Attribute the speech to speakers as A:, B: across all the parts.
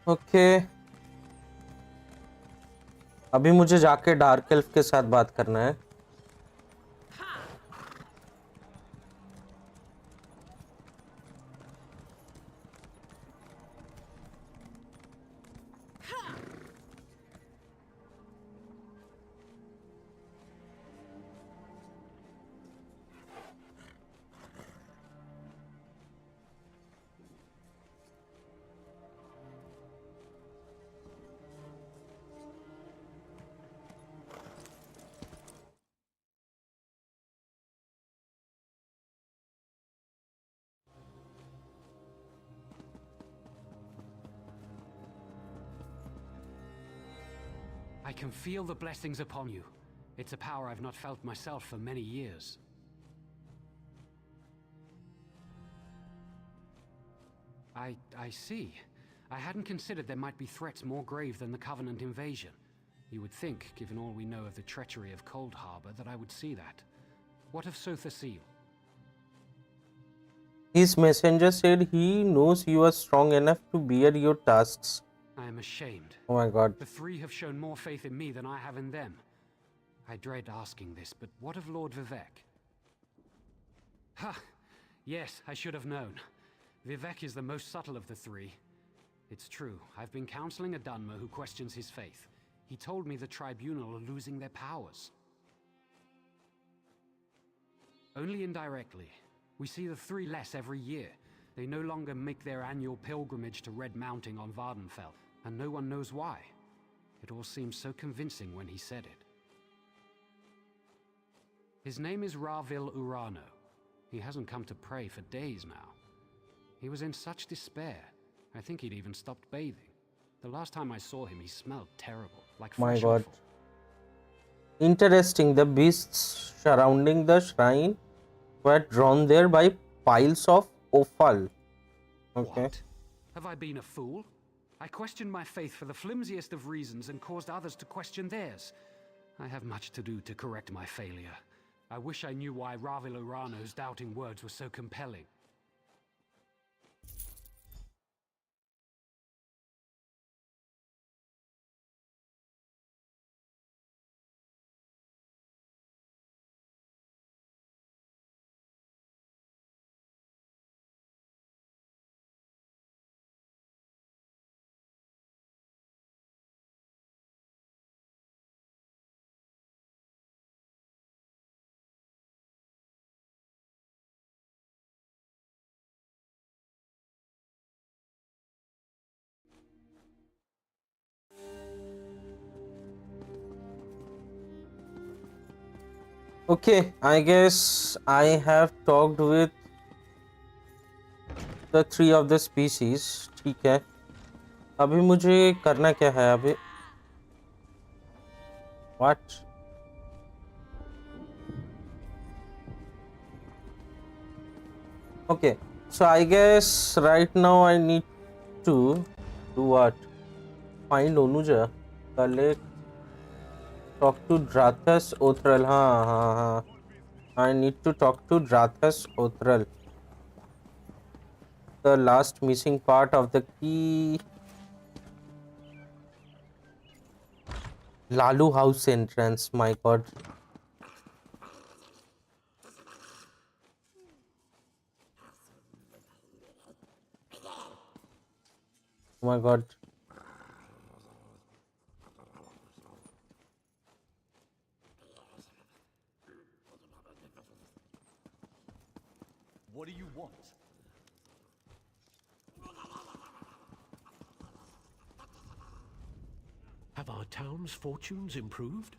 A: Okay अभी मुझे जाके डार्क एल्फ के साथ बात करना है.
B: I can feel the blessings upon you. It's a power I've not felt myself for many years. I see. I hadn't considered there might be threats more grave than the Covenant invasion. You would think, given all we know of the treachery of Cold Harbor, that I would see that. What of Sotha Seal?
A: His messenger said he knows you are strong enough to bear your tasks.
B: I am ashamed.
A: Oh my god.
B: The three have shown more faith in me than I have in them. I dread asking this, but what of Lord Vivek? Ha! Yes, I should have known. Vivek is the most subtle of the three. It's true, I've been counseling a Dunmer who questions his faith. He told me the Tribunal are losing their powers. Only indirectly. We see the three less every year. They no longer make their annual pilgrimage to Red Mounting on Vardenfell, and no one knows why. It all seems so convincing when he said it. His name is Ravil Urano. He hasn't come to pray for days now. He was in such despair. I think he'd even stopped bathing. The last time I saw him, he smelled terrible, like fresh
A: My god.
B: offal.
A: Interesting. The beasts surrounding the shrine were drawn there by piles of offal. Okay.
B: What? Have I been a fool? I questioned my faith for the flimsiest of reasons and caused others to question theirs. I have much to do to correct my failure. I wish I knew why Ravil Urano's doubting words were so compelling.
A: Okay, I guess I have talked with the three of the species. ठीक है अभी मुझे करना क्या है अभी what okay so I guess right now I need to do what find Onuja collect talk to Drathas Othral हाँ I need to talk to Drathas Othral the last missing part of the key Lalu house entrance my god oh my god
C: What do you want?
D: Have our town's fortunes improved?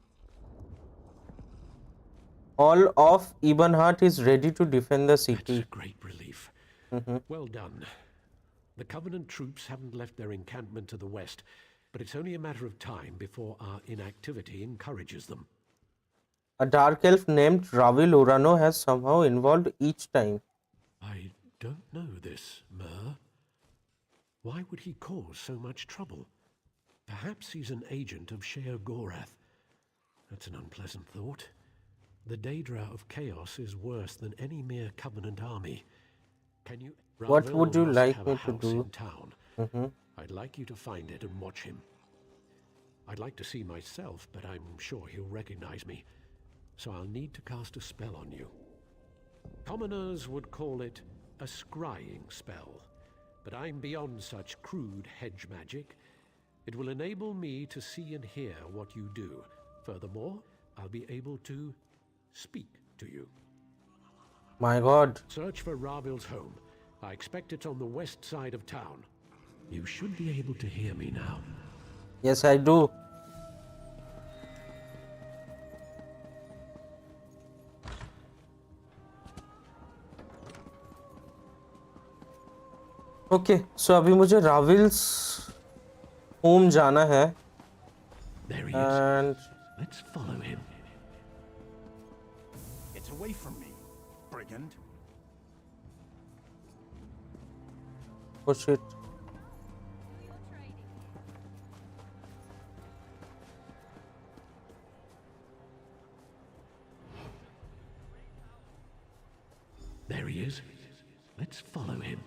A: all of Ebonheart is ready to defend the
D: That's
A: city
D: a great relief. Well done. The Covenant troops haven't left their encampment to the west, but it's only a matter of time before our inactivity encourages them.
A: a dark elf named Ravil Urano has somehow involved each time
D: I don't know this, Mer. Why would he cause so much trouble? Perhaps he's an agent of Sheer Gorath. That's an unpleasant thought. The Daedra of Chaos is worse than any mere Covenant army. Can you...
A: What would you
D: must
A: like
D: have
A: me
D: a
A: to
D: house
A: do?
D: in town. I'd like you to find it and watch him. I'd like to see myself, but I'm sure he'll recognize me, so I'll need to cast a spell on you. Commoners would call it a scrying spell, but I'm beyond such crude hedge magic. It will enable me to see and hear what you do. Furthermore, I'll be able to speak to you.
A: My God.
D: Search for Ravil's home. I expect it's on the west side of town. You should be able to hear me now.
A: Yes, I do. Okay so अभी मुझे राविल्स home जाना है
D: There he
A: and
D: is. Let's follow him.
C: It's away from me, brigand.
A: oh shit
D: There he is. Let's follow him.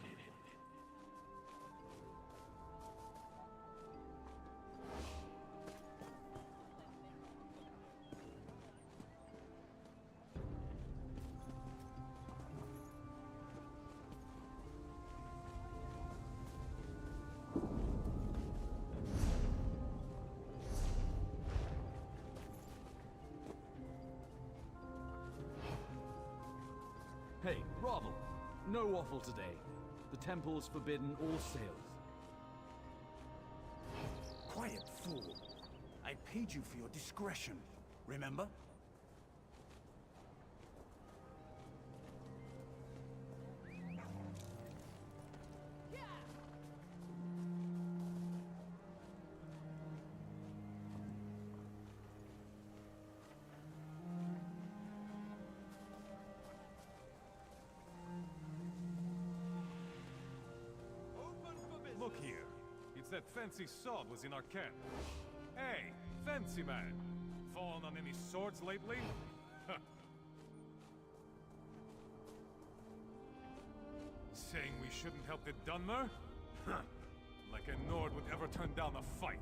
E: Hey, Ravel, no waffle today. The temple's forbidden all sales.
C: Quiet, fool. I paid you for your discretion, remember?
F: Look here. It's that fancy sword was in our camp. Hey, fancy man. Fallen on any swords lately? Huh. Saying we shouldn't help the Dunmer? Huh. Like a Nord would ever turn down a fight.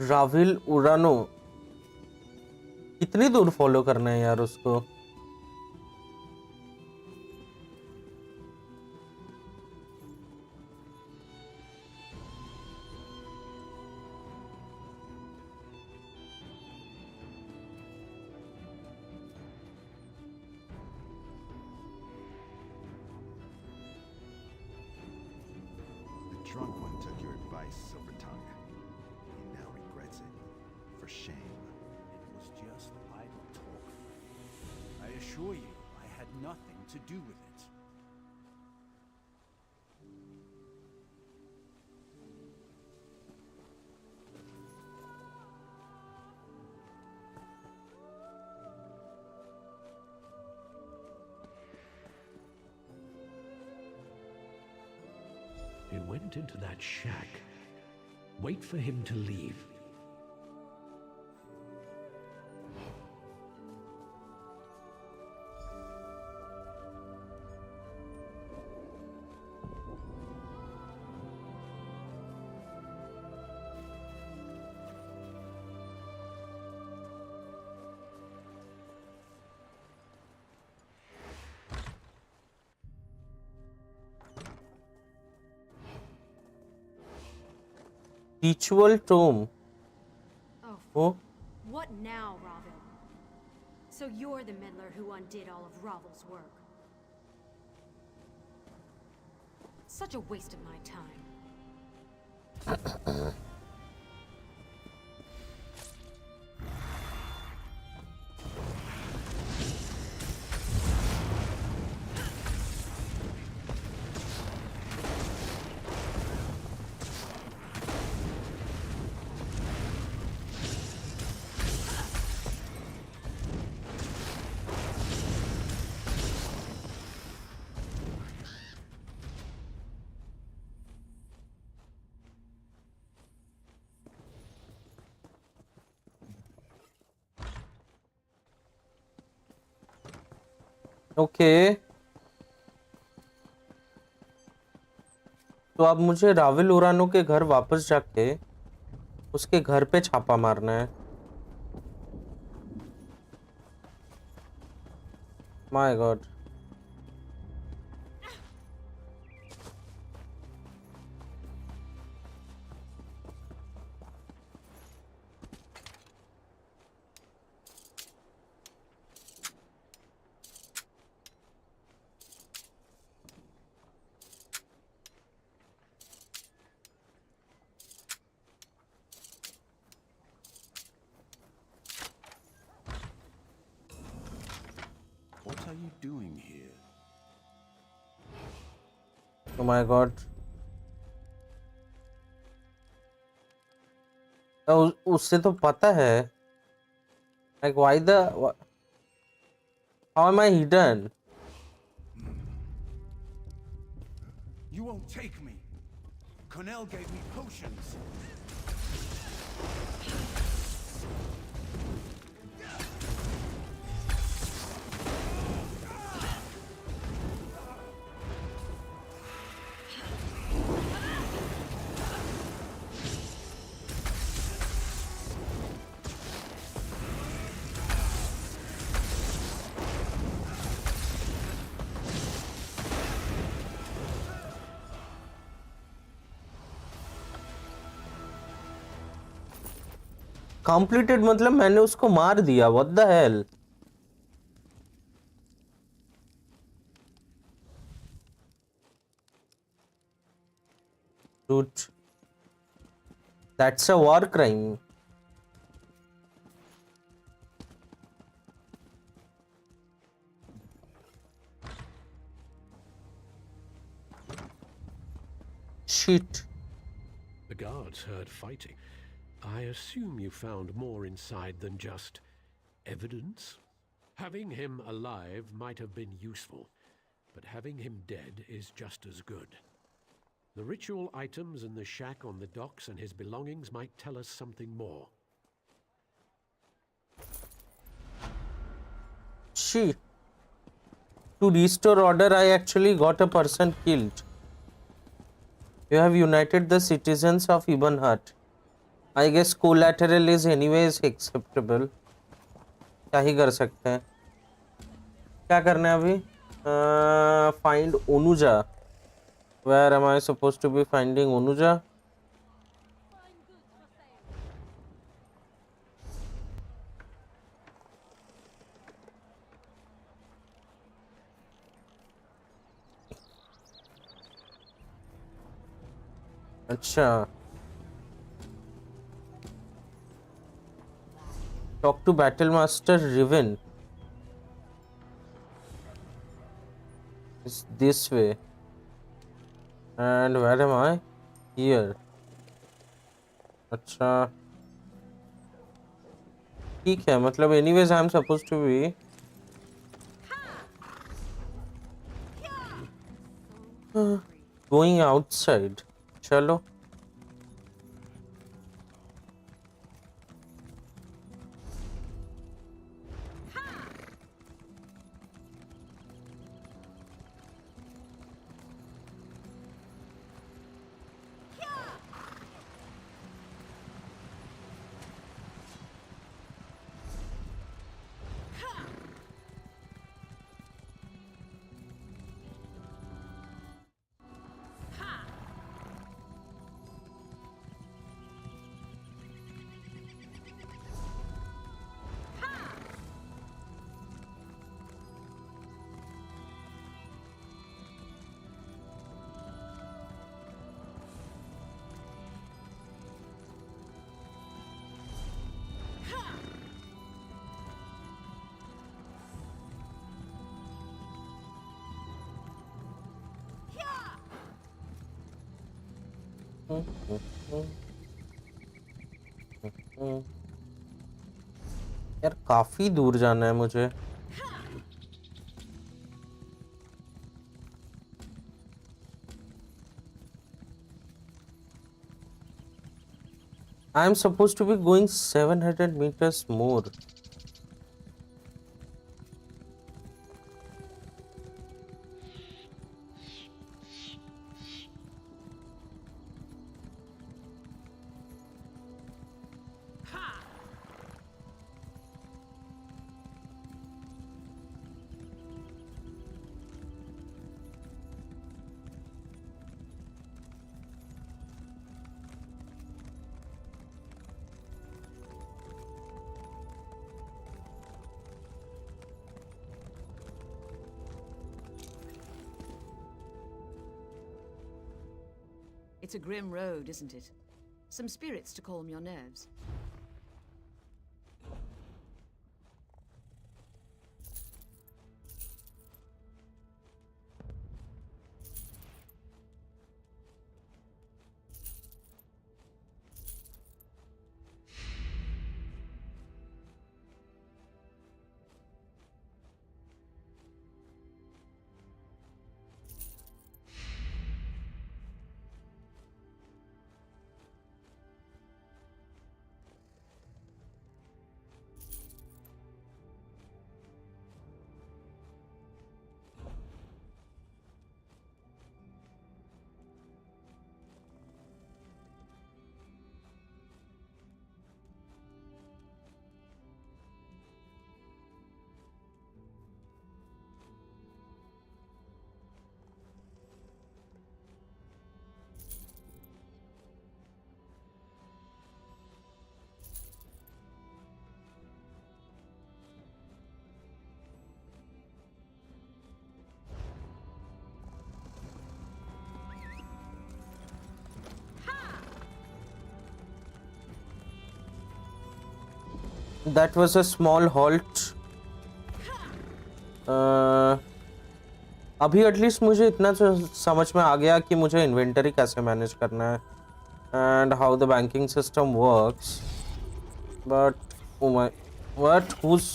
A: राविल उरानो कितनी दूर follow करना है यार उसको
G: The drunk one took your advice, Silver Tongue. He now regrets it. For shame.
C: It was just idle talk. I assure you, I had nothing to do with it.
D: He went into that shack. Wait for him to leave.
A: Ritual tomb
H: Oh, what now, Ravel? So you're the meddler who undid all of Ravel's work. Such a waste of my time.
A: Okay तो अब मुझे राविल उरानो के घर वापस जाके उसके घर पे छापा मारना है। My God
C: What are you doing here?
A: Oh my God उससे तो पता है like why the how am I hidden
C: You won't take me. Cornell gave me potions.
A: Completed मतलब मैंने उसको मार दिया what the hello dude that's a war crime shit
D: The guards heard fighting. I assume you found more inside than just evidence? Having him alive might have been useful, but having him dead is just as good. The ritual items in the shack on the docks and his belongings might tell us something more.
A: shit to restore order I actually got a person killed you have united the citizens of Ebonheart I guess collateral is anyways acceptable क्या ही कर सकते हैं क्या करना है अभी find Onuja where am I supposed to be finding Onuja अच्छा talk to battle master Riven is this way and where am I here अच्छा ठीक है मतलब anyways I am supposed to be going outside चलो यार काफी दूर जाना है मुझे I am supposed to be going 700 meters more
I: It's a grim road, isn't it? Some spirits to calm your nerves.
A: That was a small halt. अभी at least मुझे इतना समझ में आ गया कि मुझे इन्वेंटरी कैसे मैनेज करना है and how the banking system works. But oh my what who's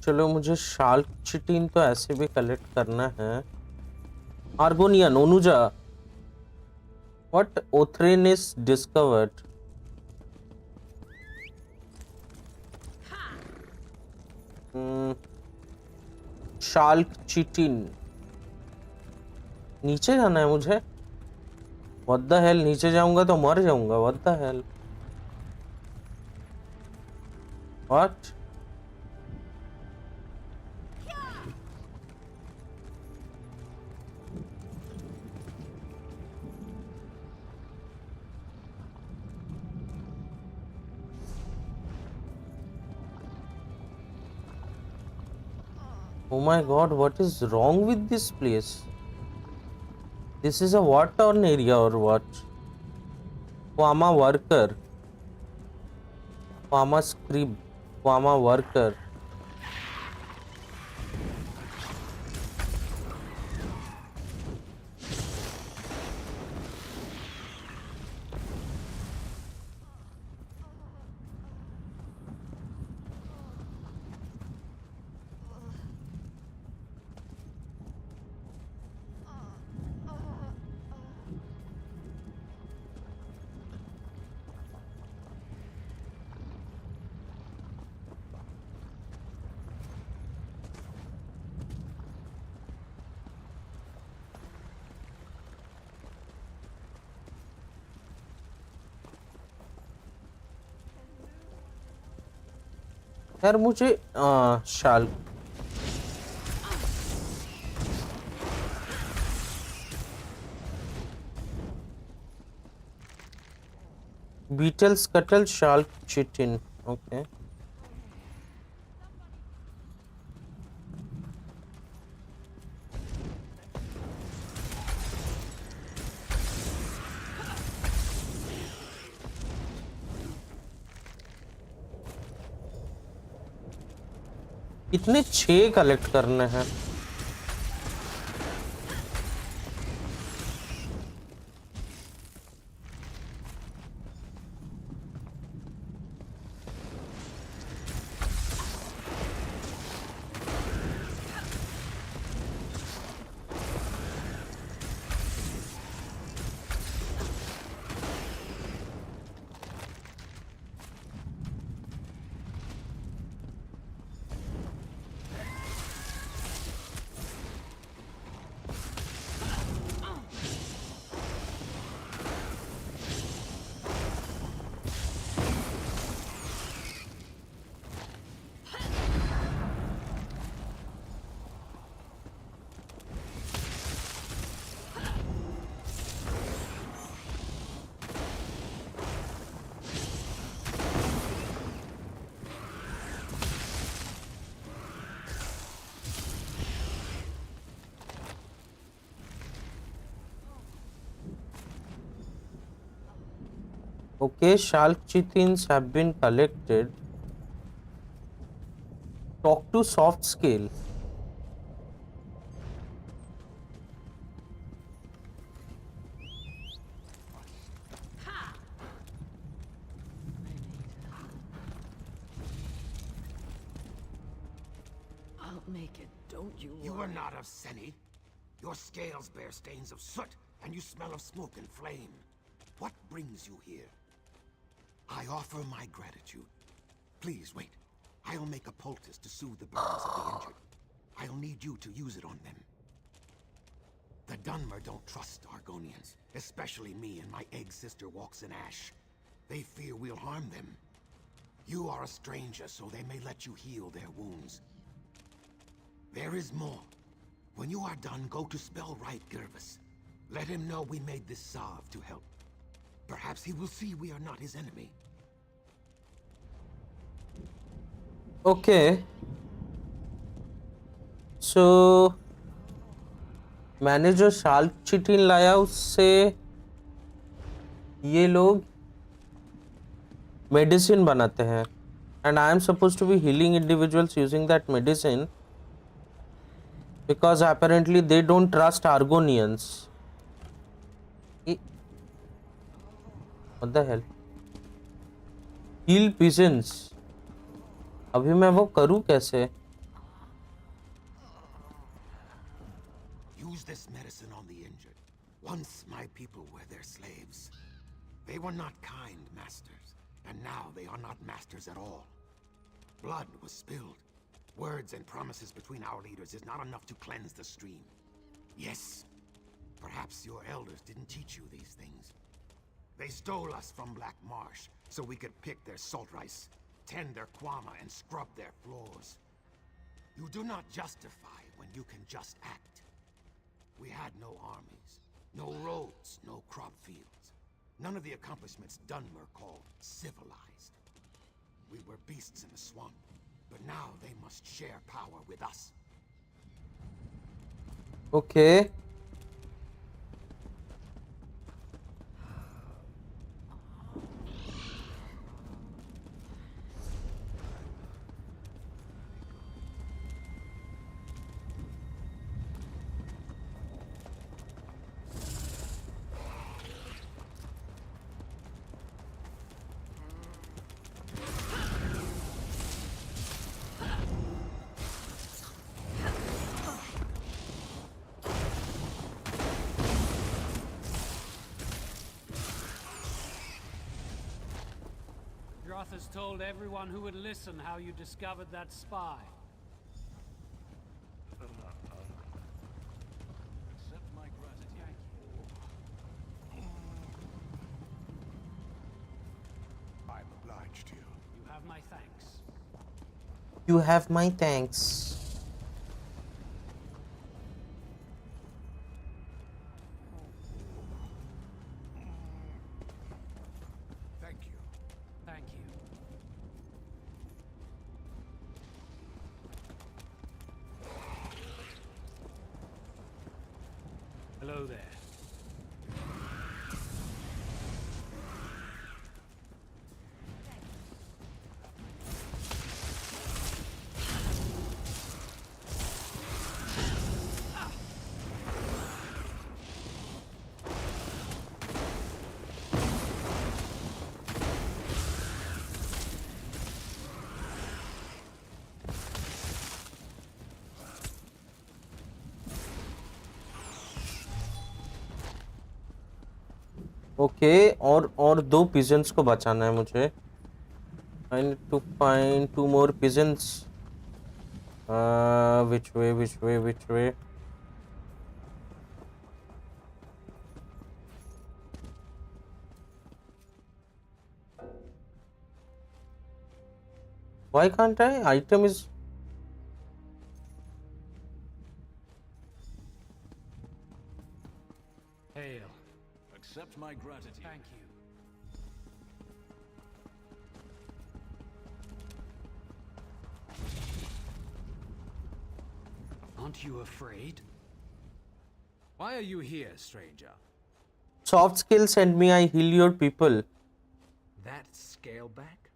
A: चलो मुझे शार्क चिटिन तो ऐसे भी कलेक्ट करना है. Argonian Onuja what Othren is discovered. Shark chitin नीचे जाना है मुझे. What the hell. नीचे जाऊंगा तो मर जाऊंगा. What the hell. What Oh my god, what is wrong with this place? This is a war torn area or what? Farmer worker. Farmer scrib. Farmer worker. यार मुझे शाल बीटल स्कटल शाल chitin. Okay इतने 6 collect करने हैं. Okay, shark chittins have been collected. Talk to soft scale.
I: I'll make it, don't you worry.
J: You are not of Seni. Your scales bear stains of soot, and you smell of smoke and flame. What brings you here? I offer my gratitude. Please wait. I'll make a poultice to soothe the burns of the injured. I'll need you to use it on them. The Dunmer don't trust Argonians, especially me and my egg sister walks in ash. They fear we'll harm them. You are a stranger, so they may let you heal their wounds. There is more. When you are done, go to Spellwright Gervis. Let him know we made this salve to help. Perhaps he will see we are not his enemy.
A: Okay. So मैंने जो shark chitin लाया उससे ये लोग medicine बनाते हैं and I am supposed to be healing individuals using that medicine because apparently they don't trust Argonians. What the hell? Heal pigeons. अभी मैं वो करूँ कैसे?
J: Use this medicine on the injured. Once my people were their slaves. They were not kind masters, and now they are not masters at all. Blood was spilled. Words and promises between our leaders is not enough to cleanse the stream. Yes, perhaps your elders didn't teach you these things. They stole us from Black Marsh so we could pick their salt rice, tend their kwama, and scrub their floors. You do not justify when you can just act. We had no armies, no roads, no crop fields. None of the accomplishments Dunmer called civilized. We were beasts in the swamp, but now they must share power with us.
A: Okay.
B: Has told everyone who would listen how you discovered that spy.
C: Accept my gratitude. I'm obliged to you.
B: You have my thanks.
A: You have my thanks.
C: Thank you.
B: Thank you. Hello there.
A: Okay और दो pigeons को बचाना है मुझे. I need to find 2 more pigeons. Which way? Why can't I? Item is...
B: Hail.
C: Accept my gratitude.
B: Thank you. Aren't you afraid?
E: Why are you here, stranger?
A: Soft skill send me, I heal your people.
K: That scaleback?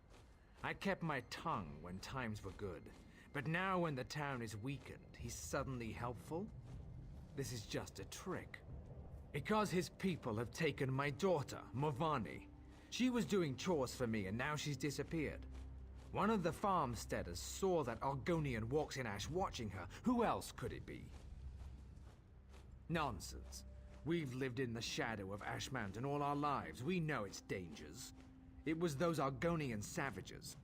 K: I kept my tongue when times were good, but now when the town is weakened, he's suddenly helpful? This is just a trick. Because his people have taken my daughter, Morvani. She was doing chores for me and now she's disappeared. One of the farmsteaders saw that Argonian walks in ash watching her. Who else could it be? Nonsense. We've lived in the shadow of Ash Mountain all our lives. We know its dangers. It was those Argonian savages.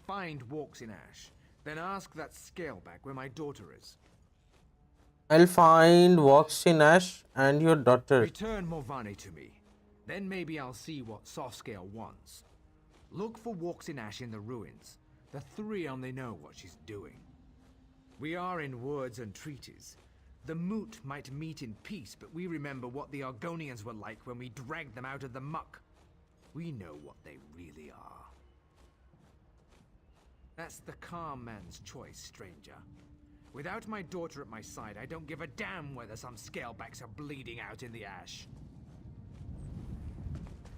K: Find Walks in Ash, then ask that scaleback where my daughter is.
A: I'll find Walks in Ash and your daughter.
K: Return Morvani to me. Then maybe I'll see what Softscale wants. Look for Walks in Ash in the ruins. The three only know what she's doing. We are in words and treaties. The Moot might meet in peace, but we remember what the Argonians were like when we dragged them out of the muck. We know what they really are. That's the calm man's choice, stranger. Without my daughter at my side, I don't give a damn whether some scalebacks are bleeding out in the ash.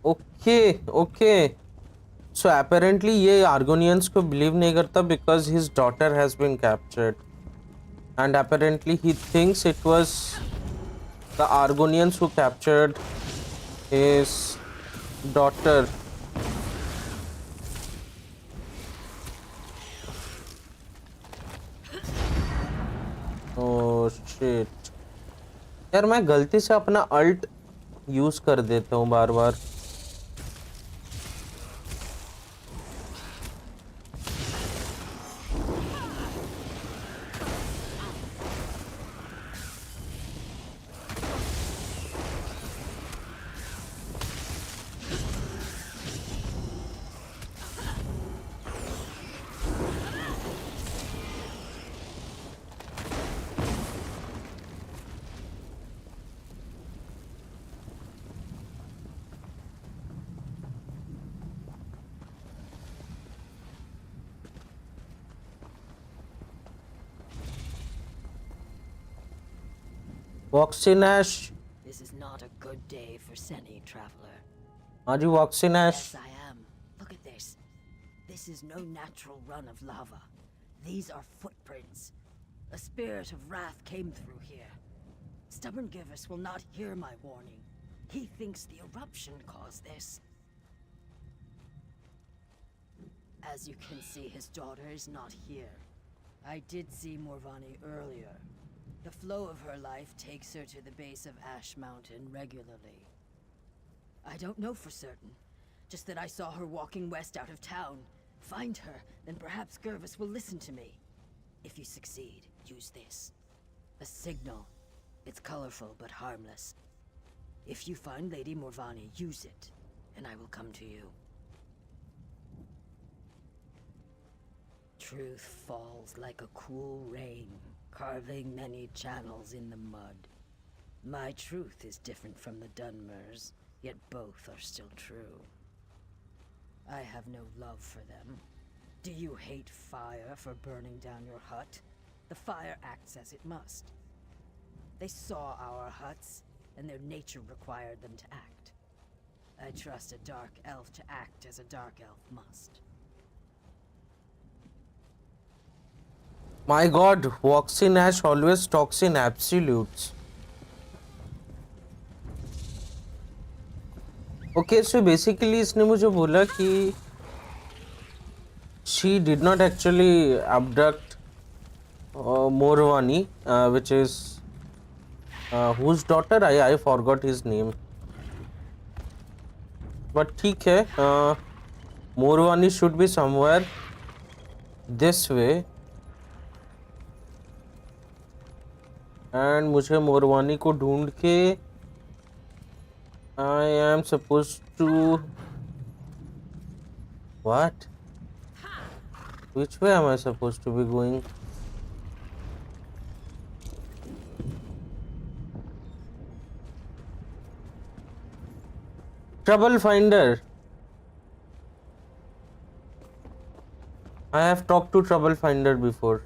A: Okay, okay. So apparently ये Argonians को believe नहीं करता because his daughter has been captured. And apparently he thinks it was the Argonians who captured his daughter. Oh shit. यार मैं गलती से अपना alt use कर देता हूँ बार बार. Walks in Ash.
L: This is not a good day for Seni, traveler.
A: Are you Walks in Ash?
L: Yes, I am. Look at this. This is no natural run of lava. These are footprints. A spirit of wrath came through here. Stubborn Givus will not hear my warning. He thinks the eruption caused this. As you can see, his daughter is not here. I did see Morvani earlier. The flow of her life takes her to the base of Ash Mountain regularly. I don't know for certain, just that I saw her walking west out of town. Find her, then perhaps Gervis will listen to me. If you succeed, use this. A signal. It's colorful but harmless. If you find Lady Morvani, use it, and I will come to you. Truth falls like a cool rain, carving many channels in the mud. My truth is different from the Dunmers, yet both are still true. I have no love for them. Do you hate fire for burning down your hut? The fire acts as it must. They saw our huts, and their nature required them to act. I trust a dark elf to act as a dark elf must.
A: My god, Walks in Ash always talks in absolutes. Okay, so basically इसने मुझे बोला कि she did not actually abduct Morvani, which is whose daughter? I forgot his name. But ठीक है, Morvani should be somewhere this way. And मुझे मोरवानी को ढूंढ के I am supposed to what? Which way am I supposed to be going? Trouble Finder. I have talked to Trouble Finder before.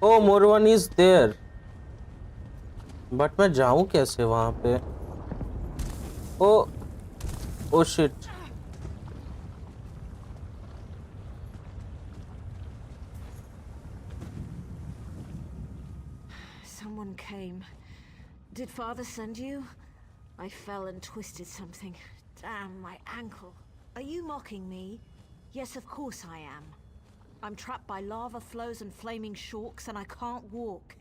A: Oh, Morrowind is there. But मैं जाऊँ कैसे वहाँ पे? Oh shit.
M: Someone came. Did Father send you? I fell and twisted something. Damn, my ankle. Are you mocking me? Yes, of course I am. I'm trapped by lava flows and flaming shulks, and I can't walk.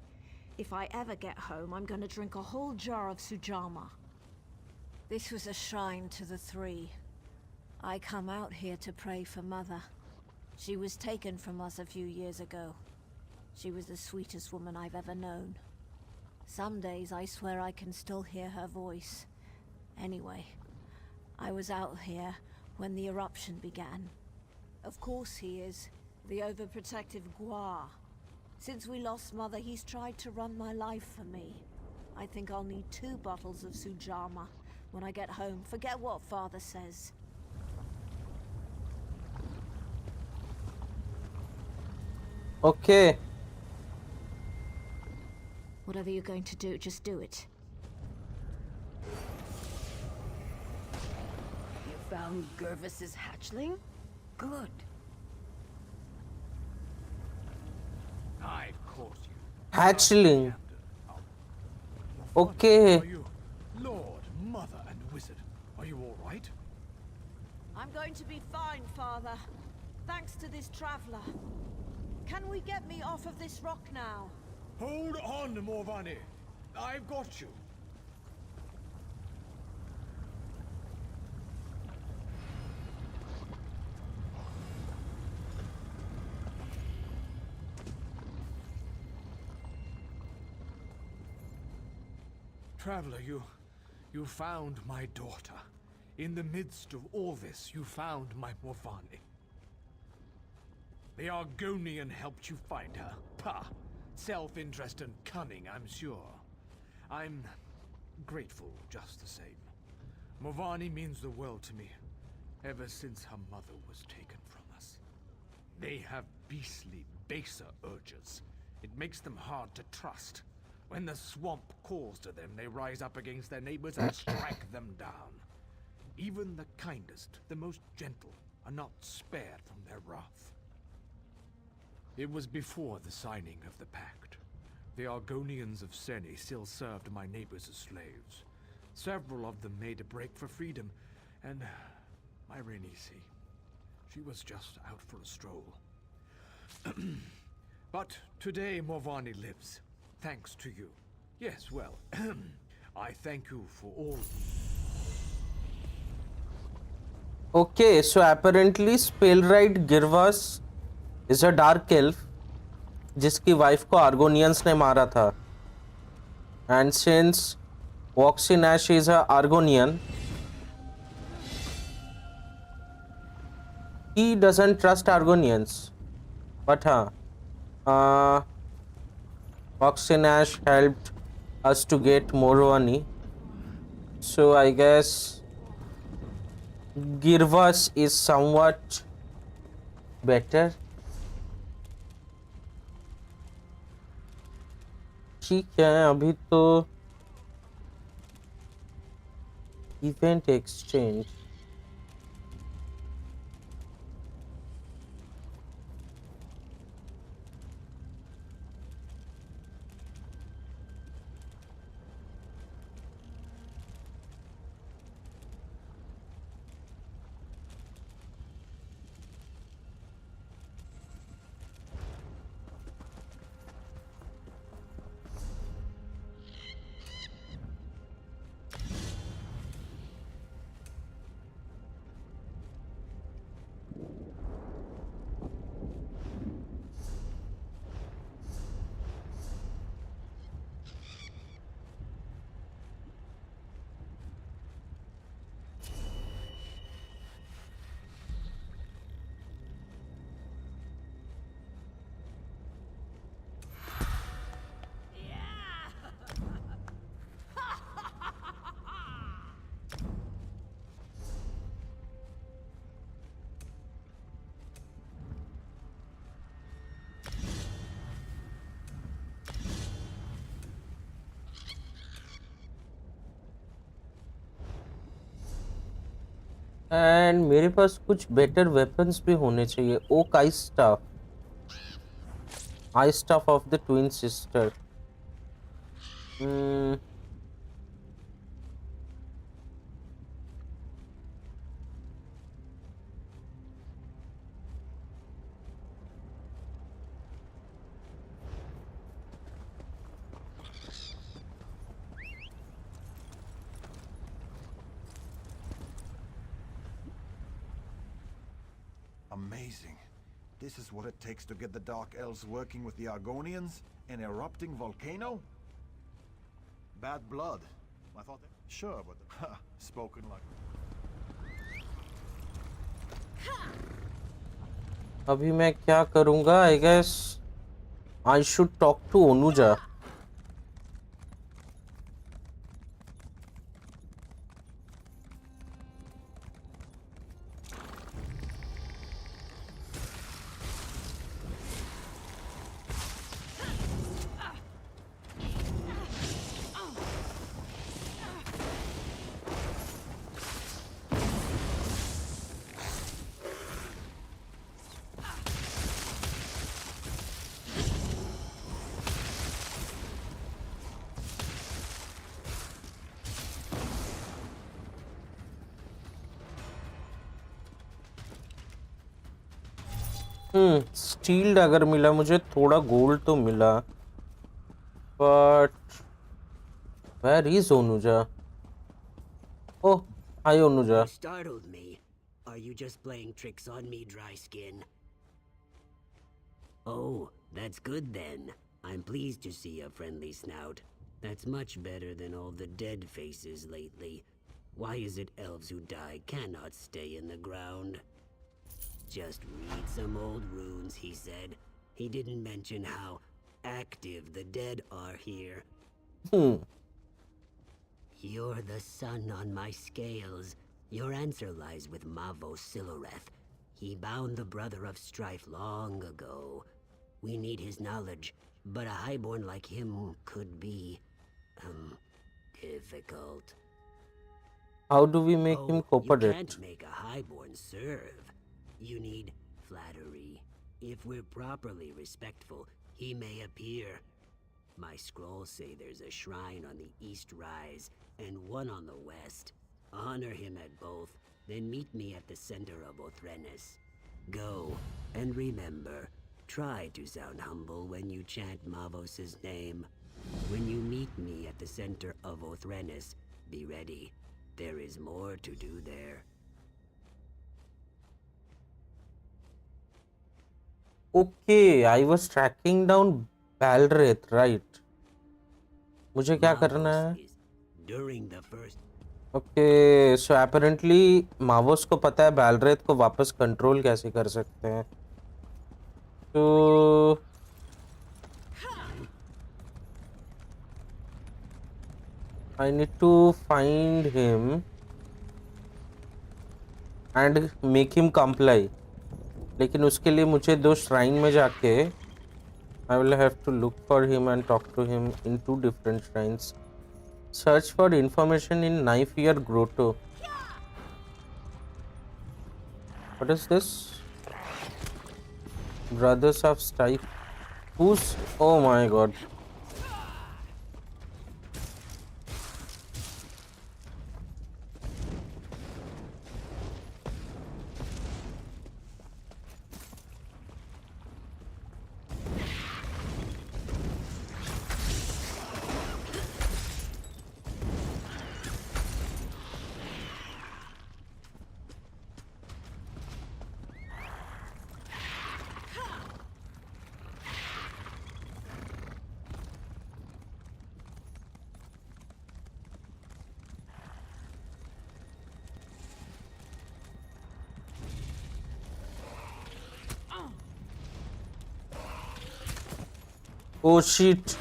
M: If I ever get home, I'm gonna drink a whole jar of Sujama. This was a shrine to the three. I come out here to pray for Mother. She was taken from us a few years ago. She was the sweetest woman I've ever known. Some days I swear I can still hear her voice. Anyway, I was out here when the eruption began. Of course he is. The overprotective Gua. Since we lost Mother, he's tried to run my life for me. I think I'll need 2 bottles of Sujama when I get home. Forget what Father says.
A: Okay.
M: Whatever you're going to do, just do it.
L: You found Gervis's hatchling? Good.
E: I've caught you.
A: Hatchling. Okay.
E: Are you Lord, Mother, and Wizard? Are you all right?
M: I'm going to be fine, Father. Thanks to this traveler. Can we get me off of this rock now?
E: Hold on, Morvani. I've got you. Traveler, you found my daughter. In the midst of all this, you found my Morvani. The Argonian helped you find her. Pah! Self-interest and cunning, I'm sure. I'm grateful just the same. Morvani means the world to me, ever since her mother was taken from us. They have beastly, baser urges. It makes them hard to trust. When the swamp calls to them, they rise up against their neighbors and strike them down. Even the kindest, the most gentle, are not spared from their wrath. It was before the signing of the pact. The Argonians of Seni still served my neighbors as slaves. Several of them made a break for freedom, and my Renisi, she was just out for a stroll. But today Morvani lives, thanks to you. Yes, well, I thank you for all.
A: Okay, so apparently Spellrite Girvas is a dark elf जिसकी wife को आर्गोनियंस ने मारा था. And since Voxinash is a Argonian, he doesn't trust Argonians. But Voxinash helped us to get Morrowind. So I guess Girvas is somewhat better. ठीक है, अभी तो event exchange and मेरे पास कुछ बेटर वेपन्स भी होने चाहिए. Okay I staff of the twin sister.
G: Amazing. This is what it takes to get the Dark Elves working with the Argonians? An erupting volcano? Bad blood. I thought that... Sure, but... Ha! Spoken like...
A: अभी मैं क्या करूँगा? I guess I should talk to Onuja. Steeled अगर मिला मुझे, थोड़ा gold तो मिला, but where is Onuja? Oh, hi Onuja.
N: You startled me. Are you just playing tricks on me, dry skin? Oh, that's good then. I'm pleased to see a friendly snout. That's much better than all the dead faces lately. Why is it elves who die cannot stay in the ground? Just read some old runes, he said. He didn't mention how active the dead are here. You're the sun on my scales. Your answer lies with Mavo Siloreth. He bound the brother of strife long ago. We need his knowledge, but a highborn like him could be, difficult.
A: How do we make him cooperate?
N: You can't make a highborn serve. You need flattery. If we're properly respectful, he may appear. My scrolls say there's a shrine on the east rise and one on the west. Honor him at both, then meet me at the center of Othrenes. Go, and remember, try to sound humble when you chant Mavos' name. When you meet me at the center of Othrenes, be ready. There is more to do there.
A: Okay, I was tracking down Balrith, right? मुझे क्या करना है?
N: During the first
A: Okay, so apparently मावोस को पता है बैलरेथ को वापस control कैसे कर सकते हैं. तो I need to find him and make him comply. लेकिन उसके लिए मुझे 2 श्राइन में जाके I will have to look for him and talk to him in 2 different shrines. Search for information in Knife Ear Grotto. What is this? Brothers of Strife. Who's... Oh my god. Oh shit.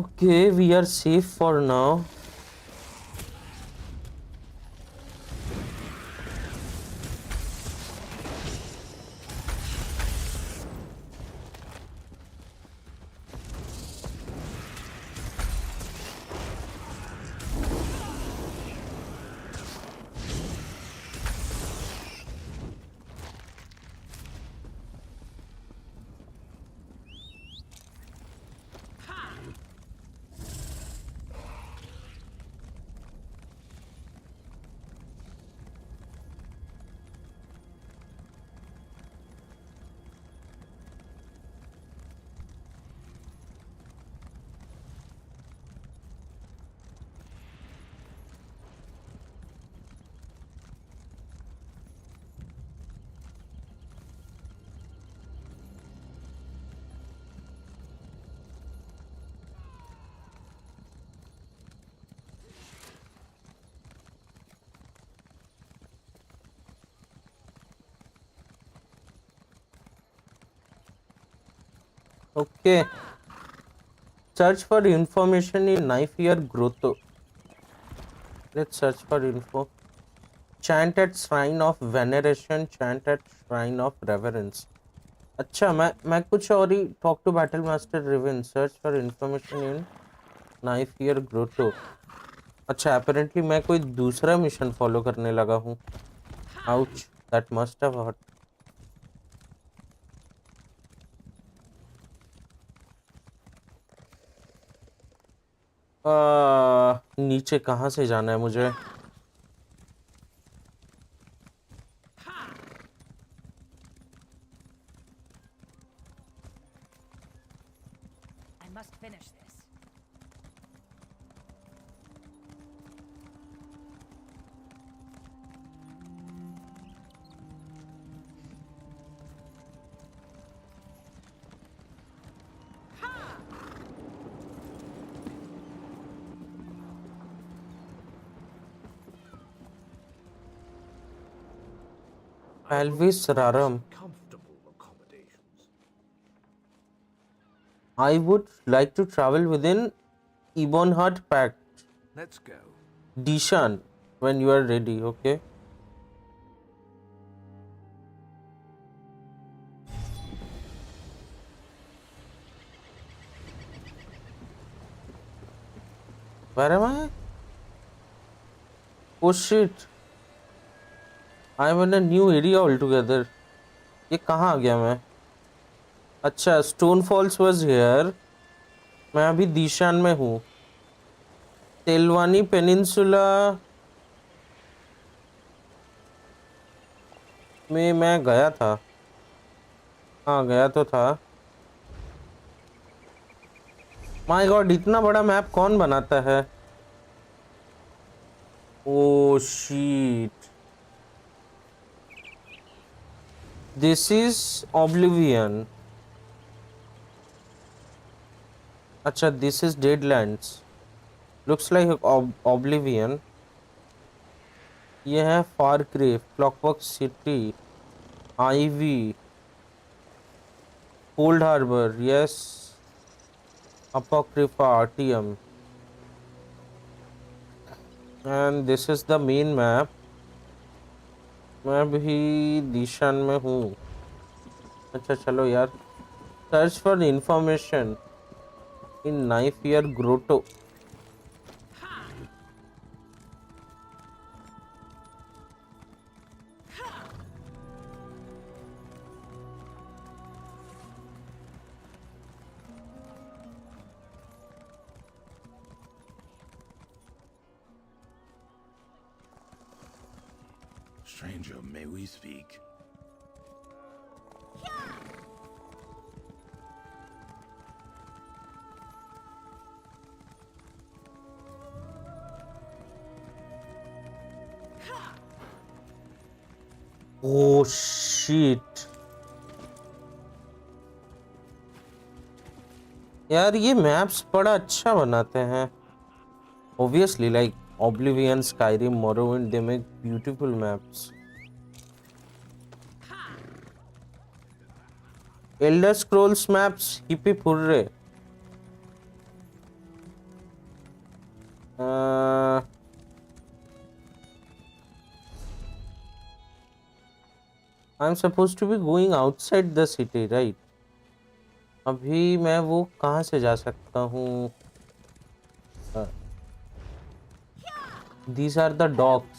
A: Okay, we are safe for now. Okay. Search for information in Knifear Grotto. Let's search for info. Chant at Shrine of Veneration, chant at Shrine of Reverence. अच्छा मैं कुछ और ही talk to battle master Rivan search for information in Naifier Grotto. अच्छा apparently मैं कोई दूसरा mission follow करने लगा हूँ. Ouch that must have hurt. नीचे कहाँ से जाना है मुझे?
O: I must finish this.
A: Alvis Raram. I would like to travel within Ebonheart Pact.
E: Let's go.
A: Dishan, when you are ready, okay? Where am I? Oh shit. I'm in a new area altogether. ये कहाँ आ गया मैं? अच्छा stone false was here. मैं अभी दीशान में हूँ. Telwani peninsula में मैं गया था. हाँ गया तो था. माय गॉड इतना बड़ा मैप कौन बनाता है? Oh shit. This is Oblivion. अच्छा this is Deadlands. Looks like Oblivion. ये है Fargrave, Clockwork City, Ivy, Coldharbour, yes, apocrypha RTM, and this is the main map. मैं भी दिशान में हूँ. अच्छा चलो यार. Search for information in Naifier Grotto.
P: Stranger, may we speak?
A: Oh shit. यार ये मैप्स बड़ा अच्छा बनाते हैं. Obviously like Oblivion, Skyrim, Morrowind, they make beautiful maps. Elder Scrolls maps, hippie hurray. I'm supposed to be going outside the city, right? अभी मैं वो कहाँ से जा सकता हूँ? These are the docks.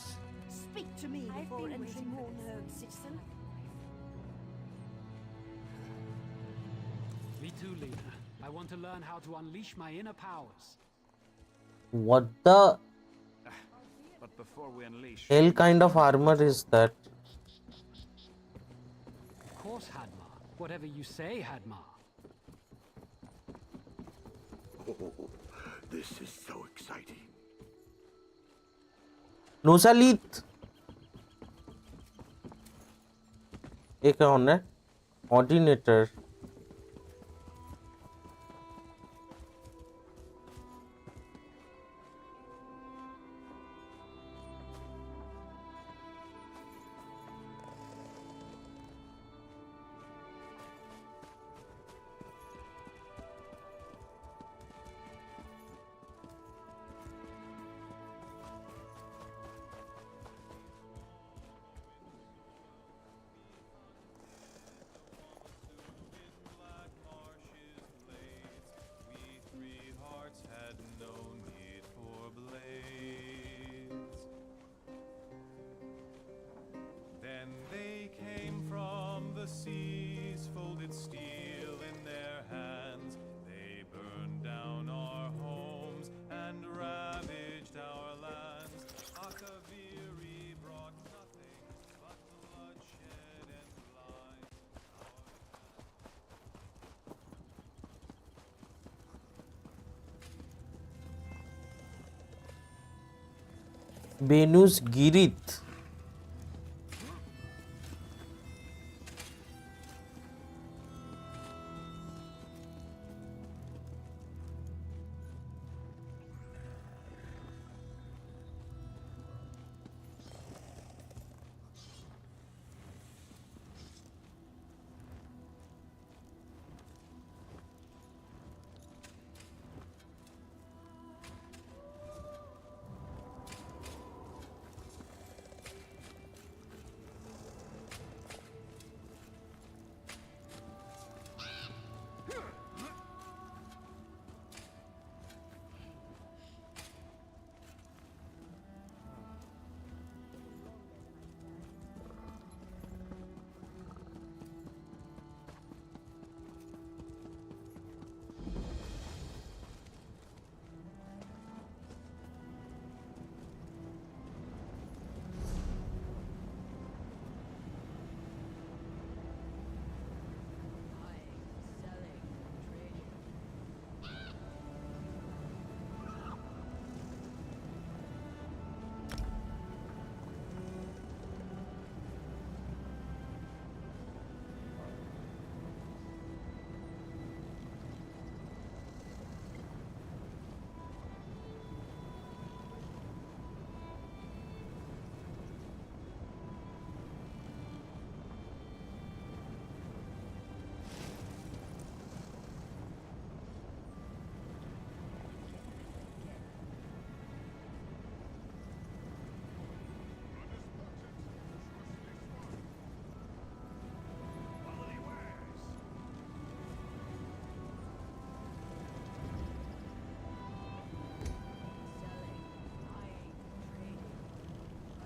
L: Speak to me before entering Morrowind, citizen.
B: Me too, Lena. I want to learn how to unleash my inner powers.
A: What the
C: But before we unleash,
A: hell kind of armor is that?
B: Of course, Hadmar. Whatever you say, Hadmar.
J: Oh, this is so exciting.
A: Nosalit. एक कौन है? Ordinator. Benus Girith.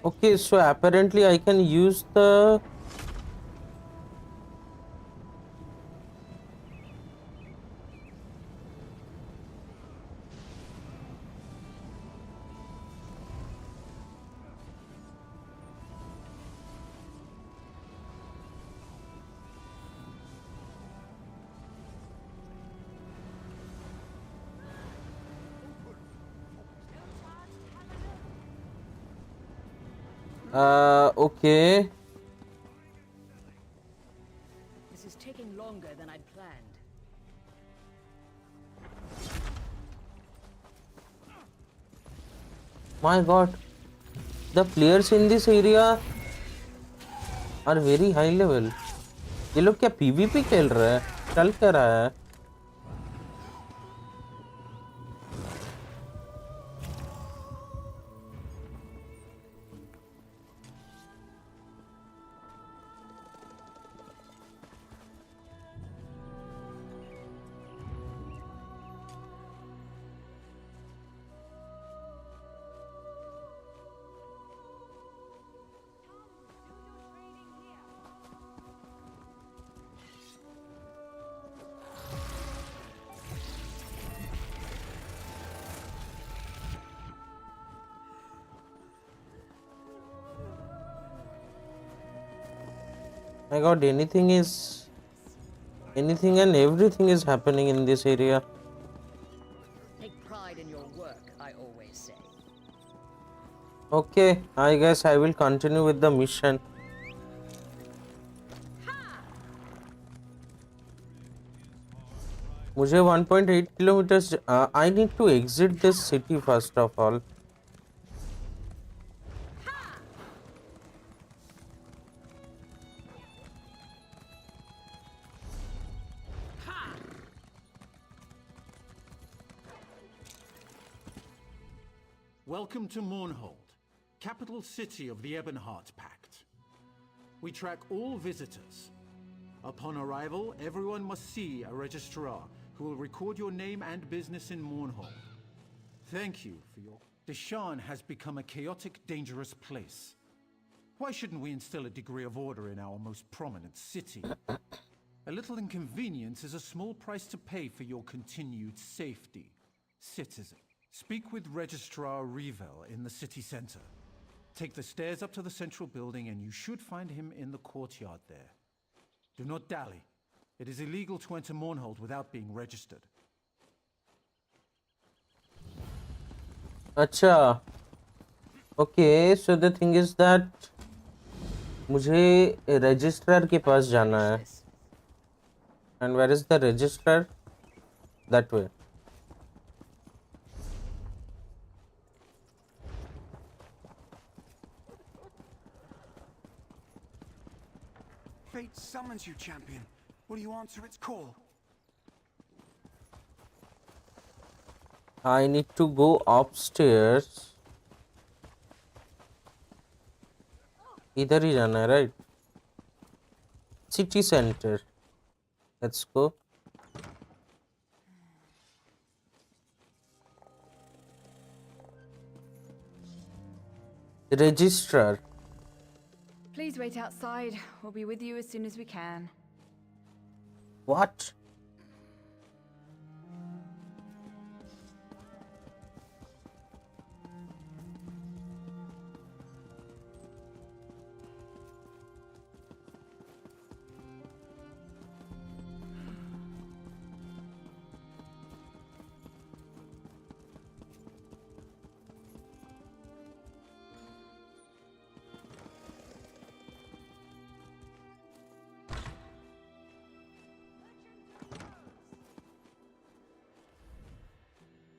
A: Okay, so apparently I can use the okay.
L: This is taking longer than I'd planned.
A: My god, the players in this area are very high level. ये लोग क्या PvP खेल रहे हैं? चल क्या रहा है? My god, anything and everything is happening in this area.
L: Take pride in your work, I always say.
A: Okay, I guess I will continue with the mission. मुझे 1.8 kilometers. I need to exit this city first of all.
C: Welcome to Mournhold, capital city of the Ebonheart Pact. We track all visitors. Upon arrival, everyone must see a registrar who will record your name and business in Mournhold. Thank you for your... Deshan has become a chaotic, dangerous place. Why shouldn't we instill a degree of order in our most prominent city? A little inconvenience is a small price to pay for your continued safety, citizen. Speak with Registrar Revel in the city center. Take the stairs up to the central building and you should find him in the courtyard there. Do not dally. It is illegal to enter Mournhold without being registered.
A: Acha. Okay, so the thing is that मुझे registrar के पास जाना है. And where is the registrar? That way.
O: Fate summons you, champion. Will you answer its call?
A: I need to go upstairs. इधर ही जाना है, right? City center. Let's go. Registrar.
Q: Please wait outside. We'll be with you as soon as we can.
A: What?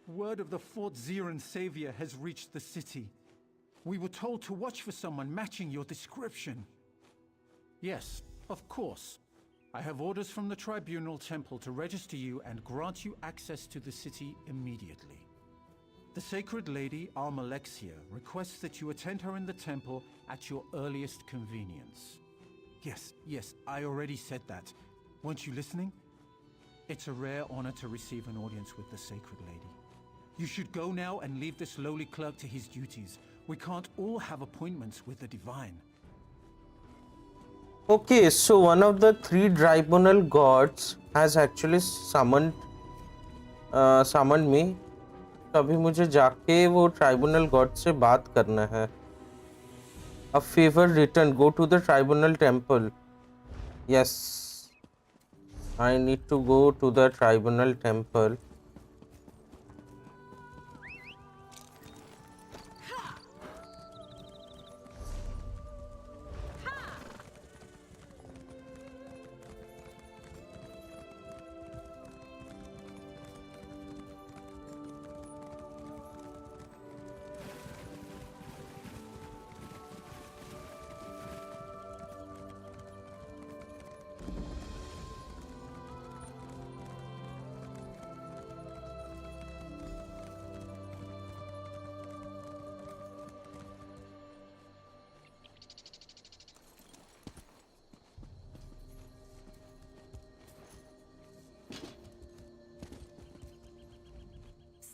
C: Word of the Fort Ziran savior has reached the city. We were told to watch for someone matching your description. Yes, of course. I have orders from the Tribunal Temple to register you and grant you access to the city immediately. The Sacred Lady, Almalexia, requests that you attend her in the temple at your earliest convenience. Yes, I already said that. Weren't you listening? It's a rare honor to receive an audience with the Sacred Lady. You should go now and leave this lowly clerk to his duties. We can't all have appointments with the divine.
A: Okay, so one of the three tribunal gods has actually summoned me. तो अभी मुझे जाके वो tribunal god से बात करना है. A favor written. Go to the tribunal temple. Yes. I need to go to the tribunal temple.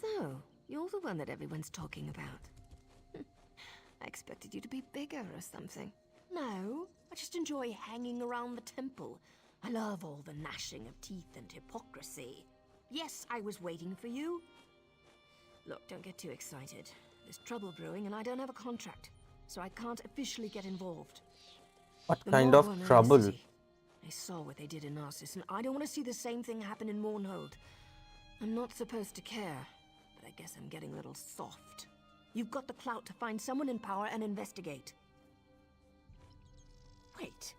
R: So, you're the one that everyone's talking about. I expected you to be bigger or something. No, I just enjoy hanging around the temple. I love all the gnashing of teeth and hypocrisy. Yes, I was waiting for you. Look, don't get too excited. There's trouble brewing and I don't have a contract, so I can't officially get involved.
A: What kind of trouble?
R: I saw what they did in Narcissus, and I don't want to see the same thing happen in Mournhold. I'm not supposed to care, but I guess I'm getting a little soft. You've got the clout to find someone in power and investigate. Wait,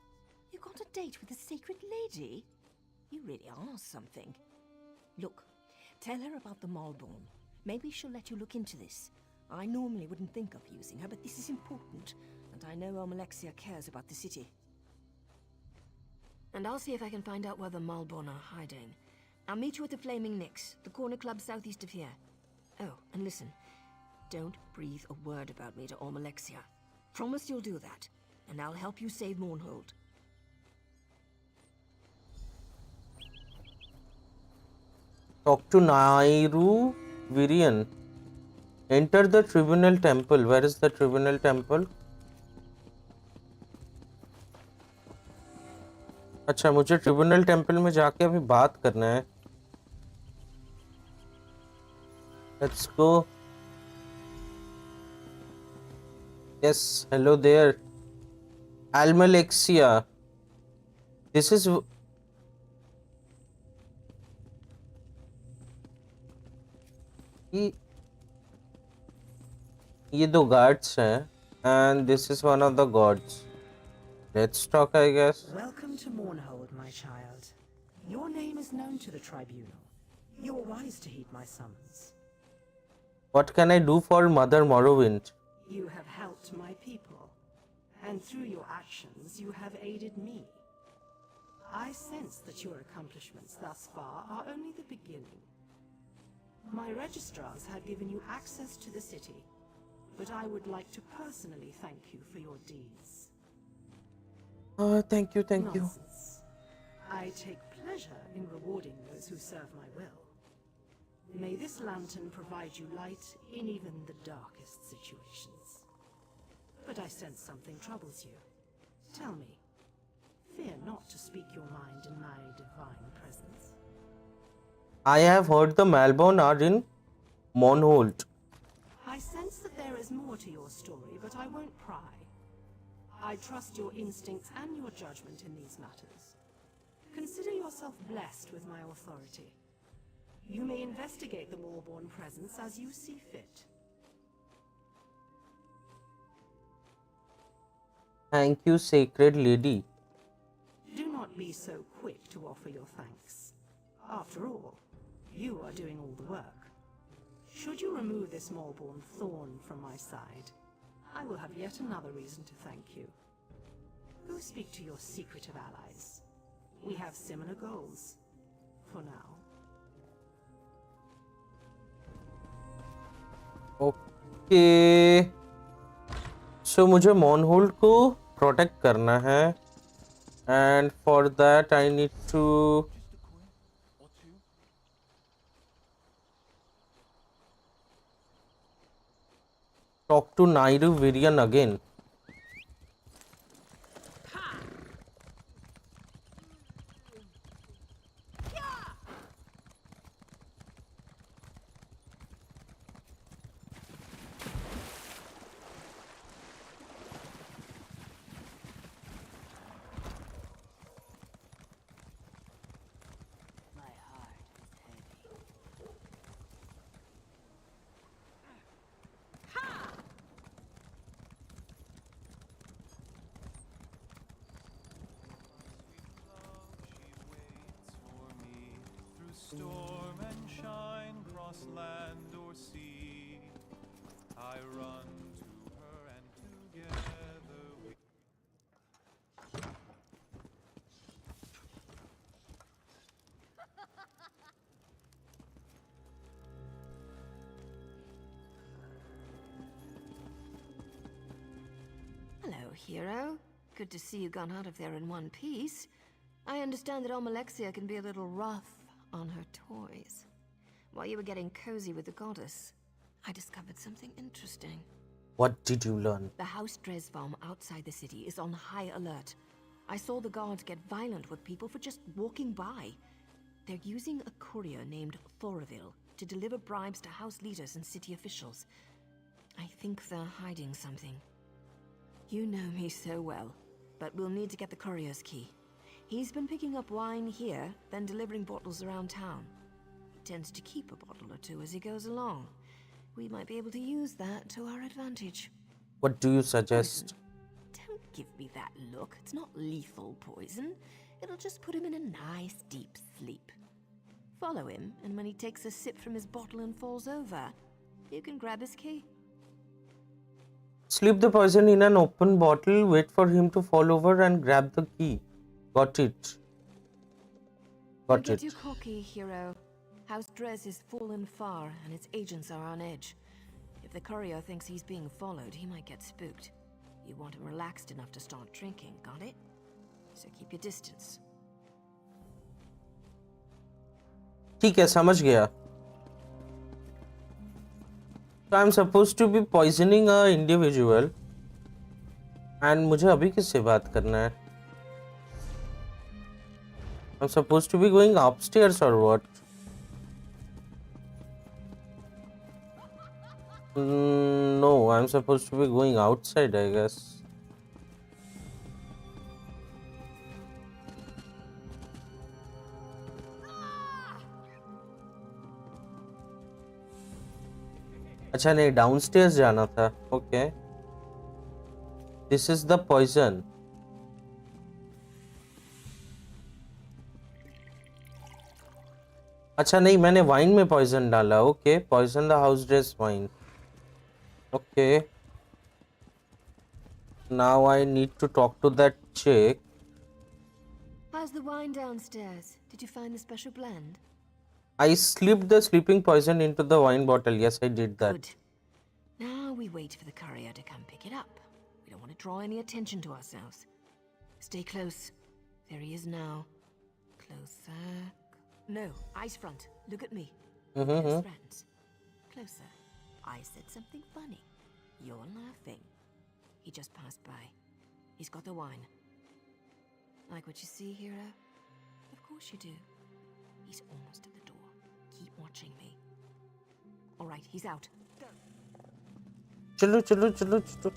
R: you got a date with a sacred lady? You really are something. Look, tell her about the Malborn. Maybe she'll let you look into this. I normally wouldn't think of using her, but this is important, and I know Alexia cares about the city. And I'll see if I can find out where the Malborn are hiding. I'll meet you at the Flaming Nix, the corner club southeast of here. Oh, and listen, don't breathe a word about me to Alexia. Promise you'll do that, and I'll help you save Mournhold.
A: Talk to Nairu Virian. Enter the Tribunal Temple. Where is the Tribunal Temple? अच्छा, मुझे tribunal temple में जाके अभी बात करना है. Let's go. Yes, hello there. Almalexia. This is... ये दो guards हैं, and this is one of the gods. Let's talk, I guess.
S: Welcome to Mournhold, my child. Your name is known to the tribunal. You are wise to heed my summons.
A: What can I do for Mother Morrowind?
S: You have helped my people, and through your actions you have aided me. I sense that your accomplishments thus far are only the beginning. My registrars have given you access to the city, but I would like to personally thank you for your deeds.
A: Thank you, thank you.
S: I take pleasure in rewarding those who serve my will. May this lantern provide you light in even the darkest situations. But I sense something troubles you. Tell me, fear not to speak your mind in my divine presence.
A: I have heard the Malborn are in Mournhold.
S: I sense that there is more to your story, but I won't pry. I trust your instincts and your judgment in these matters. Consider yourself blessed with my authority. You may investigate the Malborn presence as you see fit.
A: Thank you, Sacred Lady.
S: Do not be so quick to offer your thanks. After all, you are doing all the work. Should you remove this Malborn thorn from my side, I will have yet another reason to thank you. Go speak to your secretive allies. We have similar goals, for now.
A: Okay. So मुझे Mournhold को protect करना है, and for that I need to talk to Nairu Virian again.
F: Storm and shine, cross land or sea, I run to her and together we...
R: Hello, hero. Good to see you gone out of there in one piece. I understand that Alexia can be a little rough on her toys. While you were getting cozy with the goddess, I discovered something interesting.
A: What did you learn?
R: The House Dresvarm outside the city is on high alert. I saw the guards get violent with people for just walking by. They're using a courier named Thoraville to deliver bribes to house leaders and city officials. I think they're hiding something. You know me so well, but we'll need to get the courier's key. He's been picking up wine here, then delivering bottles around town. He tends to keep a bottle or two as he goes along. We might be able to use that to our advantage.
A: What do you suggest?
R: Don't give me that look. It's not lethal poison. It'll just put him in a nice deep sleep. Follow him, and when he takes a sip from his bottle and falls over, you can grab his key.
A: Slip the poison in an open bottle, wait for him to fall over and grab the key. Got it.
R: Don't get too cocky, hero. House Dres is fallen far, and its agents are on edge. If the courier thinks he's being followed, he might get spooked. You want him relaxed enough to start drinking, got it? So keep your distance.
A: ठीक है, समझ गया. So I'm supposed to be poisoning a individual, and मुझे अभी किससे बात करना है? I'm supposed to be going upstairs or what? No, I'm supposed to be going outside, I guess. अच्छा नहीं, डाउनस्टेयर्स जाना था. Okay, this is the poison. अच्छा नहीं, मैंने वाइन में पॉइजन डाला. Okay, poison the house dress wine. Okay, now I need to talk to that chick.
R: How's the wine downstairs? Did you find the special blend?
A: I slipped the sleeping poison into the wine bottle. Yes, I did that.
R: Good. Now we wait for the courier to come pick it up. We don't want to draw any attention to ourselves. Stay close. There he is now. Closer. No, eyes front. Look at me. Close friends. Closer. I said something funny. You're laughing. He just passed by. He's got the wine. Like what you see, hero? Of course you do. He's almost at the door. Keep watching me. All right, he's out. Go.
A: चलो चलो चलो चलो.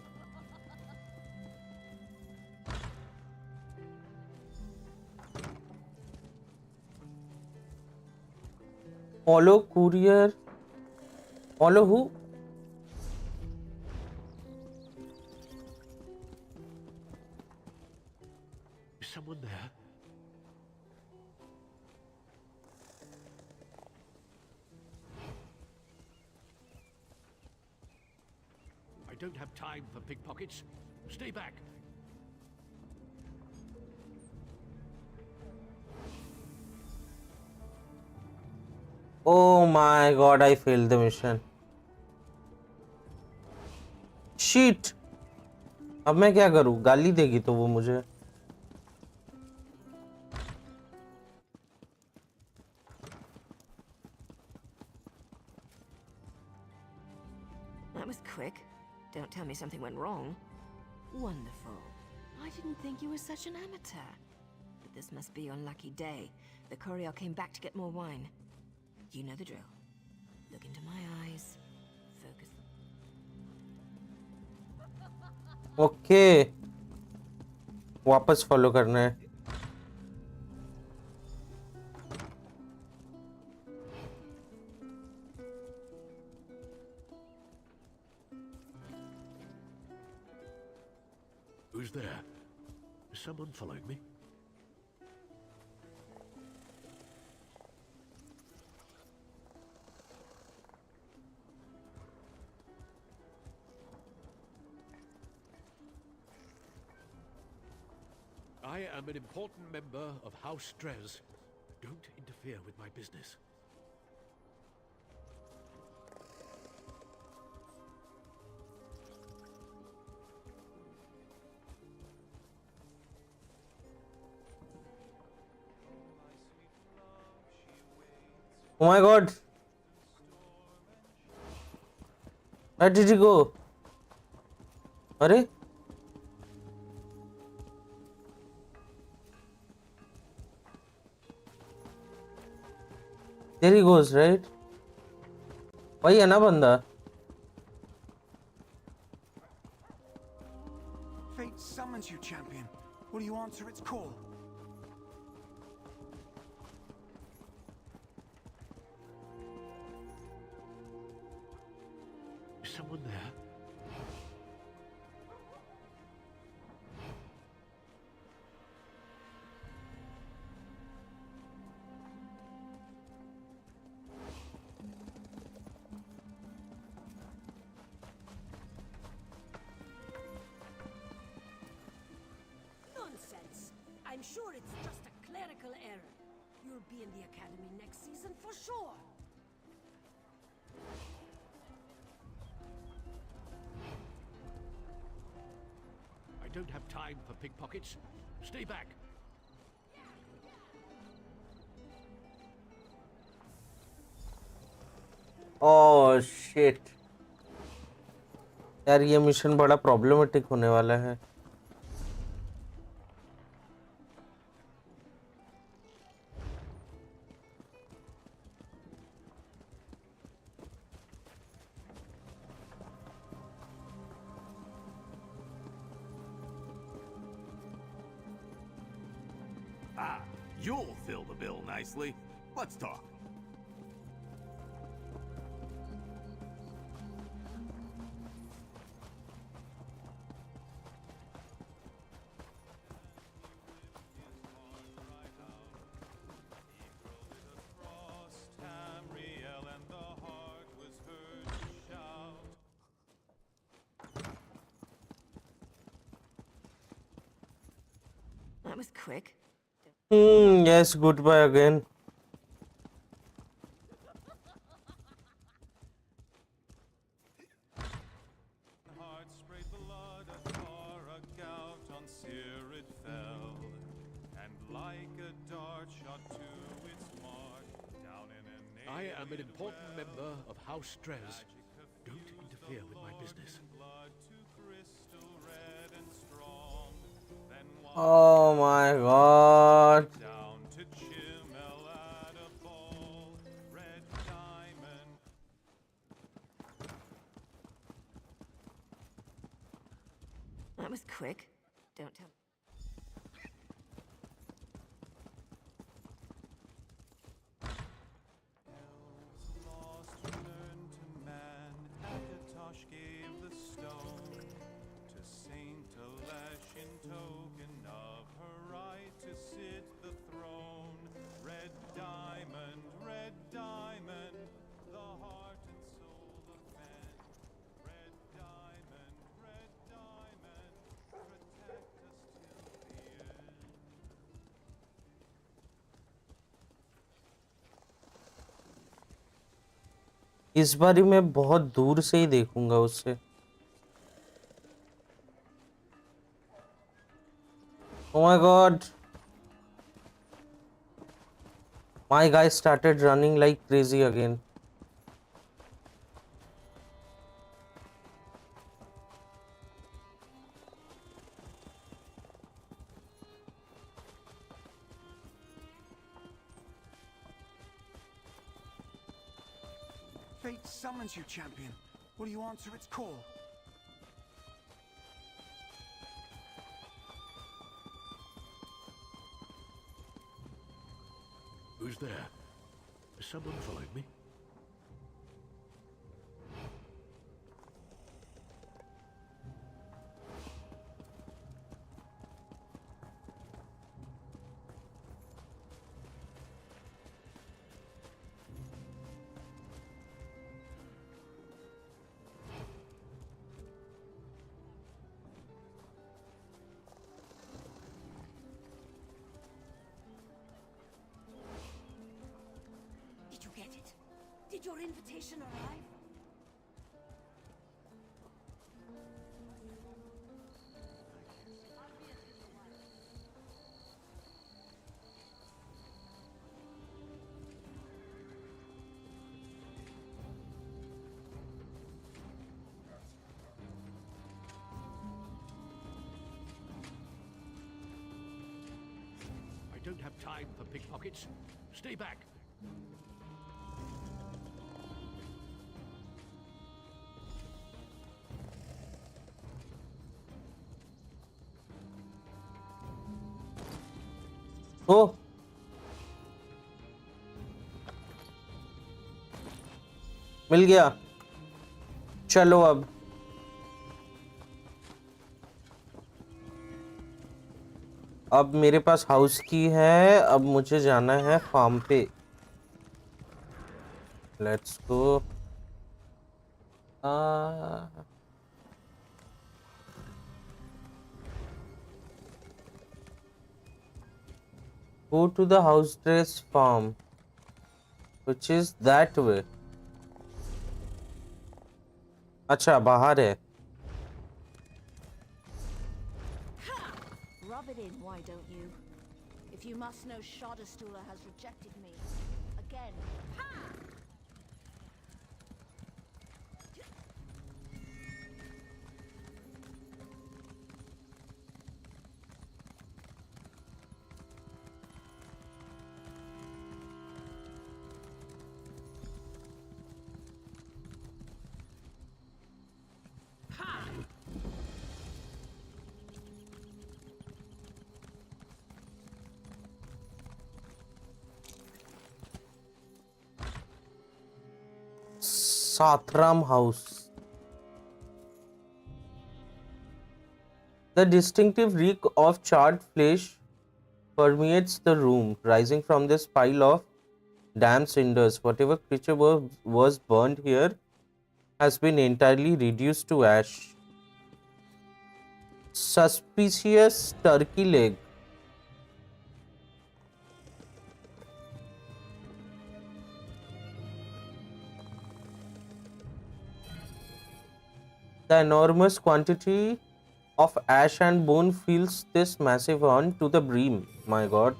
A: Follow courier. Follow who?
D: Is someone there? I don't have time for pickpockets. Stay back.
A: Oh my god, I failed the mission. Shit. अब मैं क्या करूं? गाली देगी तो वो मुझे.
R: That was quick. Don't tell me something went wrong. Wonderful. I didn't think you were such an amateur. But this must be your lucky day. The courier came back to get more wine. You know the drill. Look into my eyes. Focus.
A: Okay. वापस follow करना है.
D: Who's there? Is someone following me? I am an important member of House Dres. Don't interfere with my business.
A: Oh my god. Where did he go? अरे there he goes, right? वही है ना बंदा?
O: Fate summons you, champion. Will you answer its call?
D: someone there?
L: Nonsense! I'm sure it's just a clerical error. You'll be in the academy next season for sure.
D: I don't have time for pickpockets. Stay back.
A: Oh shit यार, ये mission बड़ा problematic होने वाला है।
P: Ah, you'll fill the bill nicely. Let's talk. Tamriel and the heart was heard to shout.
R: That was quick.
A: Yes, goodbye again.
P: Heart sprayed blood, a tar, a gout on sear it fell, and like a dart shot to its mark, down in a
D: I am an important member of House Strez. Don't interfere with my business.
P: blood to crystal red and strong. Then
A: Oh my god.
P: down to Chimel at a ball, red diamond.
R: That was quick. Don't tell me.
P: Lost turned to man, Akatosh gave the stone to Saint Alesh in token of her right to sit the throne. Red diamond, the heart and soul of man. Red diamond, protect us till the end.
A: इस बारी मैं बहुत दूर से ही देखूंगा उससे। Oh my god. My guy started running like crazy again.
O: Fate summons you, champion. Will you answer its call?
D: Who's there? Has someone followed me?
L: Did you get it? Did your invitation arrive?
D: I don't have time for pickpockets. Stay back.
A: ओ मिल गया। चलो अब मेरे पास house की है। अब मुझे जाना है फार्म पे। Let's go. Go to the house dress farm, which is that way. अच्छा बाहर है।
M: Rub it in, why don't you? If you must know, Shadowstooler has rejected me. Again.
A: Sathram House. The distinctive reek of charred flesh permeates the room, rising from this pile of damp cinders. Whatever creature was burned here has been entirely reduced to ash. Suspicious turkey leg. The enormous quantity of ash and bone fills this massive urn to the brim. My god.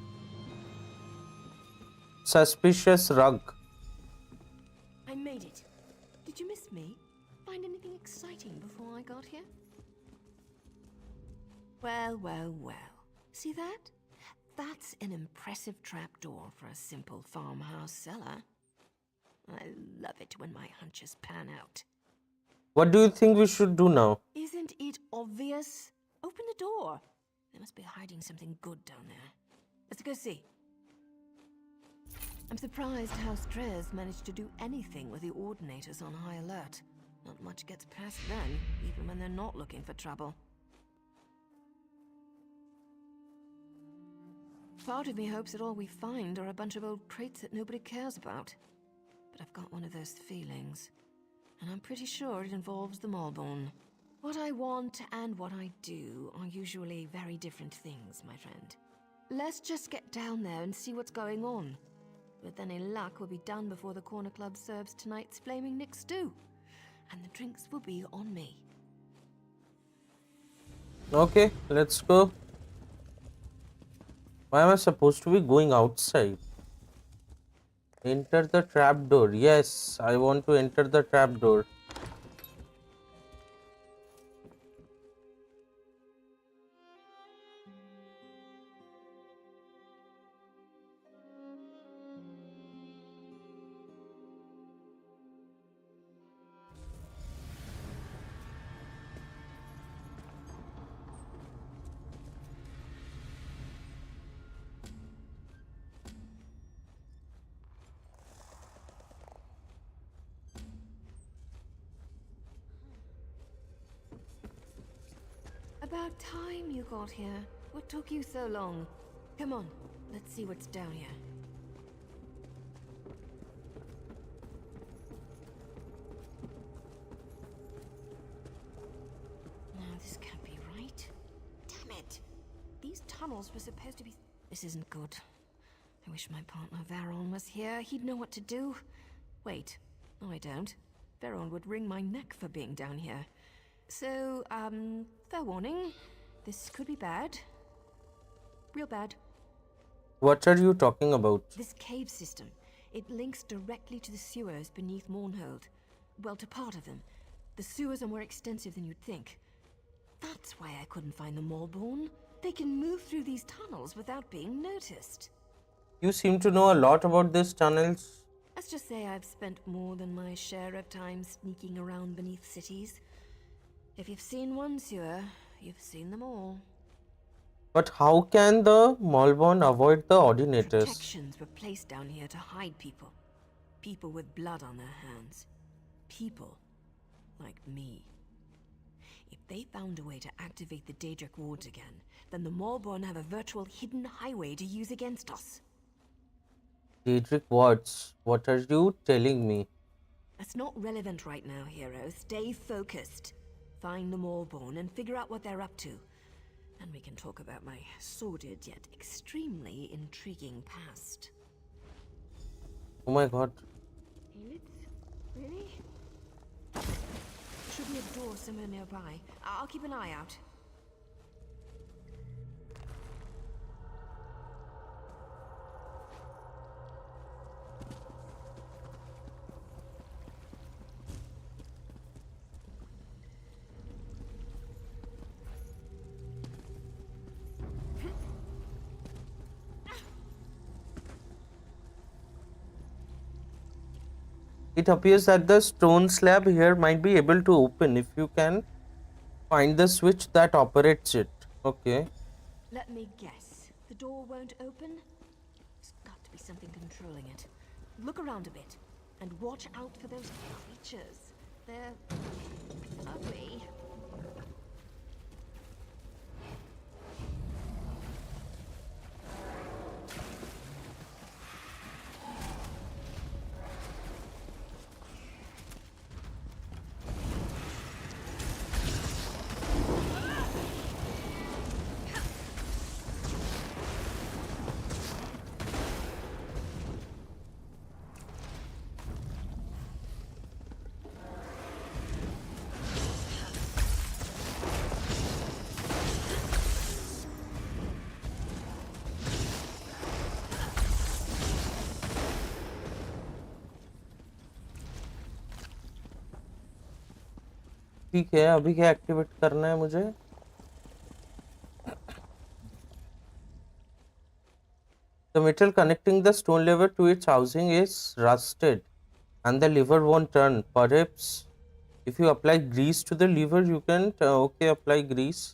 A: Suspicious rug.
R: I made it. Did you miss me? Find anything exciting before I got here? Well, well, well. See that? That's an impressive trapdoor for a simple farmhouse cellar. I love it when my hunches pan out.
A: What do you think we should do now?
R: Isn't it obvious? Open the door. They must be hiding something good down there. Let's go see. I'm surprised House Trez managed to do anything with the Ordinators on high alert. Not much gets past them, even when they're not looking for trouble. Part of me hopes that all we find are a bunch of old crates that nobody cares about. But I've got one of those feelings. And I'm pretty sure it involves the Maulborn. What I want and what I do are usually very different things, my friend. Let's just get down there and see what's going on. With any luck, we'll be done before the Corner Club serves tonight's Flaming Nick stew. And the drinks will be on me.
A: Okay, let's go. Why am I supposed to be going outside? Enter the trapdoor. Yes, I want to enter the trapdoor.
R: About time you got here. What took you so long? Come on, let's see what's down here. No, this can't be right. Damn it! These tunnels were supposed to be... This isn't good. I wish my partner Varon was here. He'd know what to do. Wait. No, I don't. Varon would wring my neck for being down here. So, fair warning. This could be bad. Real bad.
A: What are you talking about?
R: This cave system. It links directly to the sewers beneath Mournhold. Well, to part of them. The sewers are more extensive than you'd think. That's why I couldn't find the Maulborn. They can move through these tunnels without being noticed.
A: You seem to know a lot about these tunnels.
R: Let's just say I've spent more than my share of time sneaking around beneath cities. If you've seen one sewer, you've seen them all.
A: But how can the Maulborn avoid the Ordinators?
R: Protections were placed down here to hide people. People with blood on their hands. People like me. If they found a way to activate the Daedric wards again, then the Maulborn have a virtual hidden highway to use against us.
A: Daedric wards. What are you telling me?
R: That's not relevant right now, hero. Stay focused. Find the Maulborn and figure out what they're up to. And we can talk about my sordid yet extremely intriguing past.
A: Oh my god.
R: Really? There should be a door somewhere nearby. I'll keep an eye out.
A: It appears that the stone slab here might be able to open if you can find the switch that operates it. Okay.
R: Let me guess. The door won't open? There's got to be something controlling it. Look around a bit and watch out for those creatures. They're ugly.
A: ठीक है, अभी क्या activate करना है मुझे? The metal connecting the stone lever to its housing is rusted and the lever won't turn. Perhaps if you apply grease to the lever you can okay, apply grease.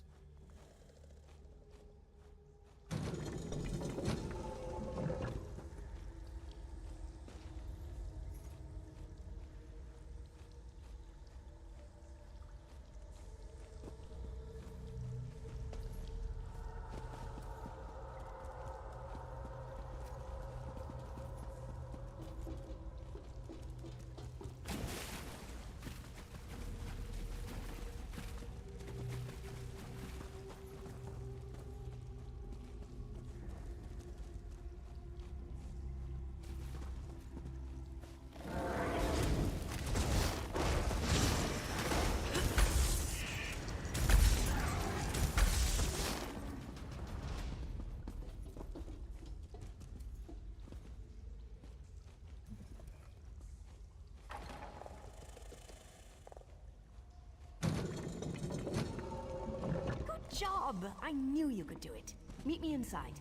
R: Job! I knew you could do it. Meet me inside.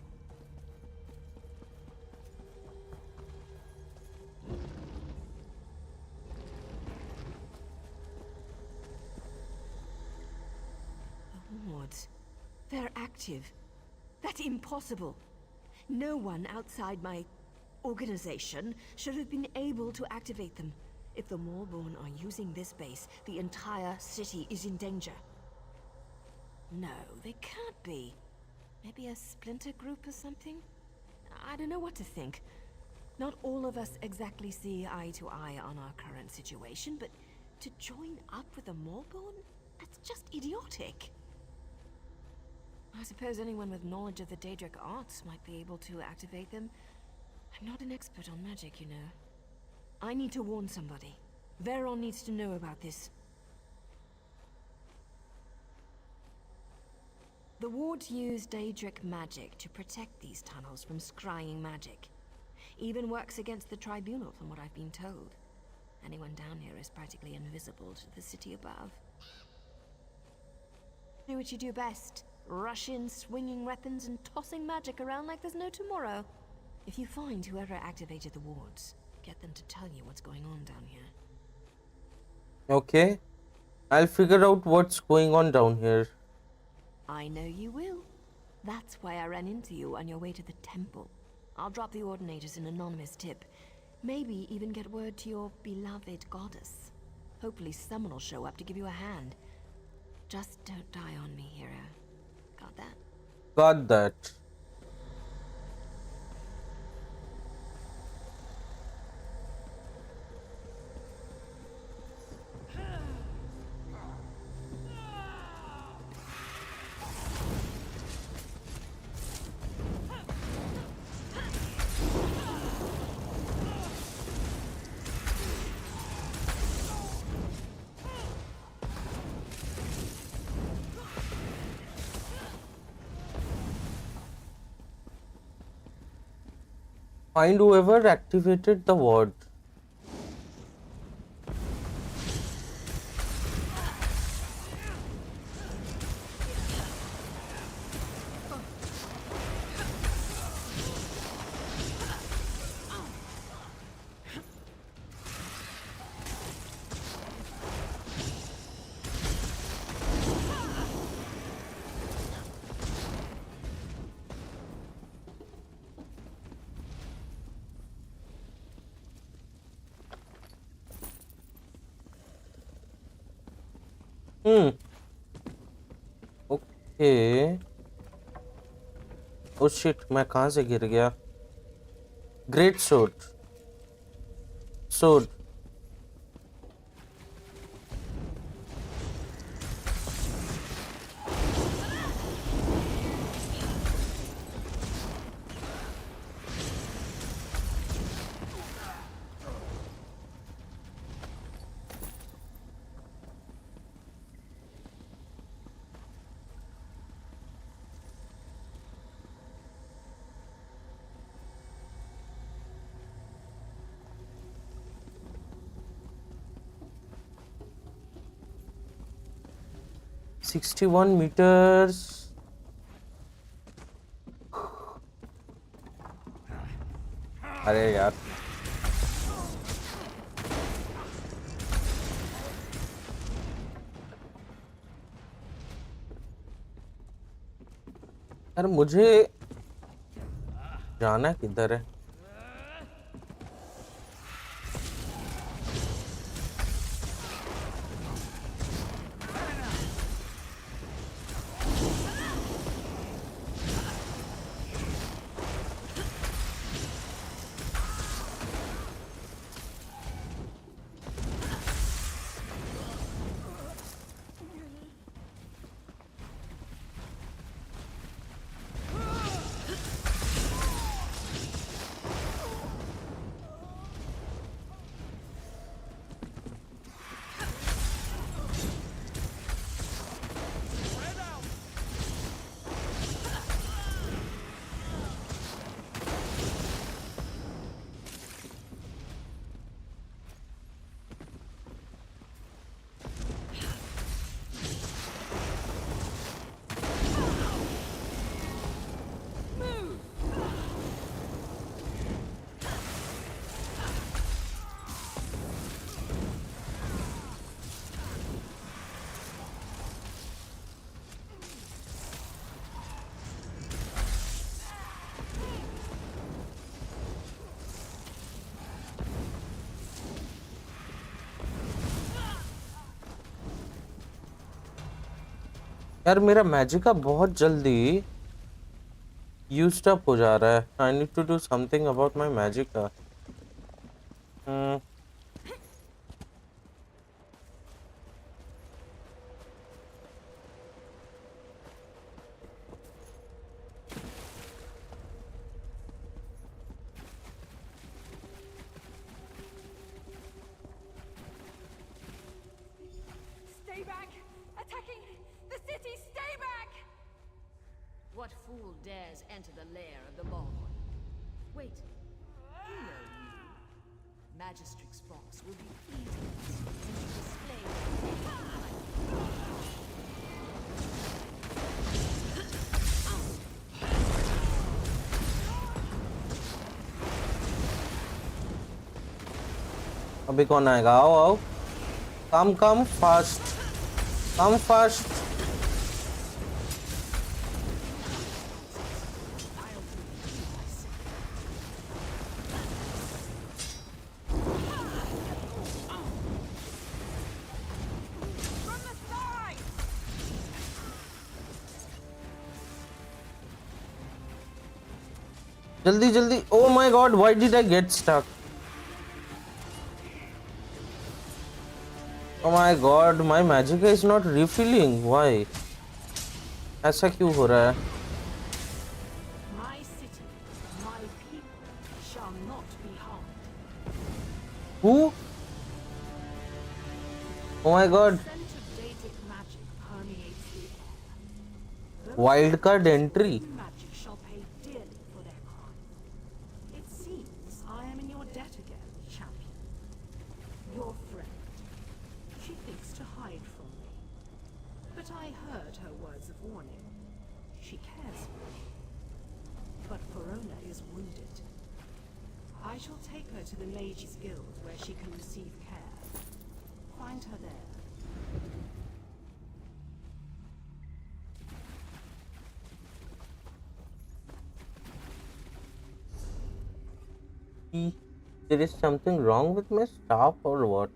R: The wards. They're active. That's impossible. No one outside my organization should have been able to activate them. If the Maulborn are using this base, the entire city is in danger. No, they can't be. Maybe a splinter group or something? I don't know what to think. Not all of us exactly see eye to eye on our current situation, but to join up with the Maulborn? That's just idiotic. I suppose anyone with knowledge of the Daedric arts might be able to activate them. I'm not an expert on magic, you know. I need to warn somebody. Veron needs to know about this. The wards use Daedric magic to protect these tunnels from scrying magic. Even works against the Tribunal, from what I've been told. Anyone down here is practically invisible to the city above. Do what you do best. Rush in, swinging weapons and tossing magic around like there's no tomorrow. If you find whoever activated the wards, get them to tell you what's going on down here.
A: Okay. I'll figure out what's going on down here.
R: I know you will. That's why I ran into you on your way to the temple. I'll drop the Ordinators an anonymous tip. Maybe even get word to your beloved goddess. Hopefully someone will show up to give you a hand. Just don't die on me, hero. Got that?
A: Got that. Find whoever activated the ward. Okay oh shit मैं कहाँ से गिर गया great सोड सोड $61 meters. अरे यार यार मुझे जाना किधर है यार मेरा मैजिका बहुत जल्दी यूज्ड अप हो जा रहा है I need to do something about my magicka
H: Stay back! Attacking the city! Stay back!
I: What fool dares enter the lair of the Morrowind? Wait, who are you? Magistrix Boss will be pleased when you display
A: अभी कौन आएगा आओ आओ come fast come fast Jaldi, jaldi. Oh my god, why did I get stuck? Oh my god, my magic is not refilling. Why? ऐसा क्यों हो रहा है?
S: My city, my people shall not be harmed.
A: Who? Oh my god.
S: The scent of Daedric magic permeates the air.
A: Wildcard entry.
S: Magic shall pay dearly for their crime. It seems I am in your debt again, champion. Your friend. She thinks to hide from me. But I heard her words of warning. She cares for me. But Verona is wounded. I shall take her to the Mages Guild where she can receive care. Find her there.
A: There is something wrong with my staff or what?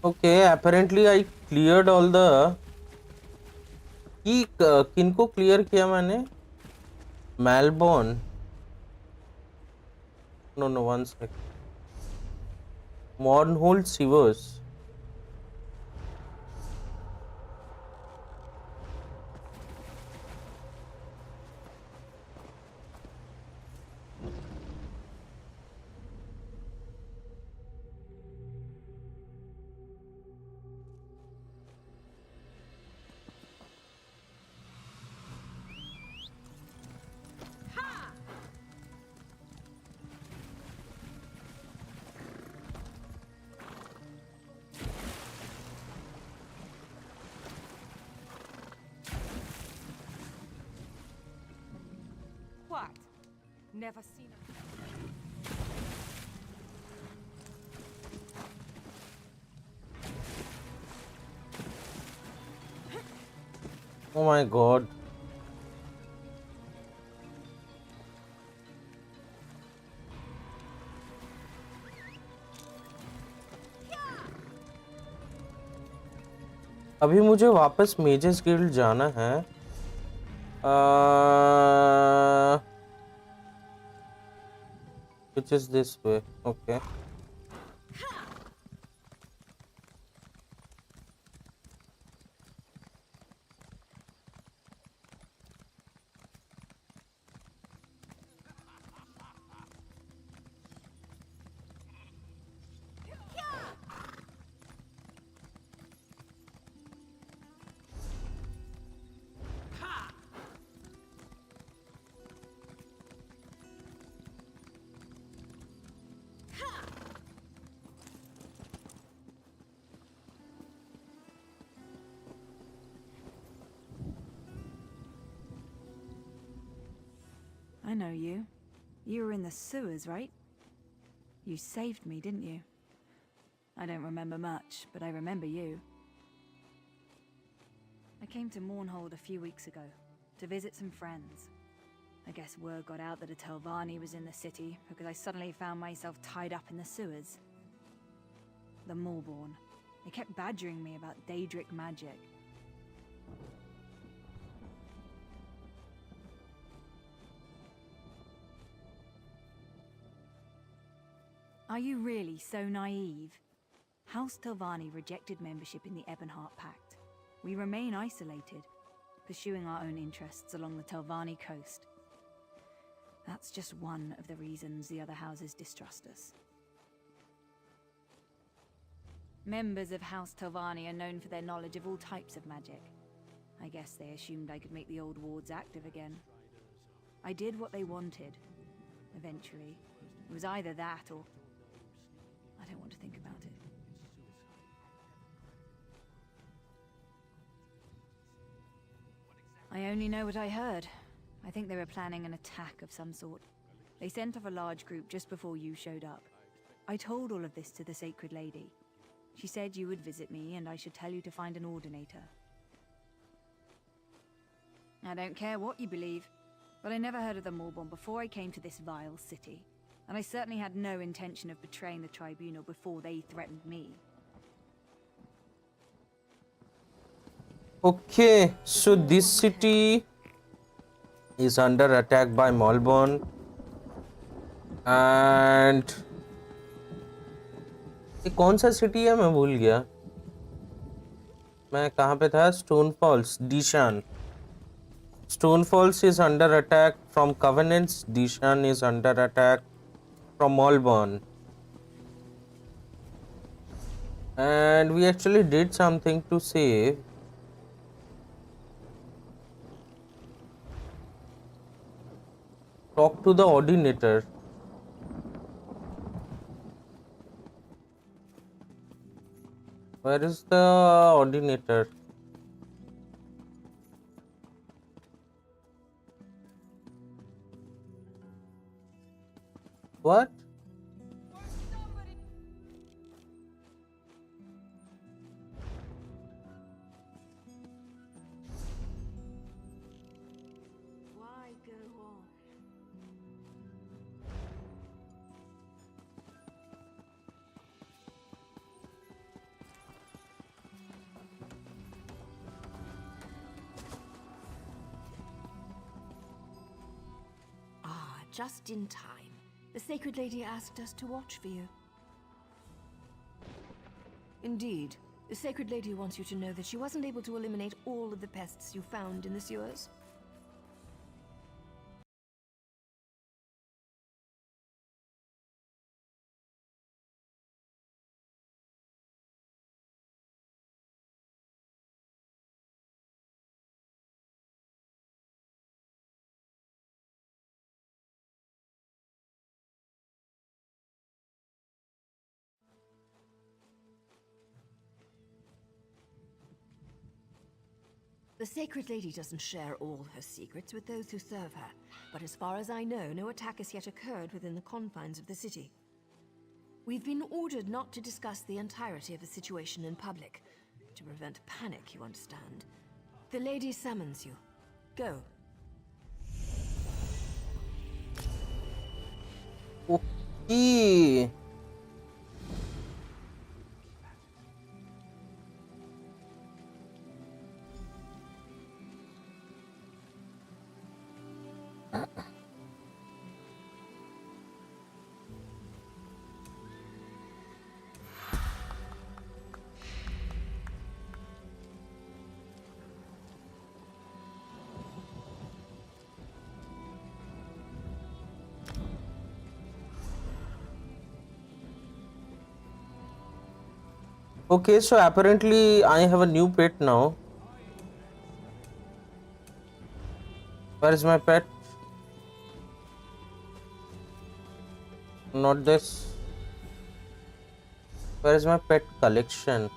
A: Okay, apparently I cleared all the की किनको clear किया मैंने? Malborn. No, one sec. Mornhold Sewers.
T: What? Never seen a...
A: Oh my god. अभी मुझे वापस mazes guild जाना है। Which is this way? Okay.
Q: I know you. You were in the sewers, right? You saved me, didn't you? I don't remember much, but I remember you. I came to Mournhold a few weeks ago, to visit some friends. I guess word got out that a Telvanni was in the city, because I suddenly found myself tied up in the sewers. The Maulborn. They kept badgering me about Daedric magic. Are you really so naive? House Telvanni rejected membership in the Ebonheart Pact. We remain isolated, pursuing our own interests along the Telvanni coast. That's just one of the reasons the other houses distrust us. Members of House Telvanni are known for their knowledge of all types of magic. I guess they assumed I could make the old wards active again. I did what they wanted. Eventually. It was either that or... I don't want to think about it. I only know what I heard. I think they were planning an attack of some sort. They sent off a large group just before you showed up. I told all of this to the Sacred Lady. She said you would visit me and I should tell you to find an Ordinator. I don't care what you believe, but I never heard of the Morborn before I came to this vile city. And I certainly had no intention of betraying the Tribunal before they threatened me.
A: Okay, so this city is under attack by Morborn. And ये कौन सा city है मैं भूल गया मैं कहाँ पे था stone false Dishan. Stone Falls is under attack from Covenants. Dishan is under attack from Morborn. And we actually did something to save. Talk to the Ordinator. Where is the Ordinator? What?
R: Why go on? Ah, just in time. The Sacred Lady asked us to watch for you. Indeed. The Sacred Lady wants you to know that she wasn't able to eliminate all of the pests you found in the sewers. The Sacred Lady doesn't share all her secrets with those who serve her, but as far as I know, no attack has yet occurred within the confines of the city. We've been ordered not to discuss the entirety of the situation in public, to prevent panic, you understand. The lady summons you. Go.
A: Okay. Okay, so apparently I have a new pet now. Where is my pet? Not this. Where is my pet collection?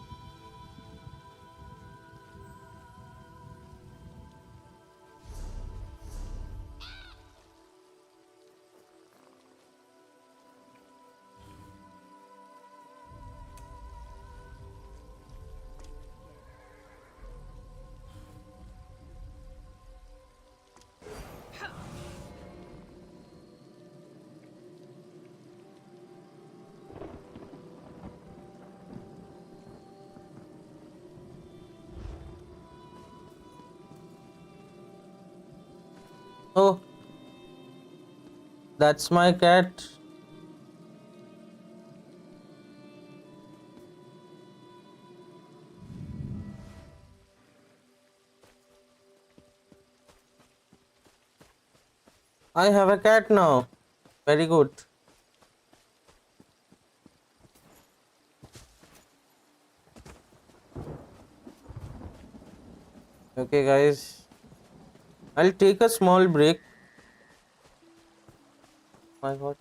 A: Oh, that's my cat. I have a cat now. Very good. Okay, guys. I'll take a small break. My God.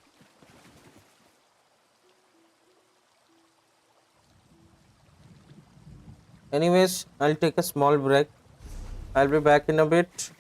A: Anyways, I'll take a small break. I'll be back in a bit.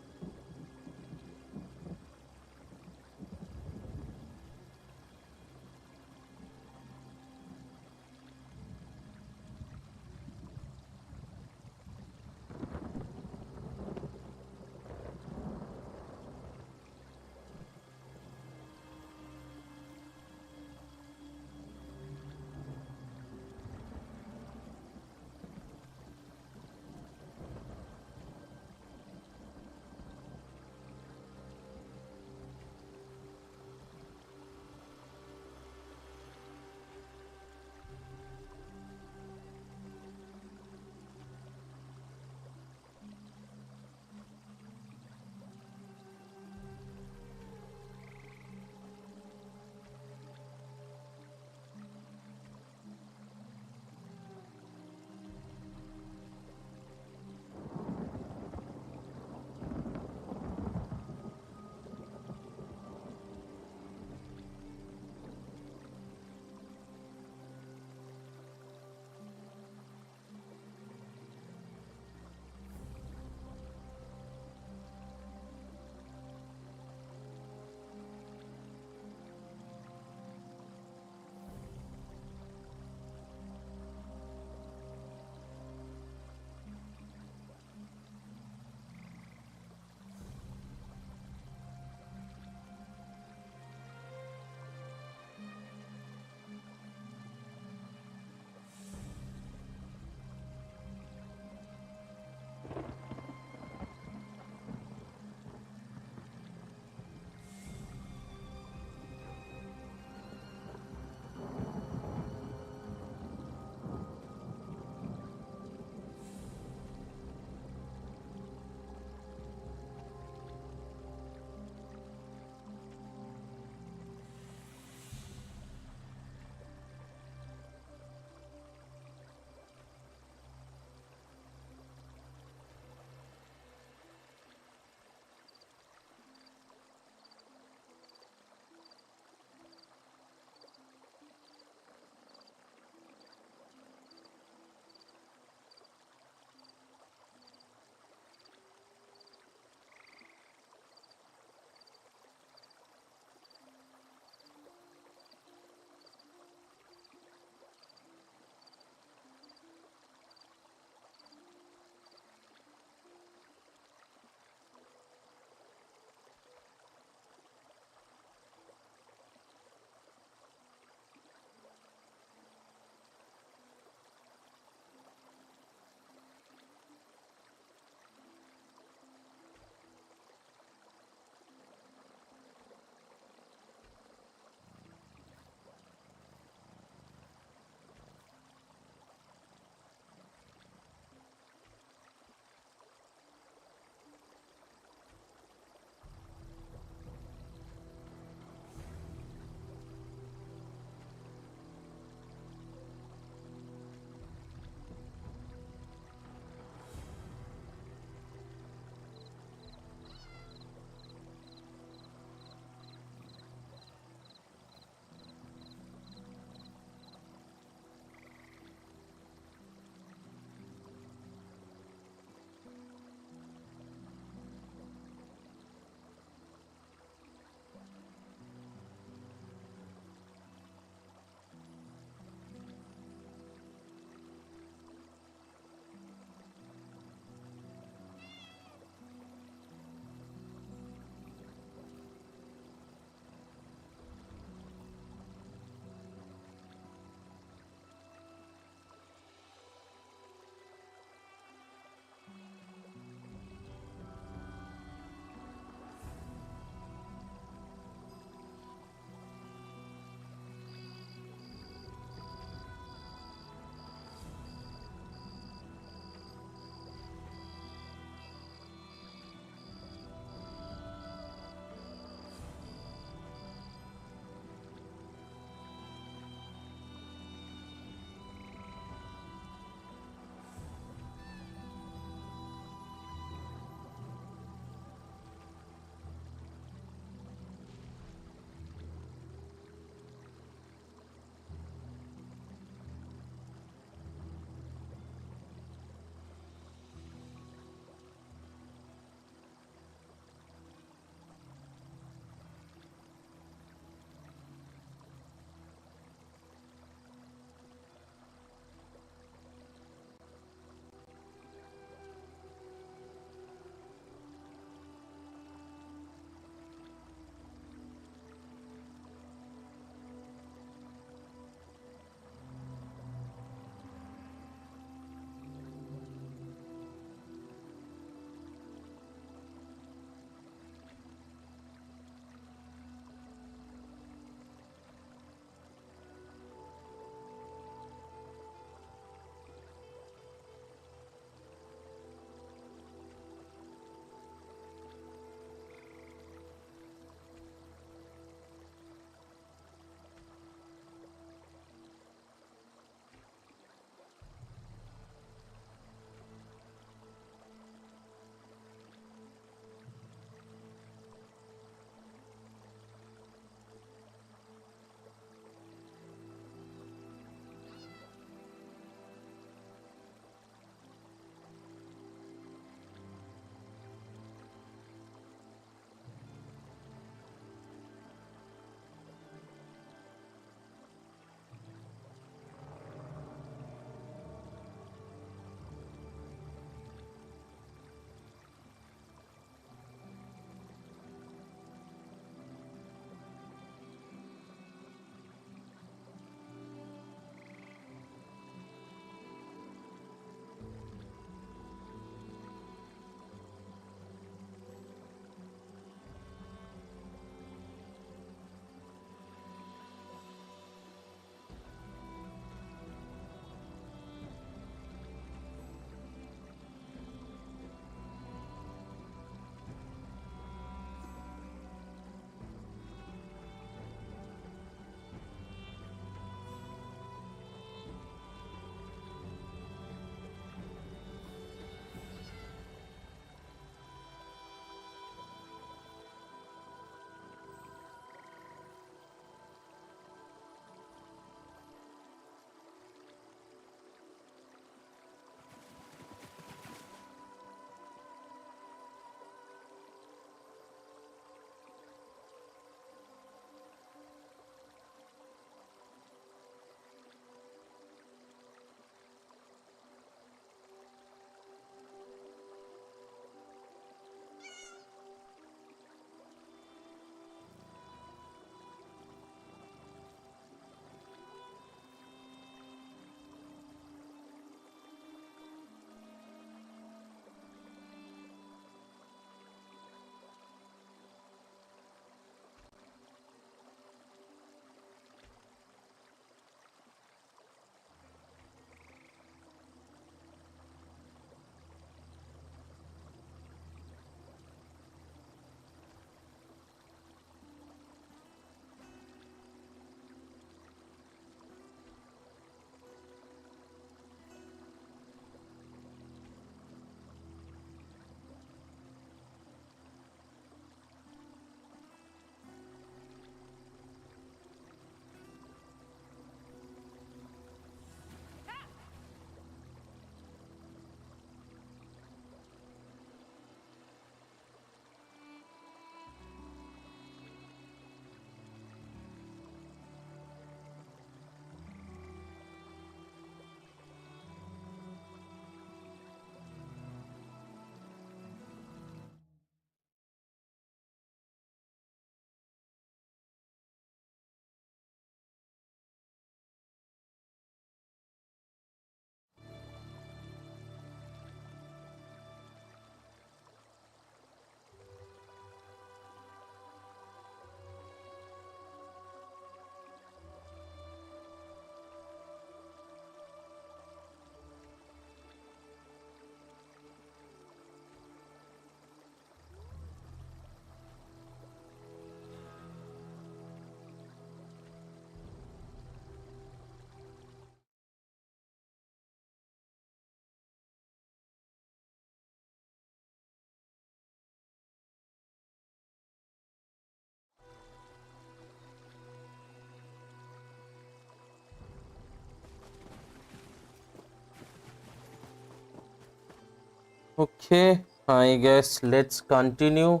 A: Okay, I guess let's continue.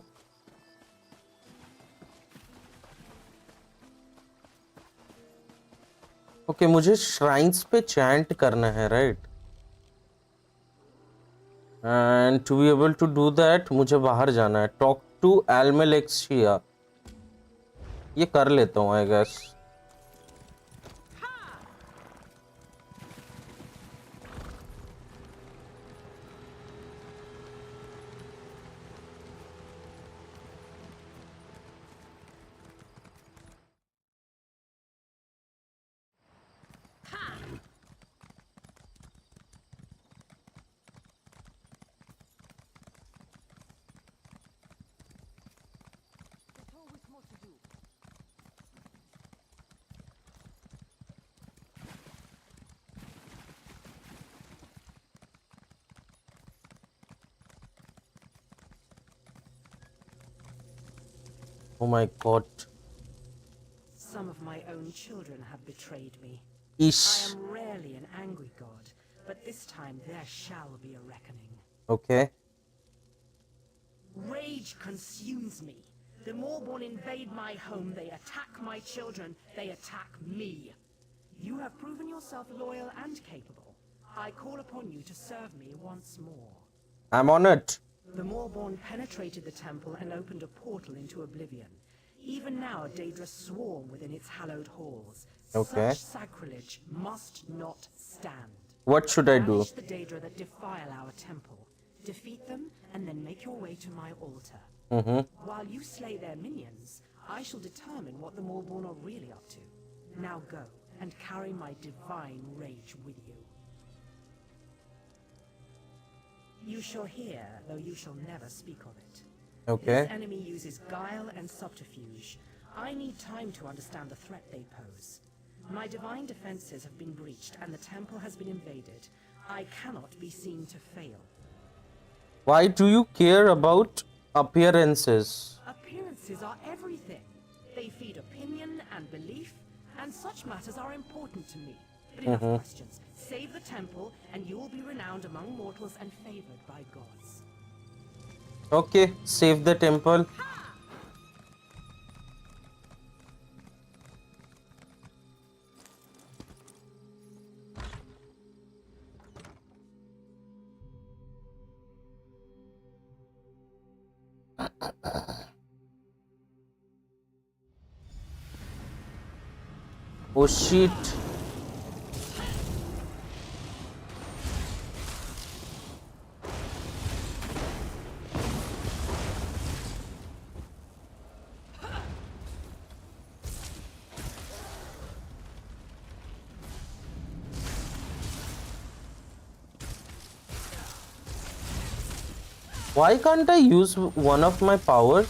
A: Okay, मुझे shrines पे chant करना है, right? And to be able to do that, मुझे बाहर जाना है. Talk to Almalexia. ये कर लेता हूँ, I guess. Oh my god.
S: Some of my own children have betrayed me.
A: Ish.
S: I am rarely an angry god, but this time there shall be a reckoning.
A: Okay.
S: Rage consumes me. The Morborn invade my home, they attack my children, they attack me. You have proven yourself loyal and capable. I call upon you to serve me once more.
A: I'm on it.
S: The Morborn penetrated the temple and opened a portal into oblivion. Even now, Daedra swarm within its hallowed halls.
A: Okay.
S: Such sacrilege must not stand.
A: What should I do?
S: Banish the Daedra that defile our temple. Defeat them, and then make your way to my altar. While you slay their minions, I shall determine what the Morborn are really up to. Now go, and carry my divine rage with you. You shall hear, though you shall never speak of it.
A: Okay.
S: This enemy uses guile and subterfuge. I need time to understand the threat they pose. My divine defenses have been breached, and the temple has been invaded. I cannot be seen to fail.
A: Why do you care about appearances?
S: Appearances are everything. They feed opinion and belief, and such matters are important to me. But enough questions. Save the temple, and you will be renowned among mortals and favored by gods.
A: Okay, save the temple. Oh shit. Why can't I use one of my powers?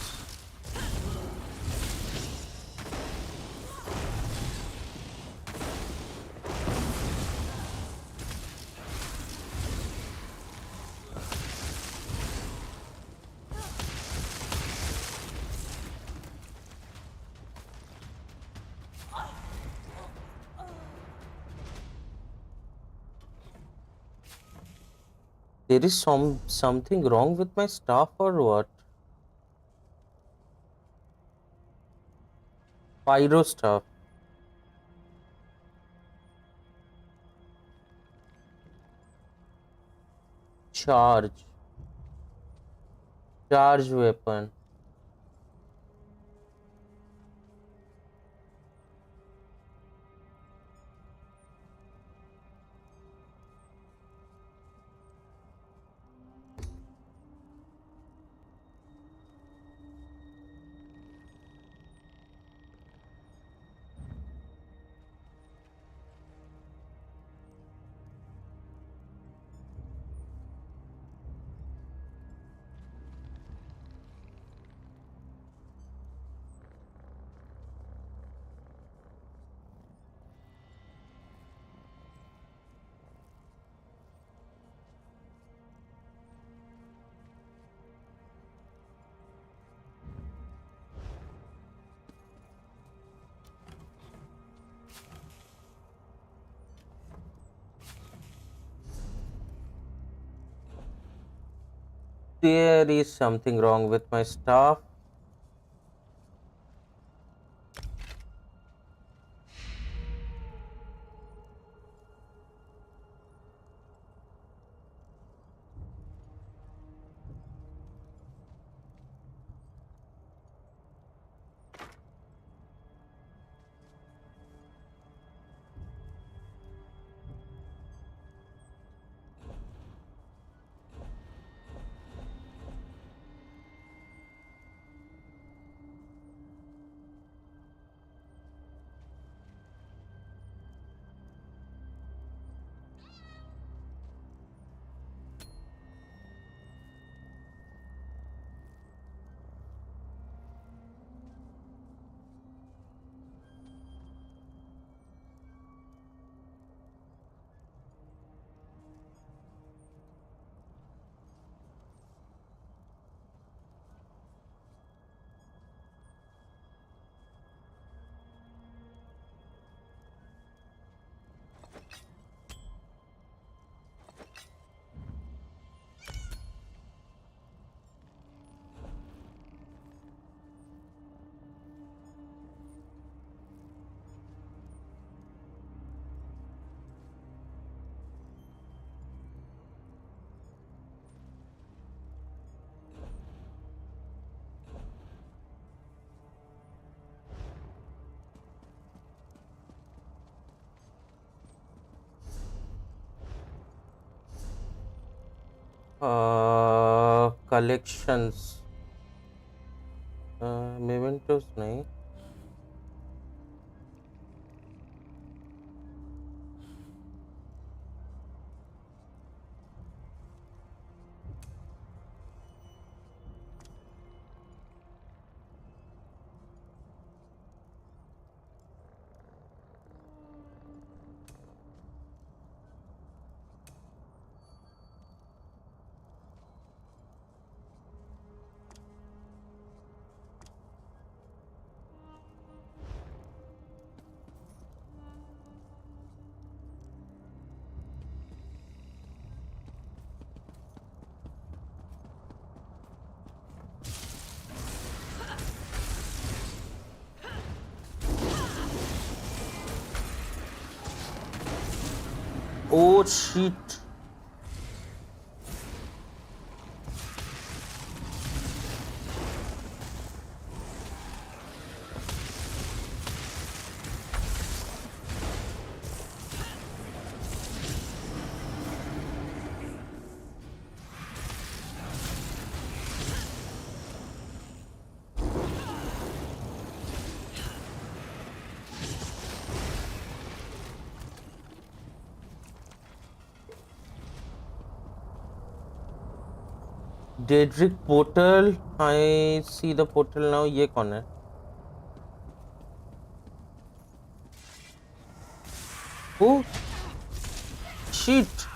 A: There is something wrong with my staff or what? Pyro staff. Charge. Charge weapon. There is something wrong with my staff. Collections. Mementos नहीं. Oh shit. Daedric portal. I see the portal now. ये कौन है? Oh shit.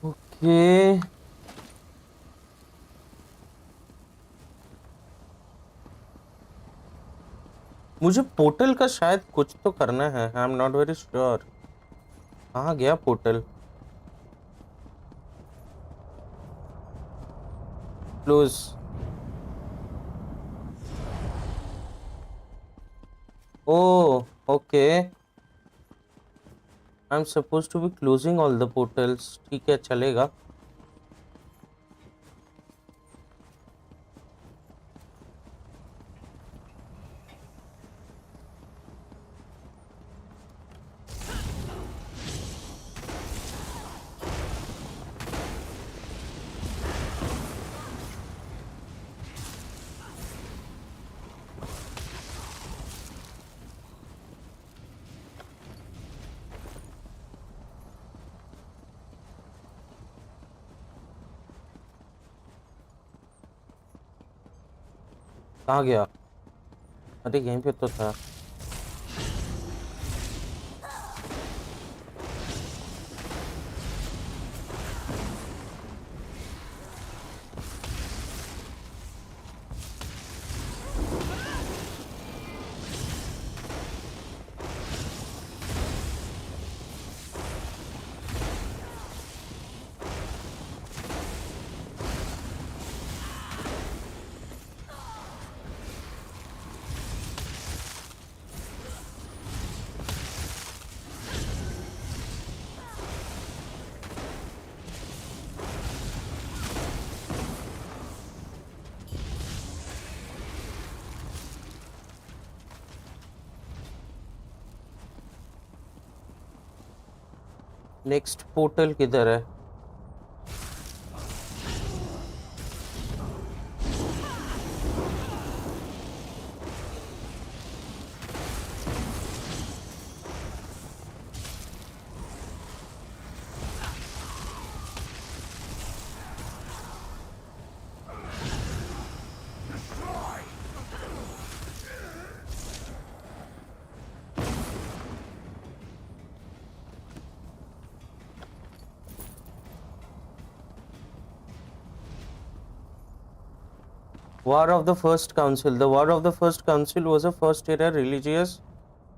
A: Okay. मुझे portal का शायद कुछ तो करना है. I am not very sure. कहाँ गया portal? Close. Oh, okay. I'm supposed to be closing all the portals. ठीक है, चलेगा. कहाँ गया? अरे यहीं पे तो था. नेक्स्ट पोर्टल किधर है? War of the First Council. The War of the First Council was a first-era religious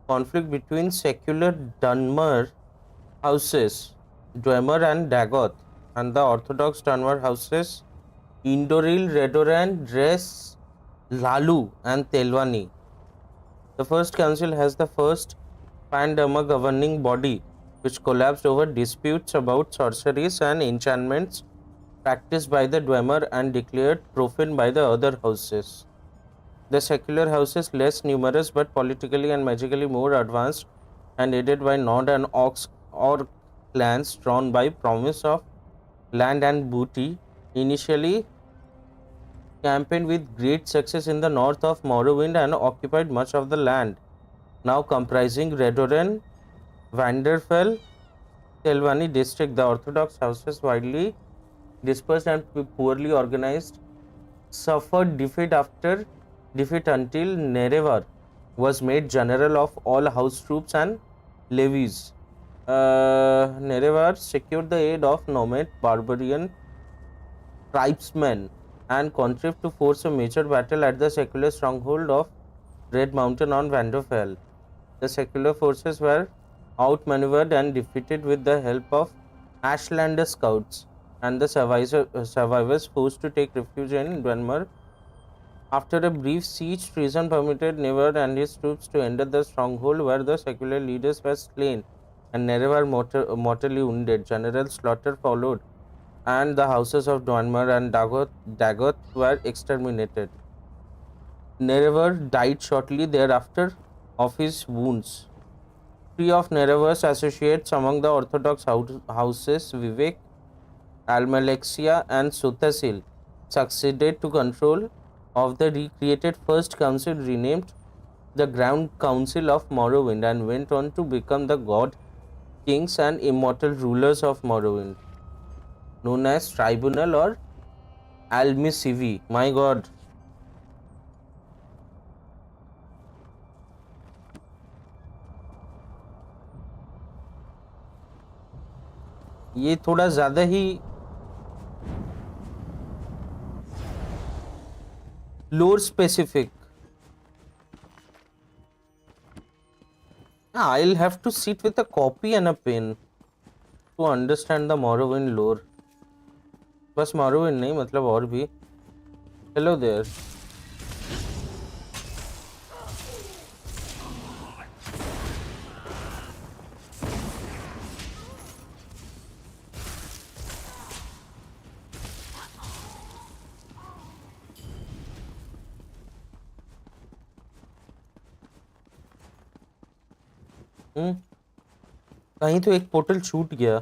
A: conflict between secular Dunmer houses, Dwemer and Dagoth, and the Orthodox Dunmer houses, Indoril, Redoran, Dres, Lalu, and Telwani. The First Council has the first Pan-Dharma governing body, which collapsed over disputes about sorceries and enchantments practiced by the Dwemer and declared profane by the other houses. The secular houses, less numerous but politically and magically more advanced, and aided by Nord and Ox or clans drawn by promise of land and booty, initially campaigned with great success in the north of Morrowind and occupied much of the land, now comprising Redoran, Vanderfell, Telvanni district. The Orthodox houses, widely dispersed and poorly organized, suffered defeat until Nerevar was made general of all house troops and levies. Nerevar secured the aid of nomad barbarian tribesmen and contrived to force a major battle at the secular stronghold of Red Mountain on Vanderfell. The secular forces were outmaneuvered and defeated with the help of Ashlander scouts, and the survivors forced to take refuge in Dwemer. After a brief siege, treason permitted Never and his troops to enter the stronghold, where the secular leaders were slain and Nerevar mortally wounded. General slaughter followed, and the houses of Dwemer and Dagoth were exterminated. Nerevar died shortly thereafter of his wounds. Three of Nerevar's associates among the Orthodox houses, Vivek, Almalexia, and Sutasil, succeeded to control of the recreated First Council, renamed the Grand Council of Morrowind, and went on to become the God Kings and immortal rulers of Morrowind, known as Tribunal or Almisivi. My God. ये थोड़ा ज़्यादा ही lore specific. I'll have to sit with a copy and a pen to understand the Morrowind lore. बस Morrowind नहीं, मतलब और भी. Hello there. कहीं तो एक पोर्टल छूट गया.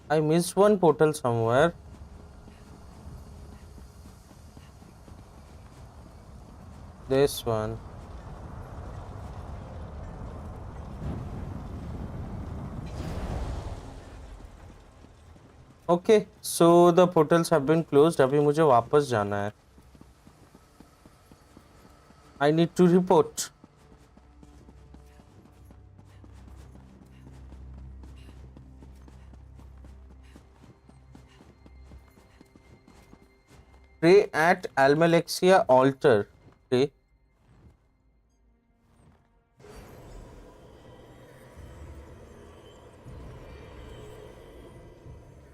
A: I missed one portal somewhere. This one. Okay, so the portals have been closed. अभी मुझे वापस जाना है. I need to report. Pray at Almalexia altar. Okay.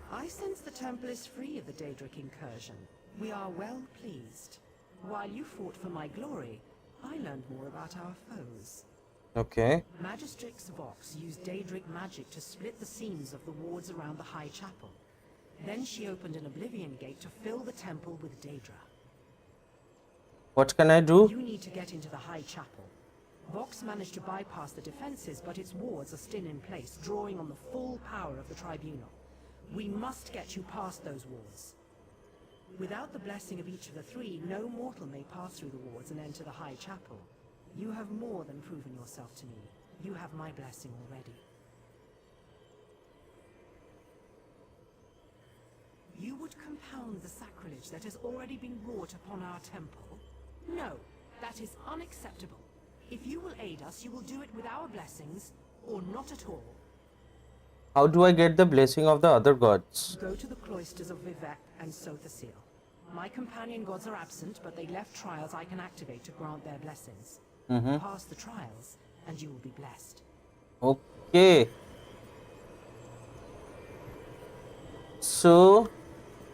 S: I sense the temple is free of the Daedric incursion. We are well pleased. While you fought for my glory, I learned more about our foes.
A: Okay.
S: Magistrix Vox used Daedric magic to split the seams of the wards around the High Chapel. Then she opened an Oblivion Gate to fill the temple with Daedra.
A: What can I do?
S: You need to get into the High Chapel. Vox managed to bypass the defenses, but its wards are still in place, drawing on the full power of the Tribunal. We must get you past those wards. Without the blessing of each of the three, no mortal may pass through the wards and enter the High Chapel. You have more than proven yourself to me. You have my blessing already. You would compound the sacrilege that has already been wrought upon our temple? No, that is unacceptable. If you will aid us, you will do it with our blessings, or not at all.
A: How do I get the blessing of the other gods?
S: Go to the cloisters of Vivek and sow the seal. My companion gods are absent, but they left trials I can activate to grant their blessings. Pass the trials, and you will be blessed.
A: Okay. So,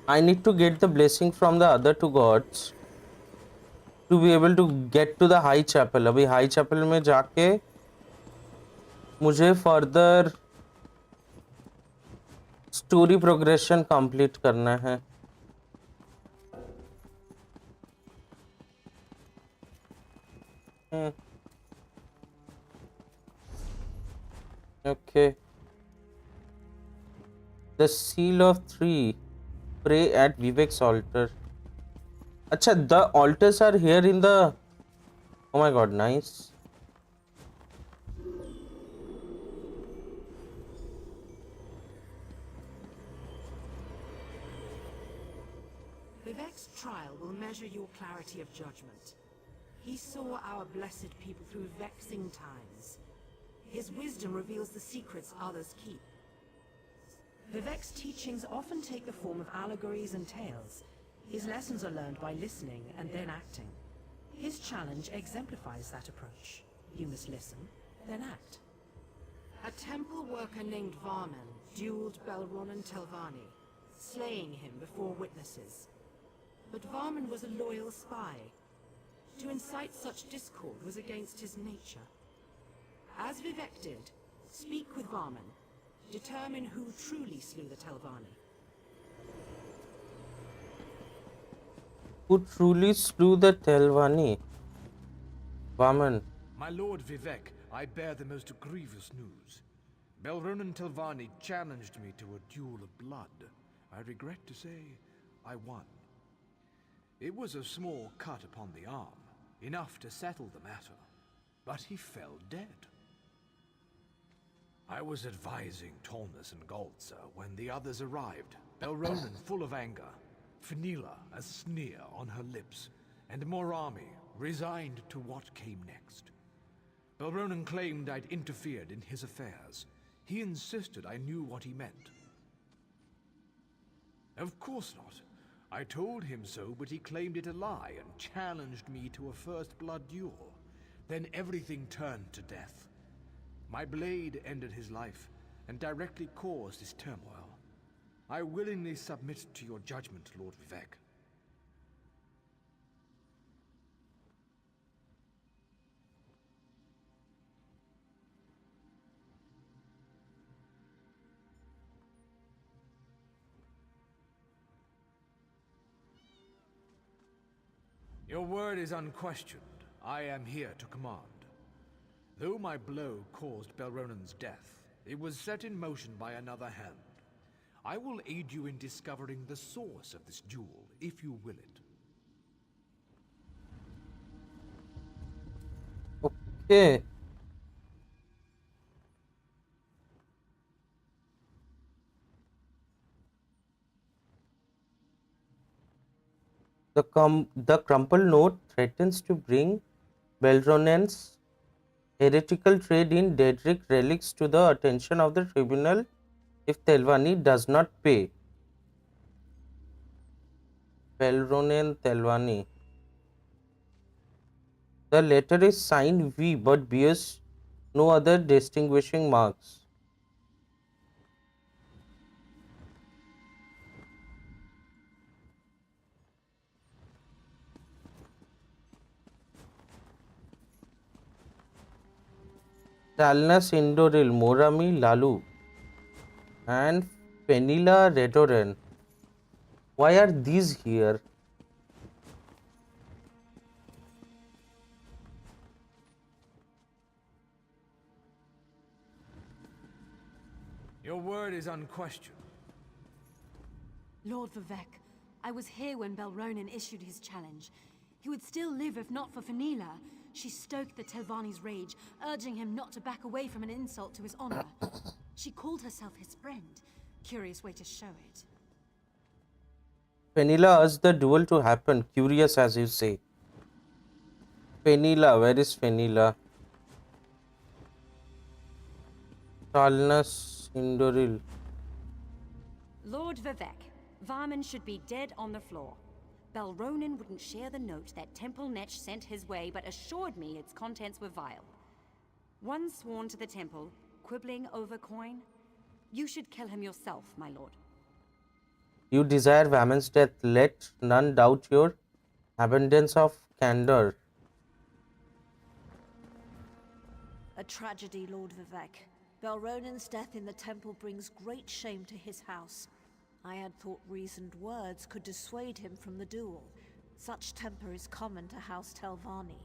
A: I need to get the blessing from the other two gods to be able to get to the High Chapel. अभी High Chapel में जाके मुझे further story progression complete करना है. Okay. The seal of three. Pray at Vivek's altar. Acha, the altars are here in the... Oh my god, nice.
S: Vivek's trial will measure your clarity of judgment. He saw our blessed people through vexing times. His wisdom reveals the secrets others keep. Vivek's teachings often take the form of allegories and tales. His lessons are learned by listening and then acting. His challenge exemplifies that approach. You must listen, then act. A temple worker named Varman dueled Belronan Telvanni, slaying him before witnesses. But Varman was a loyal spy. To incite such discord was against his nature. As Vivek did, speak with Varman. Determine who truly slew the Telvanni.
A: Who truly slew the Telvanni? Varman.
E: My lord Vivek, I bear the most grievous news. Belronan Telvanni challenged me to a duel of blood. I regret to say, I won. It was a small cut upon the arm, enough to settle the matter, but he fell dead. I was advising Tolnas and Galtza when the others arrived, Belronen full of anger, Fenila a sneer on her lips, and Morami resigned to what came next. Belronen claimed I'd interfered in his affairs. He insisted I knew what he meant. Of course not. I told him so, but he claimed it a lie and challenged me to a first blood duel. Then everything turned to death. My blade ended his life and directly caused his turmoil. I willingly submit to your judgment, Lord Vivek. Your word is unquestioned. I am here to command. Though my blow caused Belronen's death, it was set in motion by another hand. I will aid you in discovering the source of this jewel, if you will it.
A: Okay. The crumpled note threatens to bring Belronen's heretical trade in Daedric relics to the attention of the tribunal if Telvanni does not pay. Belronen Telvanni. The letter is signed V but bears no other distinguishing marks. Talnas Indoril, Morami Lalu, and Penila Redoren. Why are these here?
E: Your word is unquestioned.
H: Lord Vivek, I was here when Belronen issued his challenge. He would still live if not for Fenila. She stoked the Telvanni's rage, urging him not to back away from an insult to his honor. She called herself his friend. Curious way to show it.
A: Penila urged the duel to happen. Curious, as you say. Penila, where is Penila? Talnas Indoril.
U: Lord Vivek, Varman should be dead on the floor. Belronen wouldn't share the note that Temple Netch sent his way, but assured me its contents were vile. One sworn to the temple, quibbling over coin. You should kill him yourself, my lord.
A: You desire Vamon's death. Let none doubt your abundance of candor.
M: A tragedy, Lord Vivek. Belronen's death in the temple brings great shame to his house. I had thought reasoned words could dissuade him from the duel. Such temper is common to House Telvanni,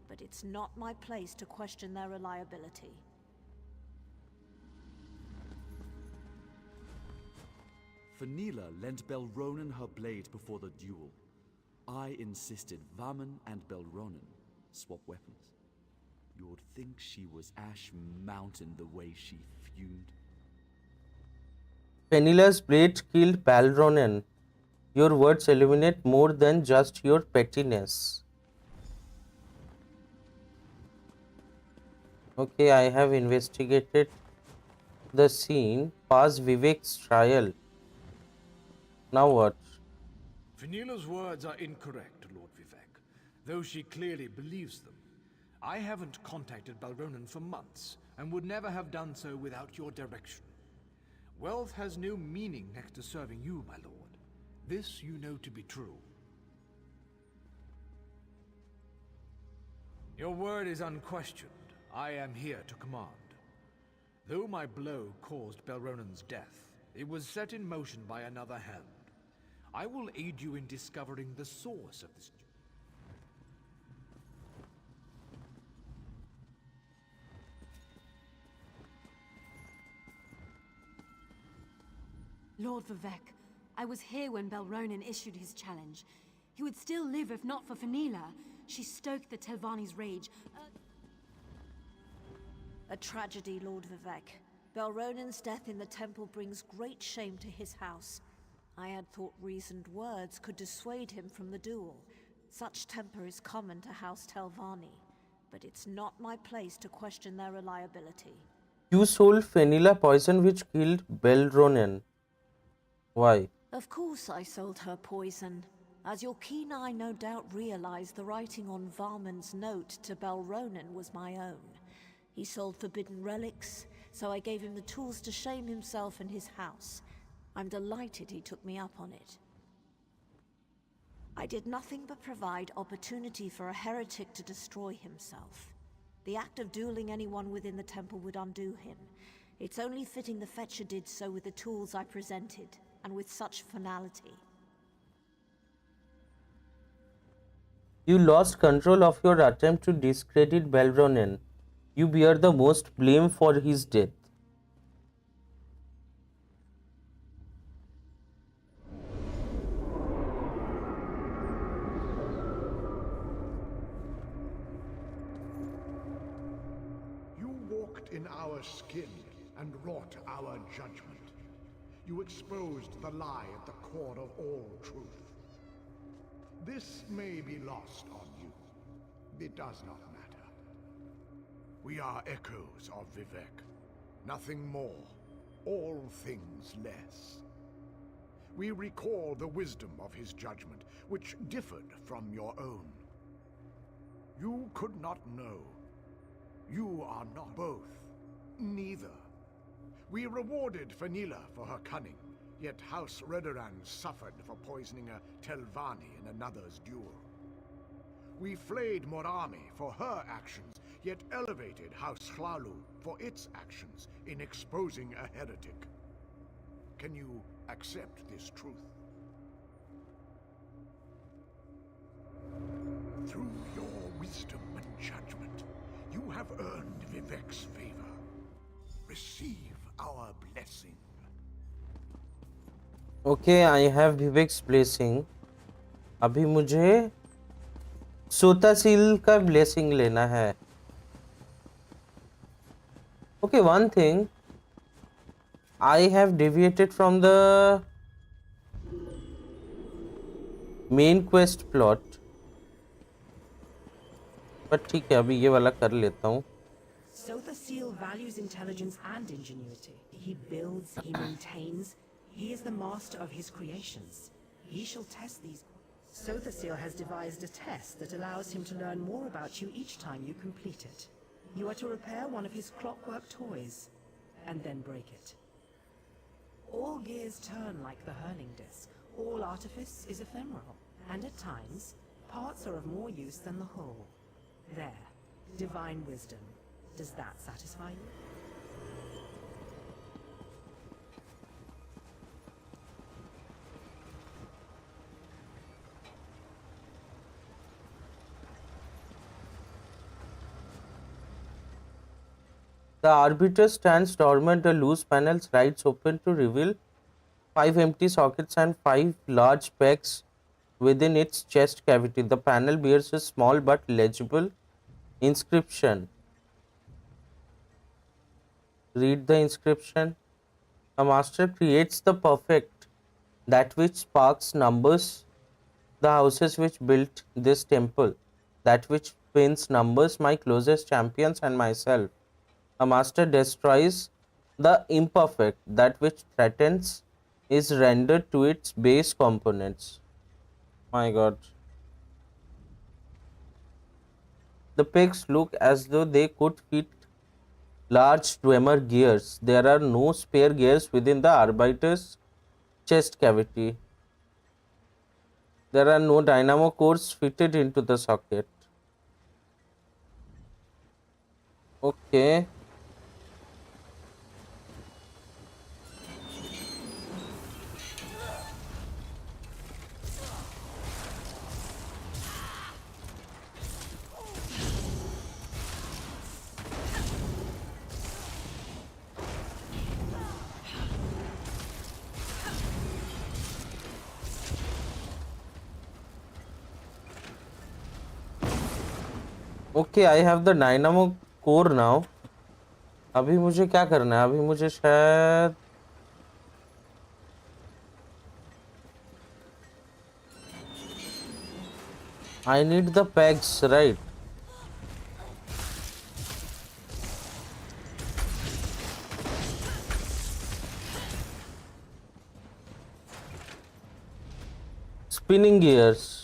M: but it's not my place to question their reliability.
V: Fenila lent Belronen her blade before the duel. I insisted Vaman and Belronen swap weapons. You'd think she was Ash Mountain the way she fumed.
A: Penila's blade killed Belronen. Your words illuminate more than just your pettiness. Okay, I have investigated the scene. Past Vivek's trial. Now what?
E: Fenila's words are incorrect, Lord Vivek, though she clearly believes them. I haven't contacted Belronen for months, and would never have done so without your direction. Wealth has no meaning next to serving you, my lord. This you know to be true. Your word is unquestioned. I am here to command. Though my blow caused Belronen's death, it was set in motion by another hand. I will aid you in discovering the source of this.
H: Lord Vivek, I was here when Belronen issued his challenge. He would still live if not for Fenila. She stoked the Telvanni's rage.
M: A tragedy, Lord Vivek. Belronen's death in the temple brings great shame to his house. I had thought reasoned words could dissuade him from the duel. Such temper is common to House Telvanni, but it's not my place to question their reliability.
A: You sold Fenella poison which killed Belronen. Why?
M: Of course I sold her poison. As your keen eye no doubt realized, the writing on Varman's note to Belronen was my own. He sold forbidden relics, so I gave him the tools to shame himself and his house. I'm delighted he took me up on it. I did nothing but provide opportunity for a heretic to destroy himself. The act of dueling anyone within the temple would undo him. It's only fitting the Fetcher did so with the tools I presented, and with such finality.
A: You lost control of your attempt to discredit Belronen. You bear the most blame for his death.
G: You walked in our skin and wrought our judgment. You exposed the lie at the core of all truth. This may be lost on you. It does not matter. We are echoes of Vivek. Nothing more. All things less. We recall the wisdom of his judgment, which differed from your own. You could not know. You are not both. Neither. We rewarded Fenella for her cunning, yet House Redoran suffered for poisoning a Telvanni in another's duel. We flayed Morami for her actions, yet elevated House Hlalu for its actions in exposing a heretic. Can you accept this truth? Through your wisdom and judgment, you have earned Vivek's favor. Receive our blessing.
A: Okay, I have Vivek's blessing. अभी मुझे सोतासील का blessing लेना है. Okay, one thing. I have deviated from the main quest plot. But ठीक है, अभी ये वाला कर लेता हूँ.
S: Sothasil values intelligence and ingenuity. He builds, he maintains. He is the master of his creations. He shall test these. Sothasil has devised a test that allows him to learn more about you each time you complete it. You are to repair one of his clockwork toys, and then break it. All gears turn like the hurling disc. All artifice is ephemeral, and at times, parts are of more use than the whole. There, divine wisdom. Does that satisfy you?
A: The arbiter stands dormant, the loose panels rides open to reveal 5 empty sockets and 5 large pegs within its chest cavity. The panel bears a small but legible inscription. Read the inscription. A master creates the perfect, that which sparks numbers the houses which built this temple, that which pins numbers my closest champions and myself. A master destroys the imperfect, that which threatens is rendered to its base components. My god. The pegs look as though they could fit large Dwemer gears. There are no spare gears within the arbiter's chest cavity. There are no dynamo cores fitted into the socket. Okay. Okay, I have the dynamo core now. अभी मुझे क्या करना है? अभी मुझे शायद I need the pegs, right? Spinning gears.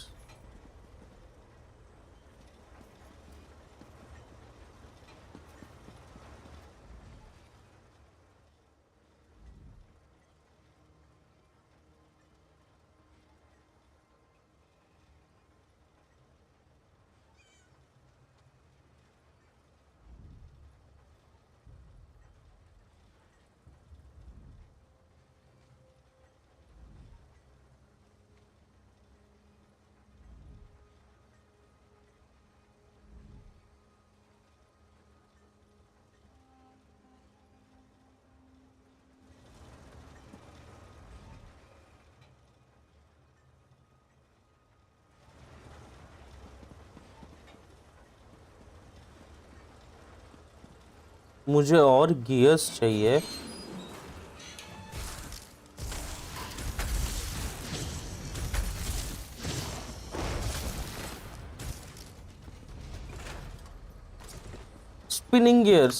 A: मुझे और गियर्स चाहिए. Spinning gears.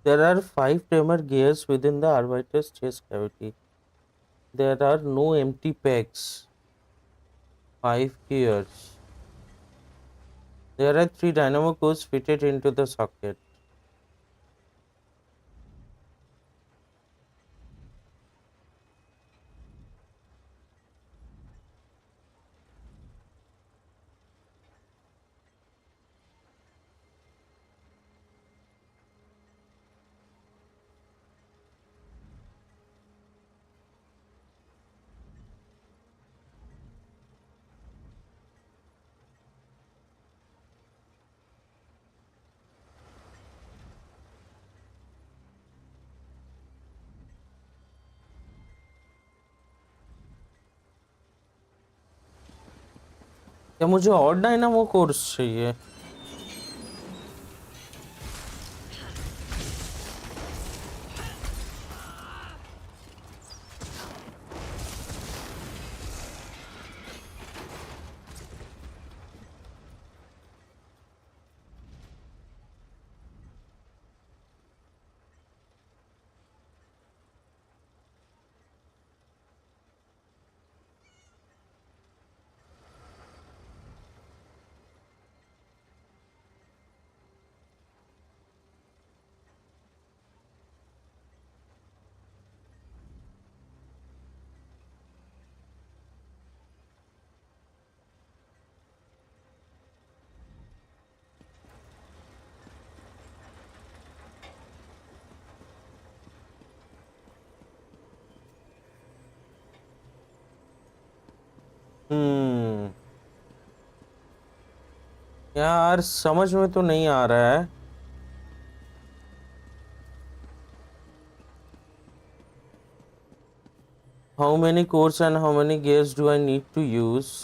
A: There are 5 tamer gears within the arbiter's chest cavity. There are no empty pegs. 5 gears. There are 3 dynamo cores fitted into the socket. क्या मुझे और dynamo course चाहिए? यार समझ में तो नहीं आ रहा है. How many cores and how many gears do I need to use?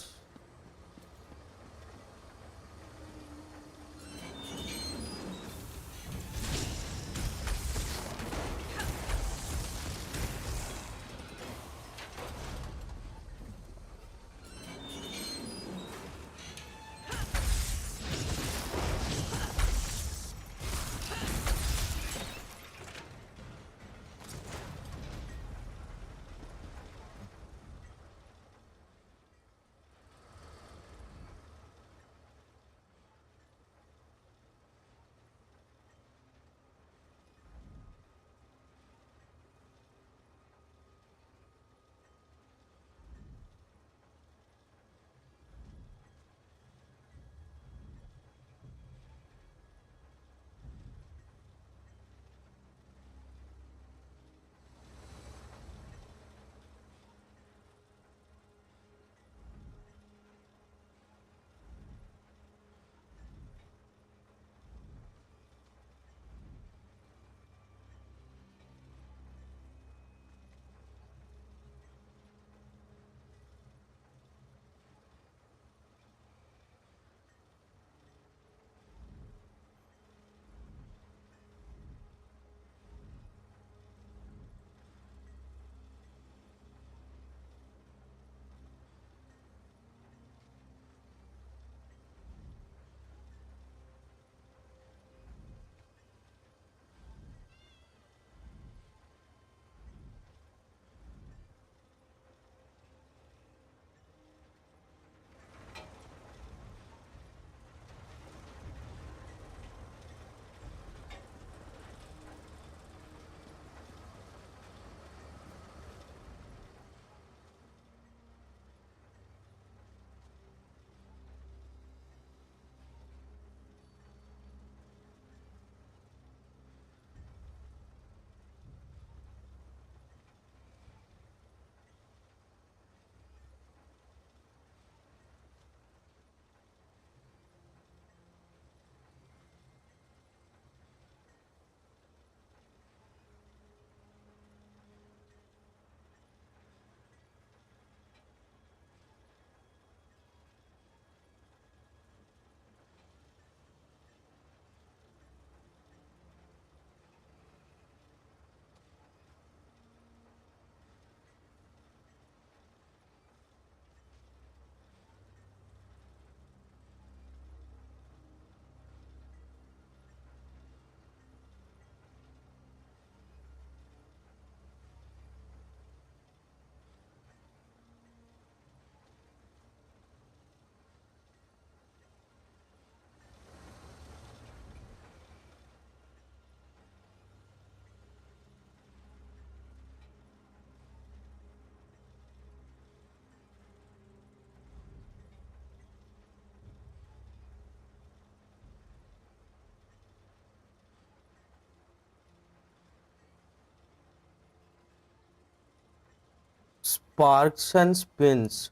A: Sparks and spins.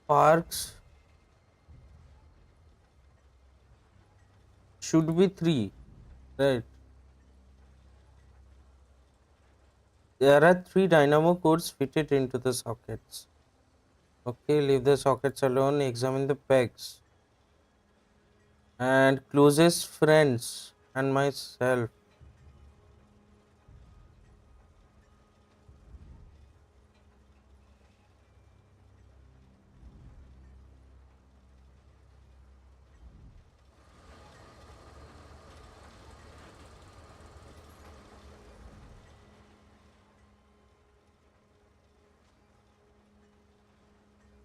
A: Sparks should be 3, right? There are 3 dynamo cores fitted into the sockets. Okay, leave the sockets alone, examine the pegs. And closest friends and myself.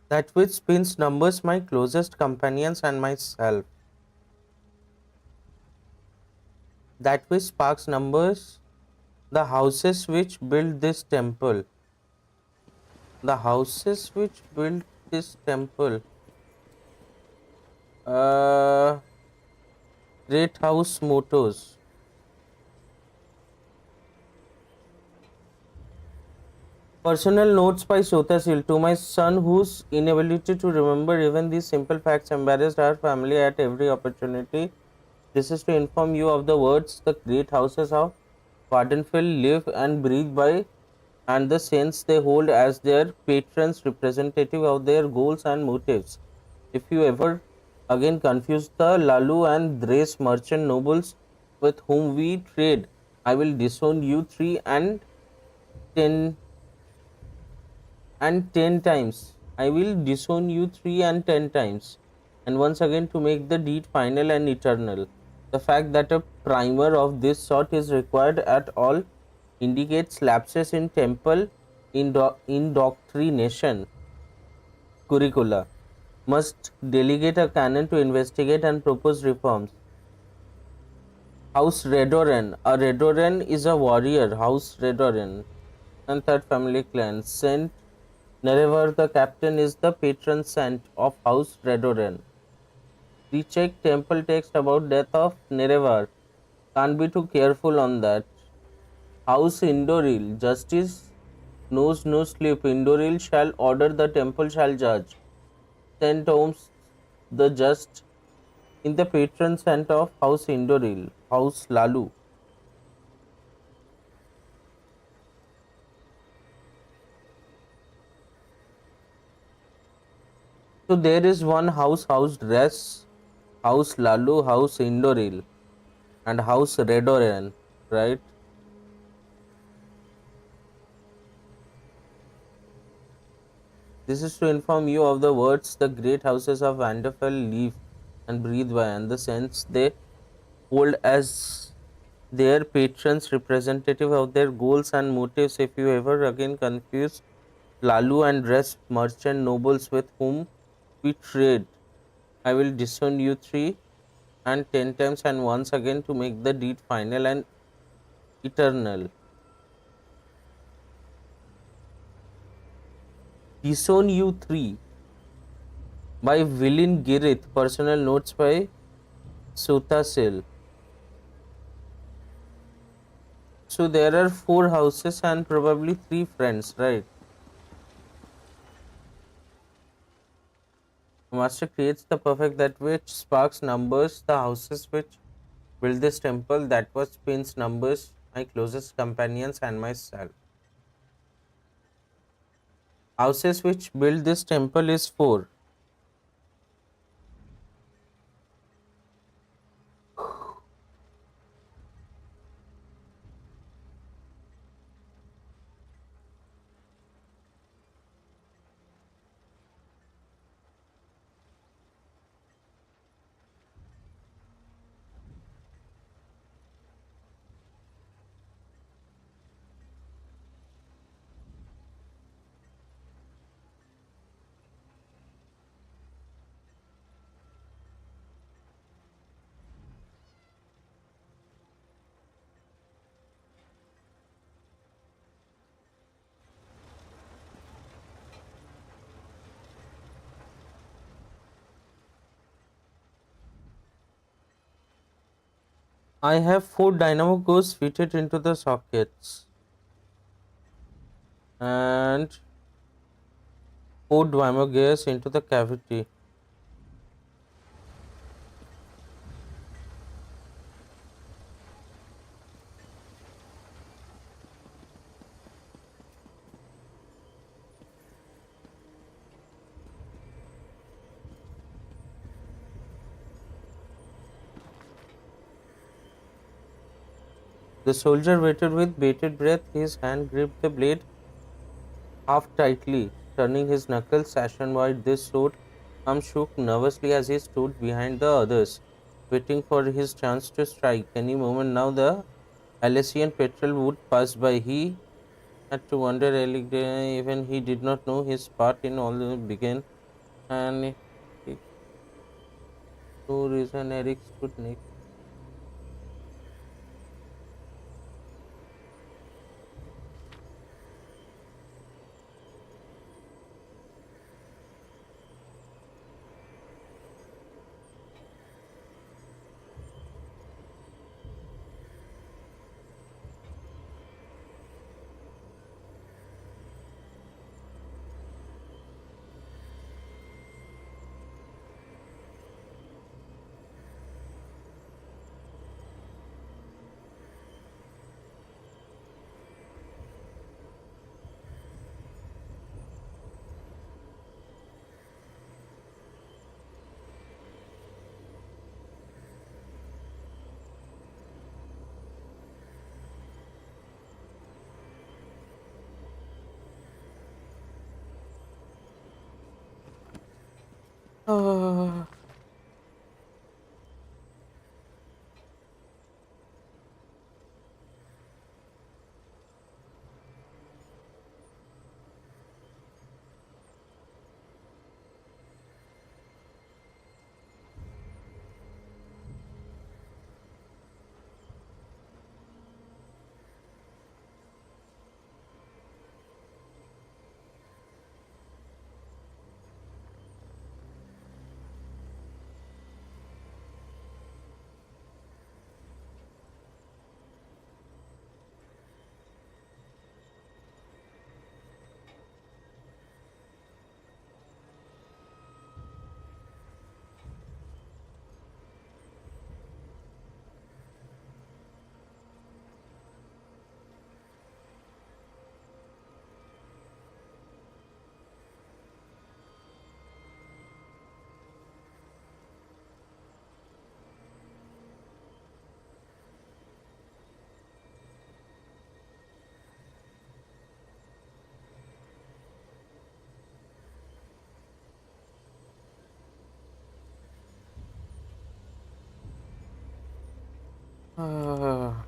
A: That which spins numbers my closest companions and myself. That which sparks numbers the houses which build this temple. The houses which built this temple. Great house mottos. Personal notes by Sotasil to my son, whose inability to remember even these simple facts embarrassed our family at every opportunity. This is to inform you of the words the great houses of Vardenfell live and breathe by, and the sense they hold as their patrons representative of their goals and motives. If you ever again confuse the Lalu and Thrace merchant nobles with whom we trade, I will disown you 10 10 times. I will disown you 3 and 10 times. And once again, to make the deed final and eternal. The fact that a primer of this sort is required at all indicates lapses in temple indoctrination curricula. Must delegate a canon to investigate and propose reforms. House Redoran. A Redoran is a warrior. House Redoran. And third family clan. Saint Nerevar the captain is the patron saint of House Redoran. Recheck temple text about death of Nerevar. Can't be too careful on that. House Indoril. Justice knows no sleep. Indoril shall order, the temple shall judge. Saint Holmes the just in the patron saint of House Indoril. House Lalu. So there is one house, House Dress, House Lalu, House Indoril, and House Redoran, right? This is to inform you of the words the great houses of Vanderfell live and breathe by, and the sense they hold as their patrons representative of their goals and motives. If you ever again confuse Lalu and Dress merchant nobles with whom we trade, I will disown you 3 and 10 times, and once again to make the deed final and eternal. Disown you 3 by Villain Girith. Personal notes by Sutasil. So there are 4 houses and probably 3 friends, right? Master creates the perfect that which sparks numbers the houses which build this temple, that was spins numbers my closest companions and myself. Houses which build this temple is 4. I have 4 dynamo cores fitted into the sockets. and poured Dwemer gas into the cavity. The soldier waited with bated breath. His hand gripped the blade half tightly, turning his knuckles ashen white. This sword arm shook nervously as he stood behind the others, waiting for his chance to strike. Any moment now, the Alessian patrol would pass by. He had to wonder elegantly, even he did not know his part in all the began, and no reason Eric stood next. Ah. Ah.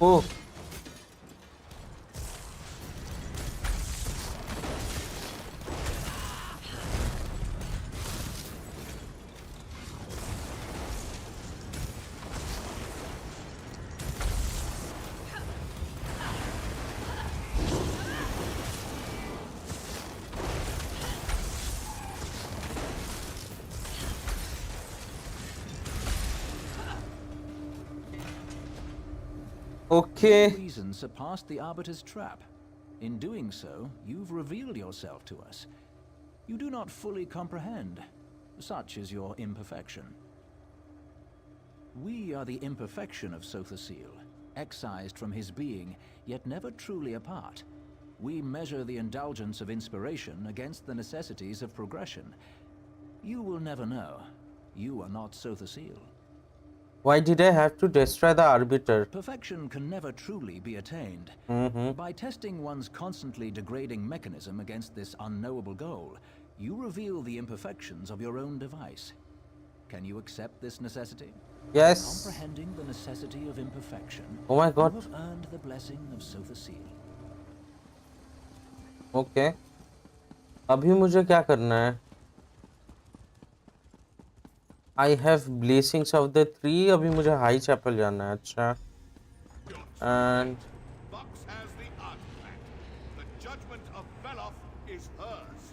A: Oh. Okay.
K: Your reason surpassed the Arbiter's trap. In doing so, you've revealed yourself to us. You do not fully comprehend. Such is your imperfection. We are the imperfection of Sothasil, excised from his being, yet never truly apart. We measure the indulgence of inspiration against the necessities of progression. You will never know. You are not Sothasil.
A: Why did I have to destroy the Arbiter?
K: Perfection can never truly be attained. By testing one's constantly degrading mechanism against this unknowable goal, you reveal the imperfections of your own device. Can you accept this necessity?
A: Yes.
K: Comprehending the necessity of imperfection,
A: Oh my God.
K: you have earned the blessing of Sothasil.
A: Okay. अभी मुझे क्या करना है? I have blessings of the three. अभी मुझे high chapel जाना है. अच्छा. And
G: Vox has the artifact. The judgment of Veloth is hers.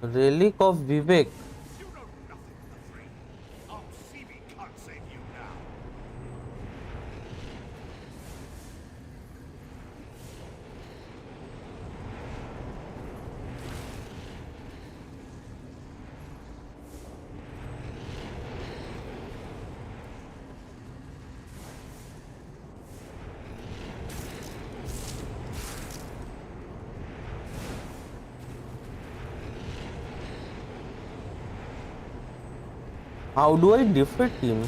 A: Relic of Vivek.
G: You know nothing, Afraid. Obsibi can't save you now.
A: How do I defeat him?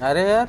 A: अरे यार.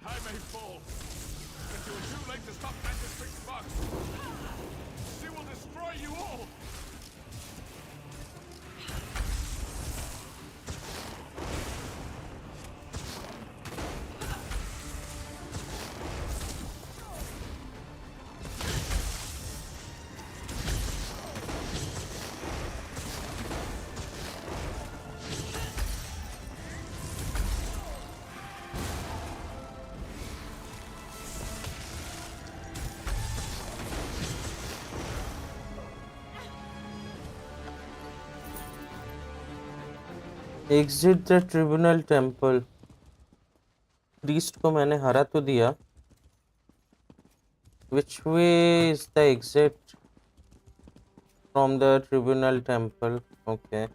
F: I may fall, but you're too late to stop Magistrix Vox. She will destroy you all.
A: Exit the tribunal temple. Priest को मैंने हरा तो दिया. Which way is the exit from the tribunal temple? Okay.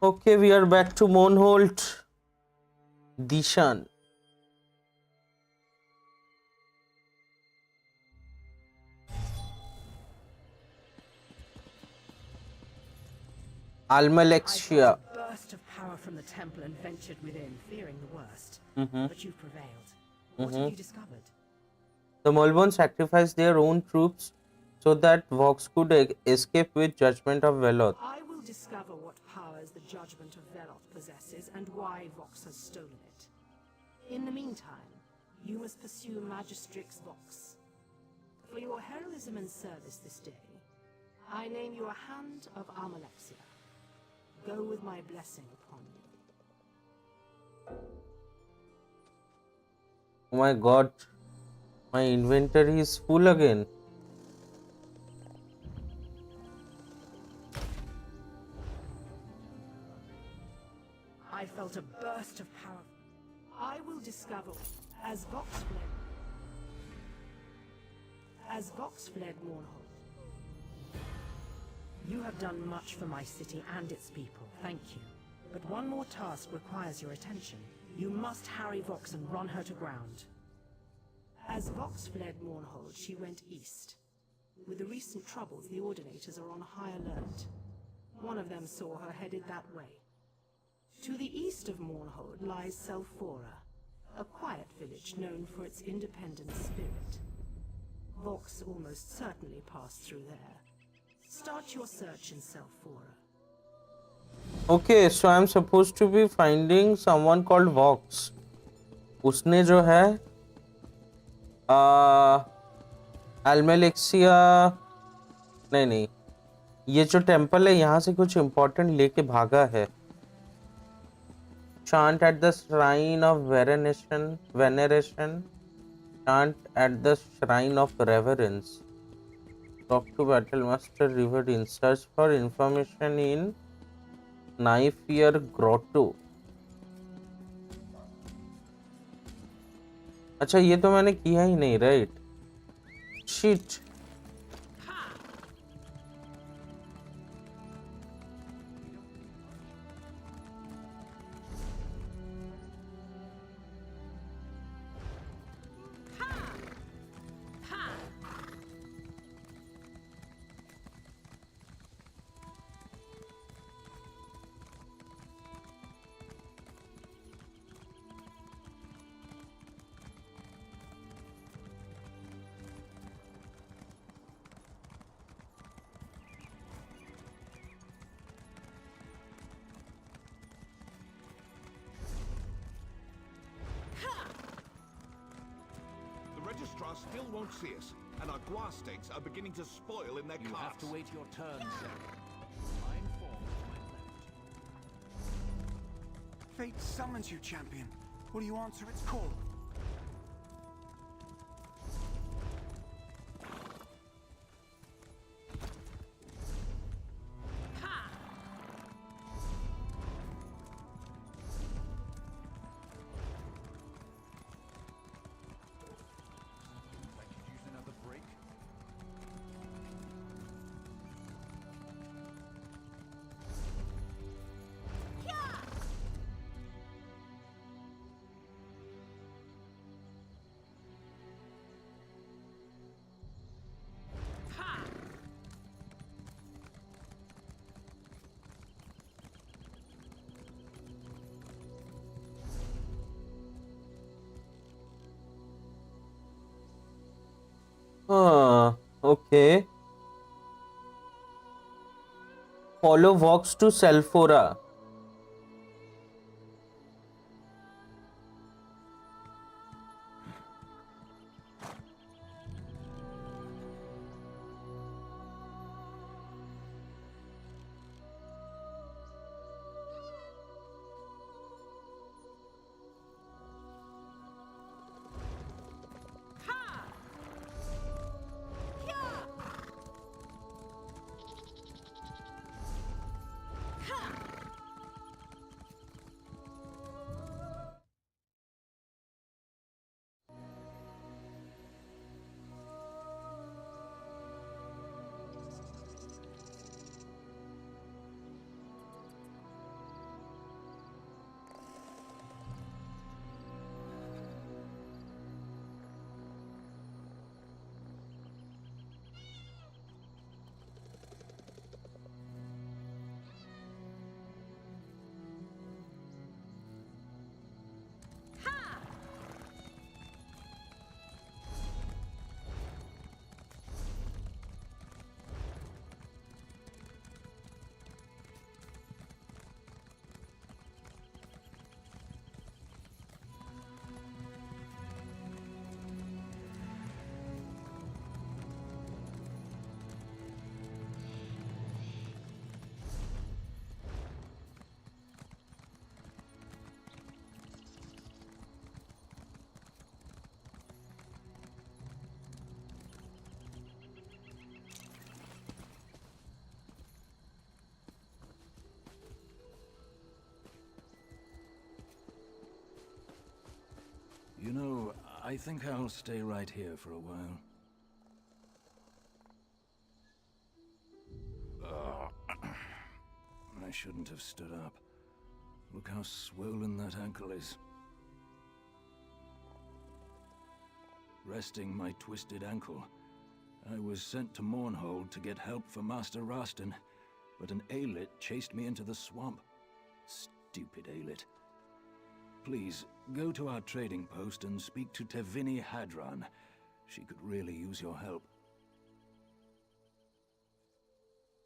A: Okay, we are back to Moonhold. Dishan. Almalexia.
S: I felt a burst of power from the temple and ventured within, fearing the worst.
A: Mhm.
S: But you've prevailed. What have you discovered?
A: The Mulborn sacrificed their own troops so that Vox could escape with judgment of Veloth.
S: I will discover what powers the judgment of Veloth possesses and why Vox has stolen it. In the meantime, you must pursue Magistrix Vox. For your heroism and service this day, I name you a Hand of Almalexia. Go with my blessing upon you.
A: Oh my god, my inventory is full again.
S: I felt a burst of power. I will discover as Vox fled Mornhold. You have done much for my city and its people, thank you. But one more task requires your attention. You must harry Vox and run her to ground. As Vox fled Mornhold, she went east. With the recent troubles, the Ordinators are on high alert. One of them saw her headed that way. To the east of Mornhold lies Selphora, a quiet village known for its independent spirit. Vox almost certainly passed through there. Start your search in Selphora.
A: Okay, so I'm supposed to be finding someone called Vox. उसने जो है Almalexia नहीं ये जो temple है यहाँ से कुछ इम्पोर्टेंट लेके भागा है. Chant at the shrine of veneration. Chant at the shrine of reverence. Talk to Battlemaster Riverine. Search for information in Naifir Grotto. अच्छा ये तो मैंने किया ही नहीं, right? Shit.
B: Still won't see us, and our guar stakes are beginning to spoil in their carts.
K: You have to wait your turn, sir. I informed my left.
O: Fate summons you, champion. Will you answer its call?
A: Okay. Follow Vox to Selphora.
K: You know, I think I'll stay right here for a while. I shouldn't have stood up. Look how swollen that ankle is. Resting my twisted ankle, I was sent to Mournhold to get help for Master Rastin, but an Aelid chased me into the swamp. Stupid Aelid. Please, go to our trading post and speak to Tevini Hadran. She could really use your help.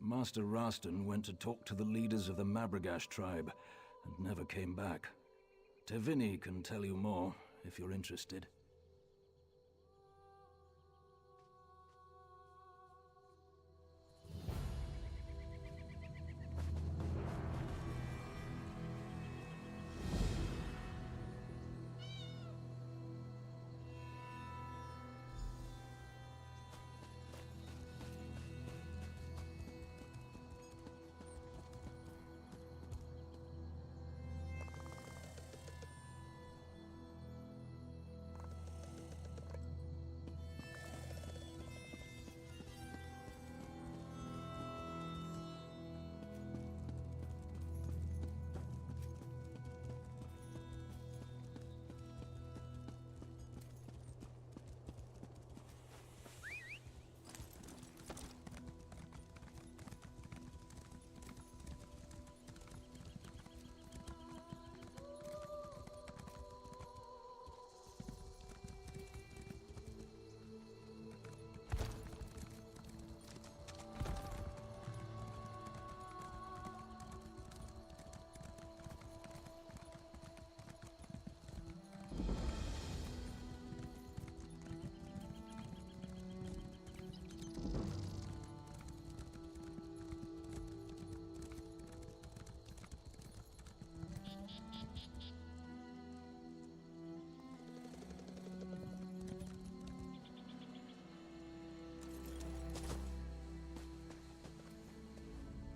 K: Master Rastin went to talk to the leaders of the Mabragash tribe, and never came back. Tevini can tell you more, if you're interested.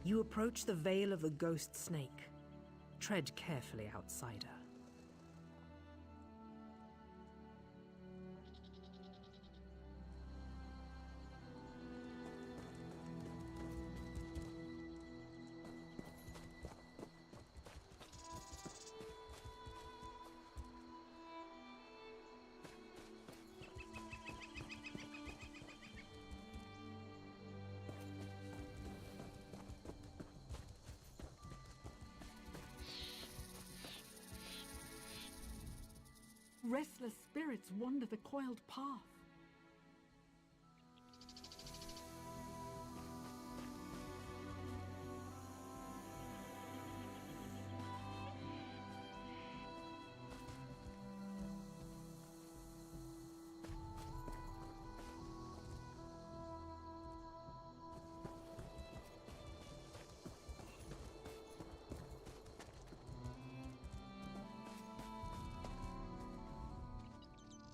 J: You approach the Veil of the Ghost Snake. Tread carefully, outsider.
S: Restless spirits wander the coiled path.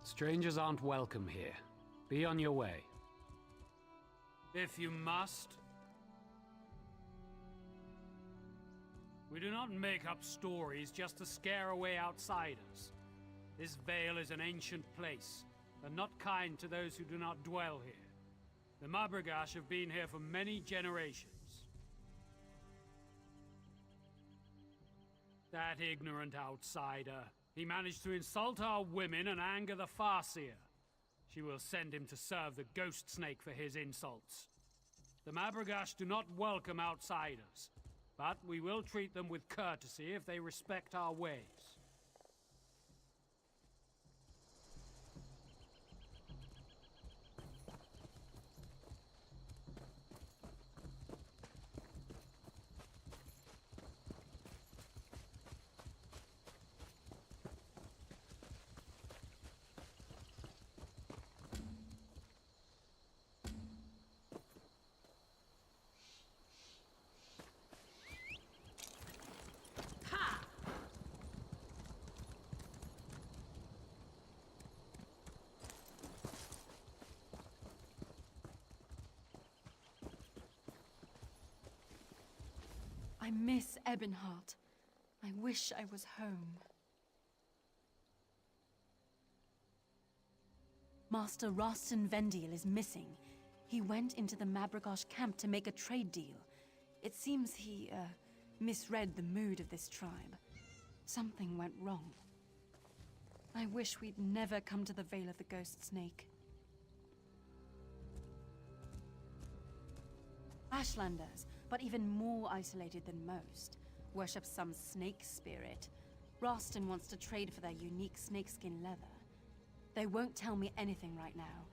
N: Strangers aren't welcome here. Be on your way. If you must. We do not make up stories just to scare away outsiders. This vale is an ancient place, and not kind to those who do not dwell here. The Mabragash have been here for many generations. That ignorant outsider. He managed to insult our women and anger the Farseer. She will send him to serve the Ghost Snake for his insults. The Mabragash do not welcome outsiders, but we will treat them with courtesy if they respect our ways.
H: I miss Ebonheart. I wish I was home. Master Rostin Vendiel is missing. He went into the Mabragosh camp to make a trade deal. It seems he, misread the mood of this tribe. Something went wrong. I wish we'd never come to the Vale of the Ghost Snake. Ashlanders, but even more isolated than most, worship some snake spirit. Rostin wants to trade for their unique snakeskin leather. They won't tell me anything right now,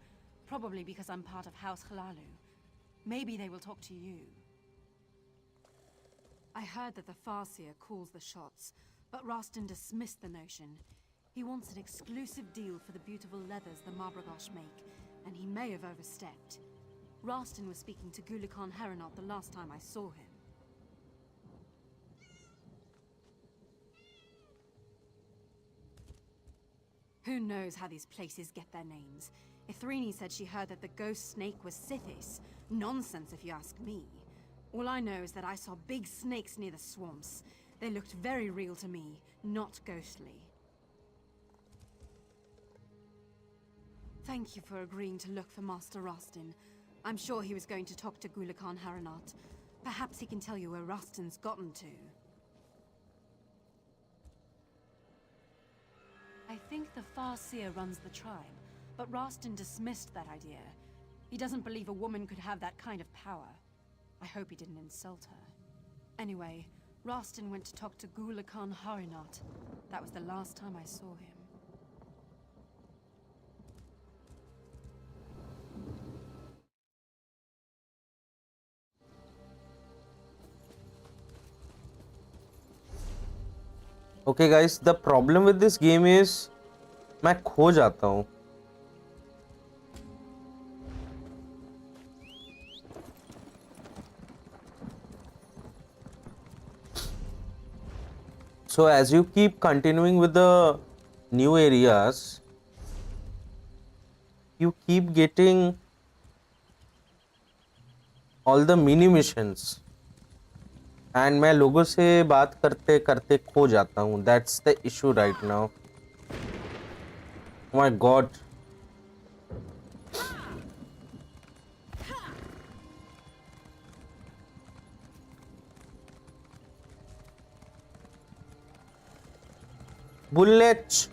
H: probably because I'm part of House Hlaalu. Maybe they will talk to you. I heard that the Farseer calls the shots, but Rostin dismissed the notion. He wants an exclusive deal for the beautiful leathers the Mabragosh make, and he may have overstepped. Rostin was speaking to Gulikan Haranot the last time I saw him. Who knows how these places get their names? Ithrini said she heard that the ghost snake was Sithis. Nonsense if you ask me. All I know is that I saw big snakes near the swamps. They looked very real to me, not ghostly. Thank you for agreeing to look for Master Rostin. I'm sure he was going to talk to Gulikan Haranot. Perhaps he can tell you where Rostin's gotten to. I think the Farseer runs the tribe, but Rostin dismissed that idea. He doesn't believe a woman could have that kind of power. I hope he didn't insult her. Anyway, Rostin went to talk to Gulikan Haranot. That was the last time I saw him.
A: Okay guys, the problem with this game is मैं खो जाता हूँ. So as you keep continuing with the new areas, you keep getting all the mini missions. And मैं लोगों से बात करते करते खो जाता हूँ. That's the issue right now. Oh my God. Bullets.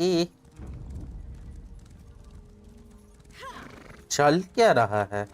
A: ए चल क्या रहा है?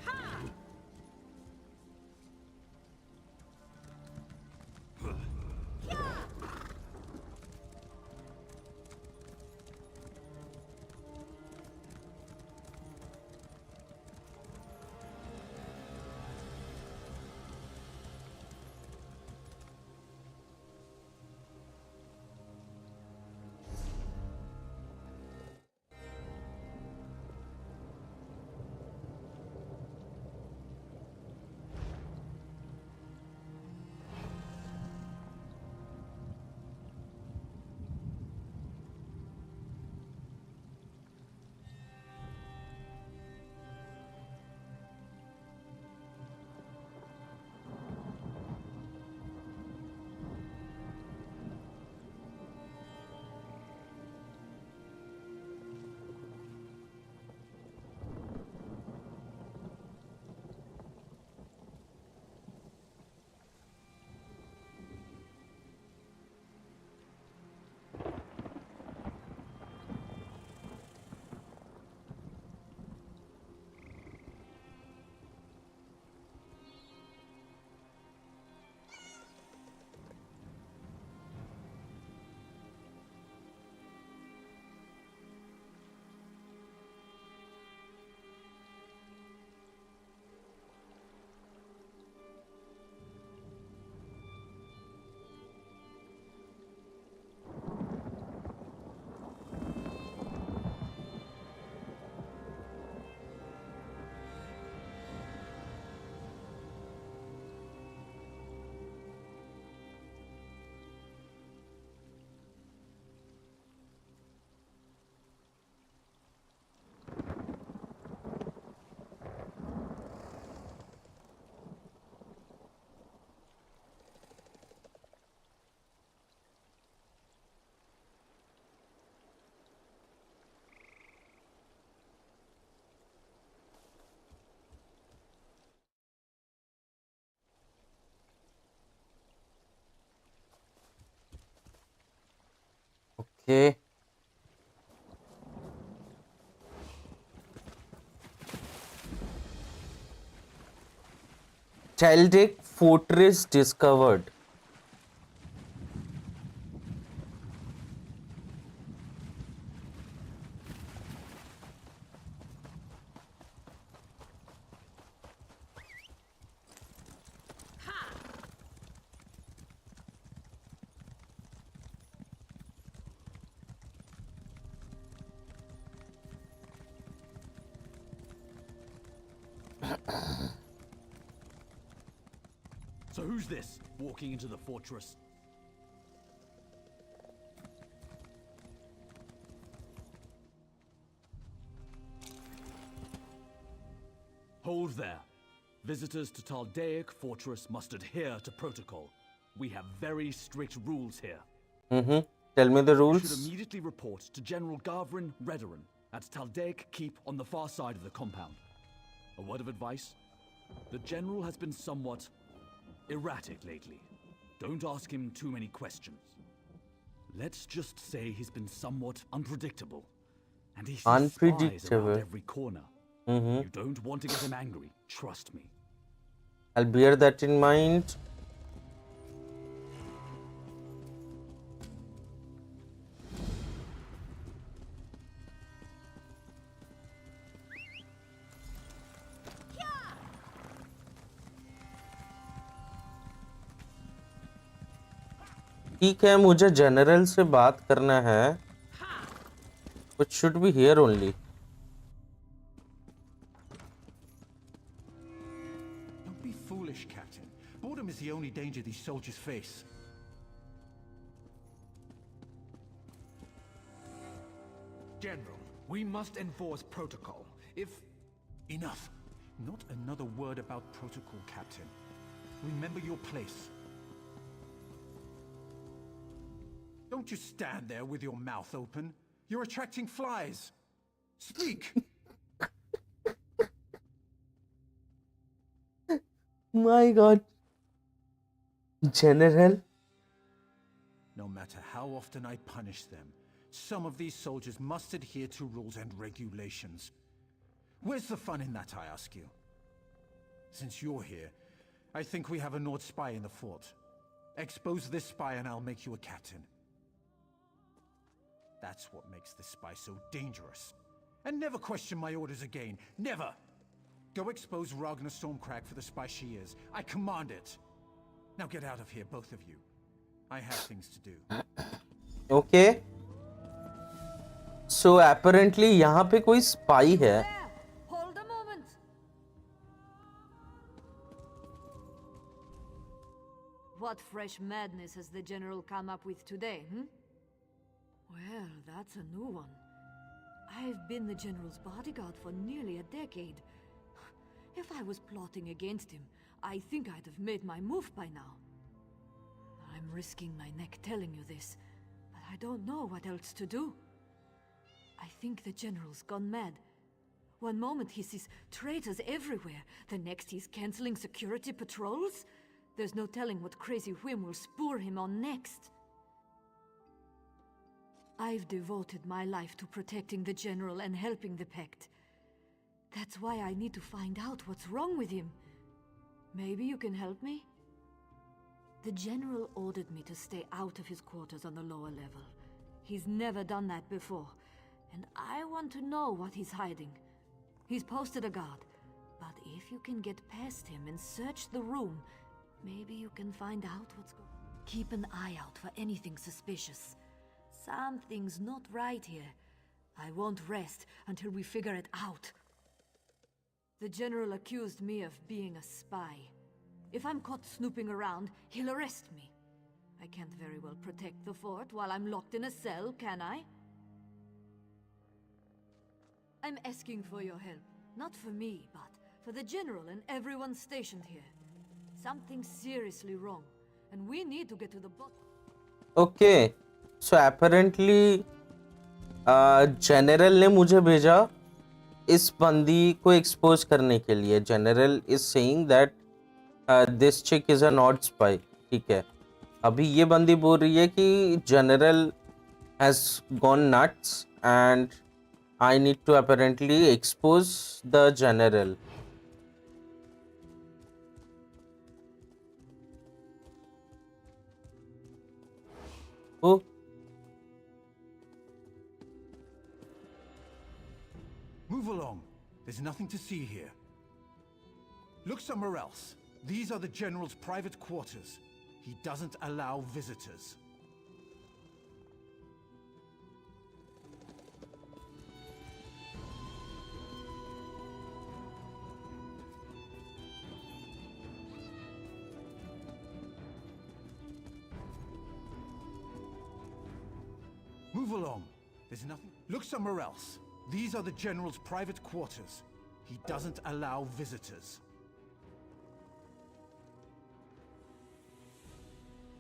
A: Okay. Chaldaic fortress discovered.
V: So who's this, walking into the fortress? Hold there. Visitors to Chaldaic Fortress must adhere to protocol. We have very strict rules here.
A: Tell me the
V: You should
A: rules.
V: immediately report to General Gavrin Redoran at Chaldaic Keep on the far side of the compound. A word of advice? The General has been somewhat erratic lately. Don't ask him too many questions. Let's just say he's been somewhat unpredictable. And he sees spies
A: Unpredictable.
V: around every corner. You don't want to get him angry, trust me.
A: I'll bear that in mind. ठीक है, मुझे general से बात करना है. It should be here only.
O: Don't be foolish, Captain. Boredom is the only danger these soldiers face. General, we must enforce protocol. Enough. Not another word about protocol, Captain. Remember your place. Don't just stand there with your mouth open. You're attracting flies. Speak!
A: My God. General.
O: No matter how often I punish them, some of these soldiers must adhere to rules and regulations. Where's the fun in that, I ask you? Since you're here, I think we have a Nord spy in the fort. Expose this spy and I'll make you a captain. That's what makes this spy so dangerous. And never question my orders again. Never! Go expose Ragnar Stormcrag for the spy she is. I command it. Now get out of here, both of you. I have things to do.
A: Okay. So apparently यहाँ पे कोई spy है.
H: Hold a moment. What fresh madness has the General come up with today, Well, that's a new one. I've been the General's bodyguard for nearly a decade. If I was plotting against him, I think I'd have made my move by now. I'm risking my neck telling you this, but I don't know what else to do. I think the General's gone mad. One moment he sees traitors everywhere, the next he's canceling security patrols. There's no telling what crazy whim will spur him on next. I've devoted my life to protecting the General and helping the Pact. That's why I need to find out what's wrong with him. Maybe you can help me? The General ordered me to stay out of his quarters on the lower level. He's never done that before, and I want to know what he's hiding. He's posted a guard, but if you can get past him and search the room, maybe you can find out what's going on. Keep an eye out for anything suspicious. Something's not right here. I won't rest until we figure it out. The General accused me of being a spy. If I'm caught snooping around, he'll arrest me. I can't very well protect the fort while I'm locked in a cell, can I? I'm asking for your help. Not for me, but for the General and everyone stationed here. Something's seriously wrong, and we need to get to the bottom.
A: Okay. So apparently general ने मुझे भेजा इस बंदी को expose करने के लिए. General is saying that this चिक इज अ नॉट स्पाई. ठीक है, अभी ये बंदी बोल रही है कि general has gone nuts and I need to apparently expose the general. Oh.
O: Move along. There's nothing to see here. Look somewhere else. These are the General's private quarters. He doesn't allow visitors. Move along. There's nothing. Look somewhere else. These are the General's private quarters. He doesn't allow visitors.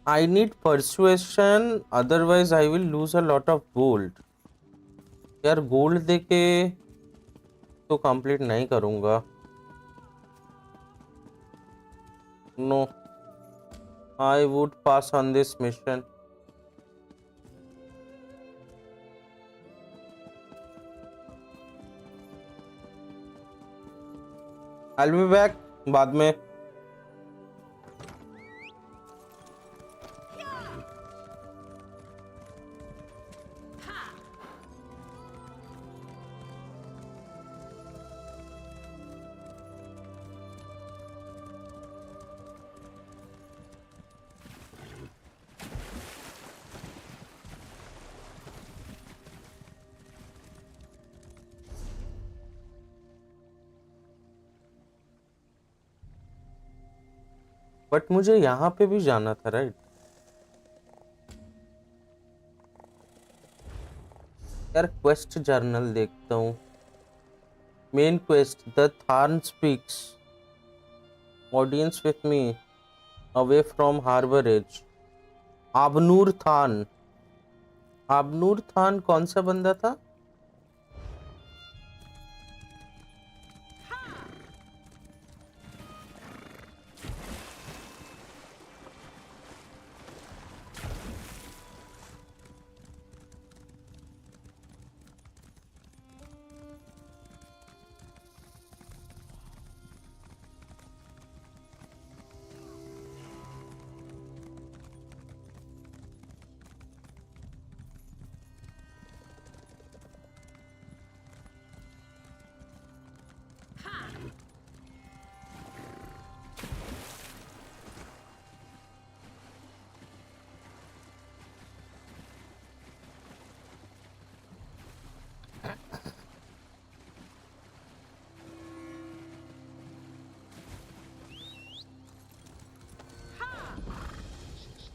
A: I need persuasion, otherwise I will lose a lot of gold. यार gold देके तो complete नहीं करूँगा. No, I would pass on this mission. I'll be back बाद में. But मुझे यहाँ पे भी जाना था, राइट? यार क्वेस्ट जर्नल देखता हूँ. Main quest, the Tharn speaks, audience with me, away from Harborage. Abnur Tharn. Abnur Tharn कौन सा बंदा था?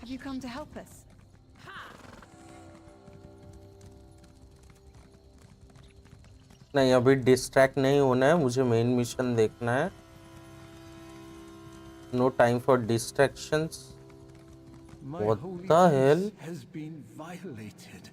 Q: Have you come to help us?
A: नहीं, अभी डिस्ट्रैक्ट नहीं होना है, मुझे मेन मिशन देखना है. No time for distractions. What the hell?
O: Has been violated.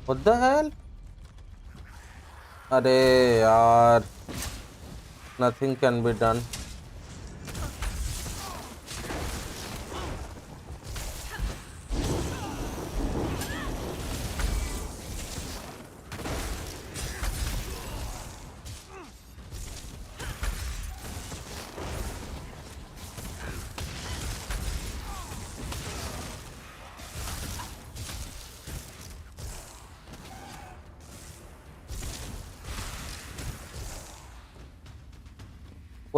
A: What the hell? अरे यार, nothing can be done.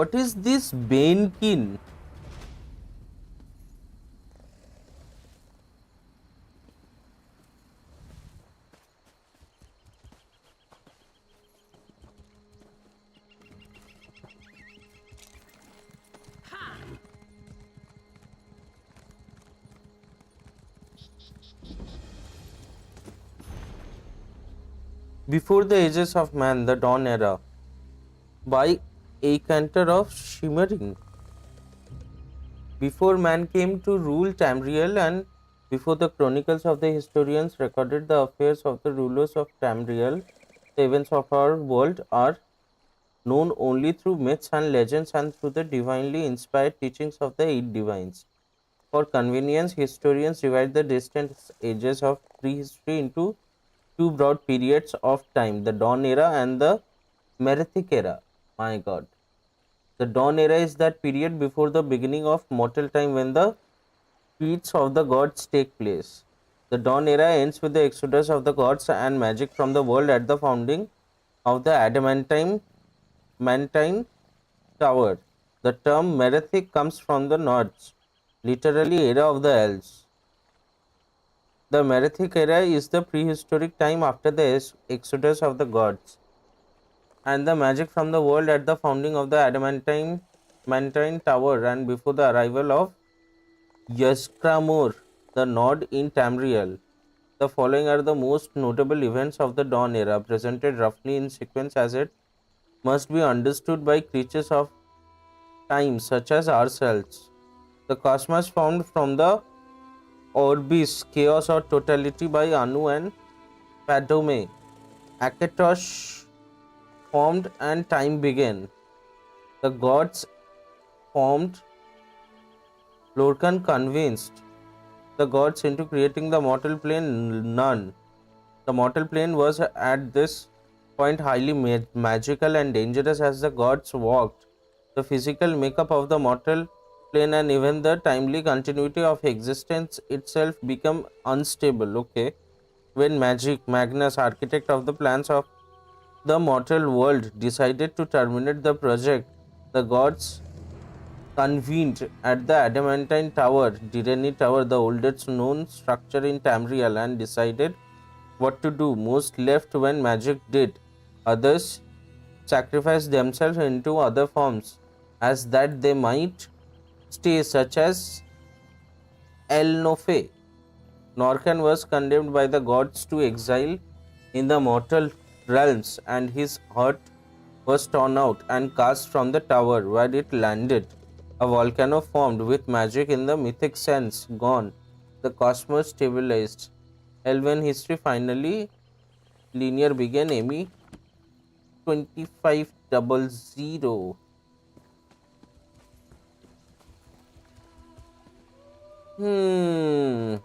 A: What is this Banekin? Before the Ages of Man, the Dawn Era, by a cantor of Shimmering. Before man came to rule Tamriel, and before the chronicles of the historians recorded the affairs of the rulers of Tamriel, the events of our world are known only through myths and legends and through the divinely inspired teachings of the eight divines. For convenience, historians divide the distant ages of prehistory into two broad periods of time, the Dawn Era and the Merethic Era. My god. The Dawn Era is that period before the beginning of mortal time when the feats of the gods take place. The Dawn Era ends with the exodus of the gods and magic from the world at the founding of the Adamantine Tower. The term Merethic comes from the Nords, literally era of the elves. The Merethic era is the prehistoric time after the exodus of the gods and the magic from the world at the founding of the Adamantine Tower and before the arrival of Yskramor, the Nord in Tamriel. The following are the most notable events of the Dawn era, presented roughly in sequence as it must be understood by creatures of time such as ourselves. The cosmos formed from the Orbis, chaos or totality by Anu and Padome. Akatosh formed and time began. The gods formed. Lorcan convinced the gods into creating the mortal plane None. The mortal plane was at this point highly magical and dangerous as the gods walked. The physical makeup of the mortal plane and even the timely continuity of existence itself become unstable. Okay. When Magnus, architect of the plans of the mortal world, decided to terminate the project, the gods convened at the Adamantine Tower, Direni Tower, the oldest known structure in Tamriel, and decided what to do. Most left when magic did. Others sacrificed themselves into other forms, as that they might stay, such as Elnofe. Norcan was condemned by the gods to exile in the mortal realms, and his heart was torn out and cast from the tower where it landed. A volcano formed, with magic in the mythic sense gone. The cosmos stabilized. Elven history finally linear began. Amy 2500. Hmm.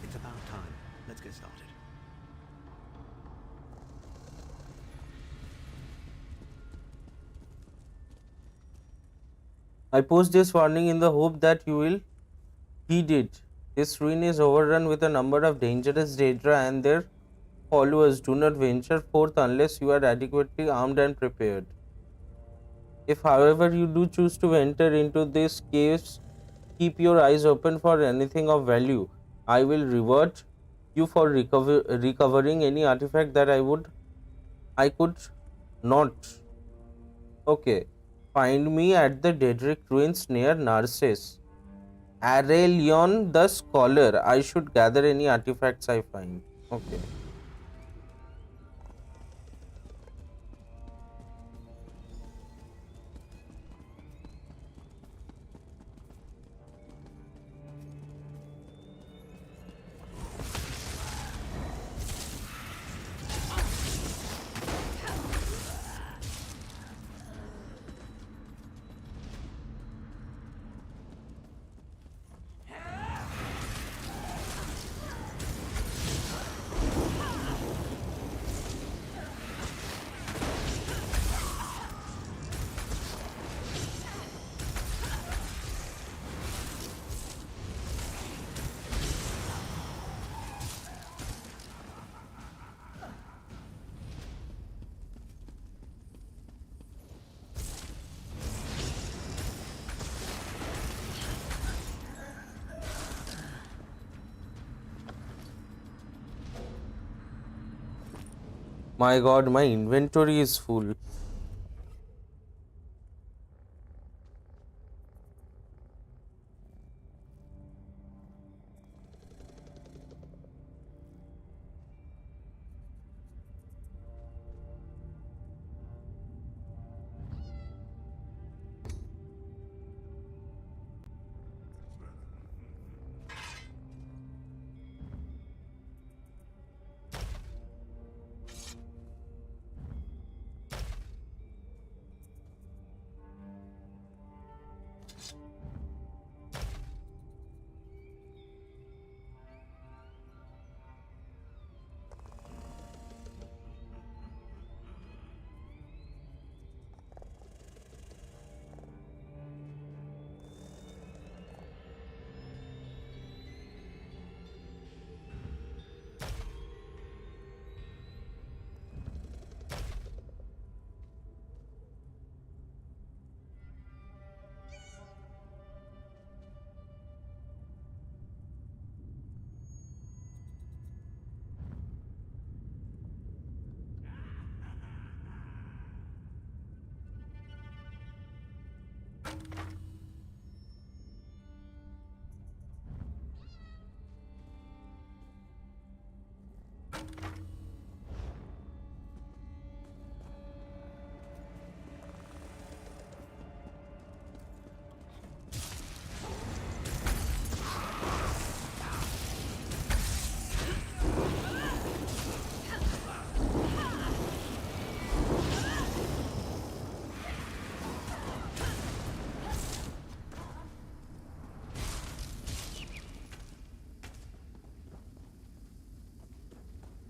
C: It's about time. Let's get started.
A: I post this warning in the hope that you will heed it. This ruin is overrun with a number of dangerous Daedra and their followers. Do not venture forth unless you are adequately armed and prepared. If, however, you do choose to enter into these caves, keep your eyes open for anything of value. I will reward you for recovering any artifact that I could not. Okay. Find me at the Daedric ruins near Narcissus. Aurelion the Scholar. I should gather any artifacts I find. Okay. My god, my inventory is full.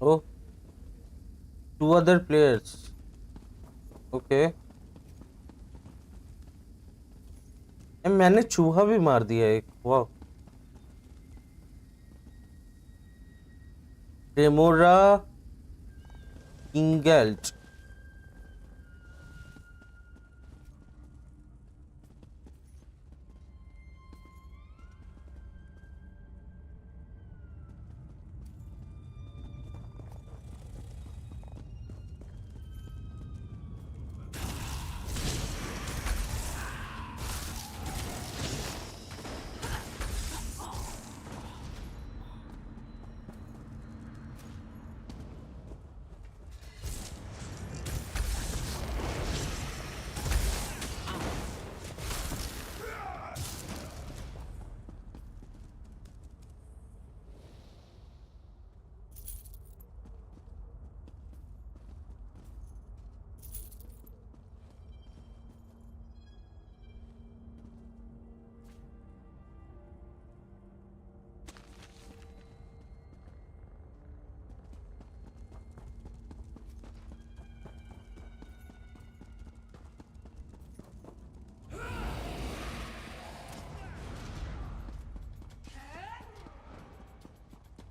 A: Oh, two other players. Okay. मैंने चूहा भी मार दिया एक. वाह. Remora Ingelt.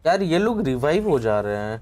A: यार ये लोग रिवाइव हो जा रहे हैं.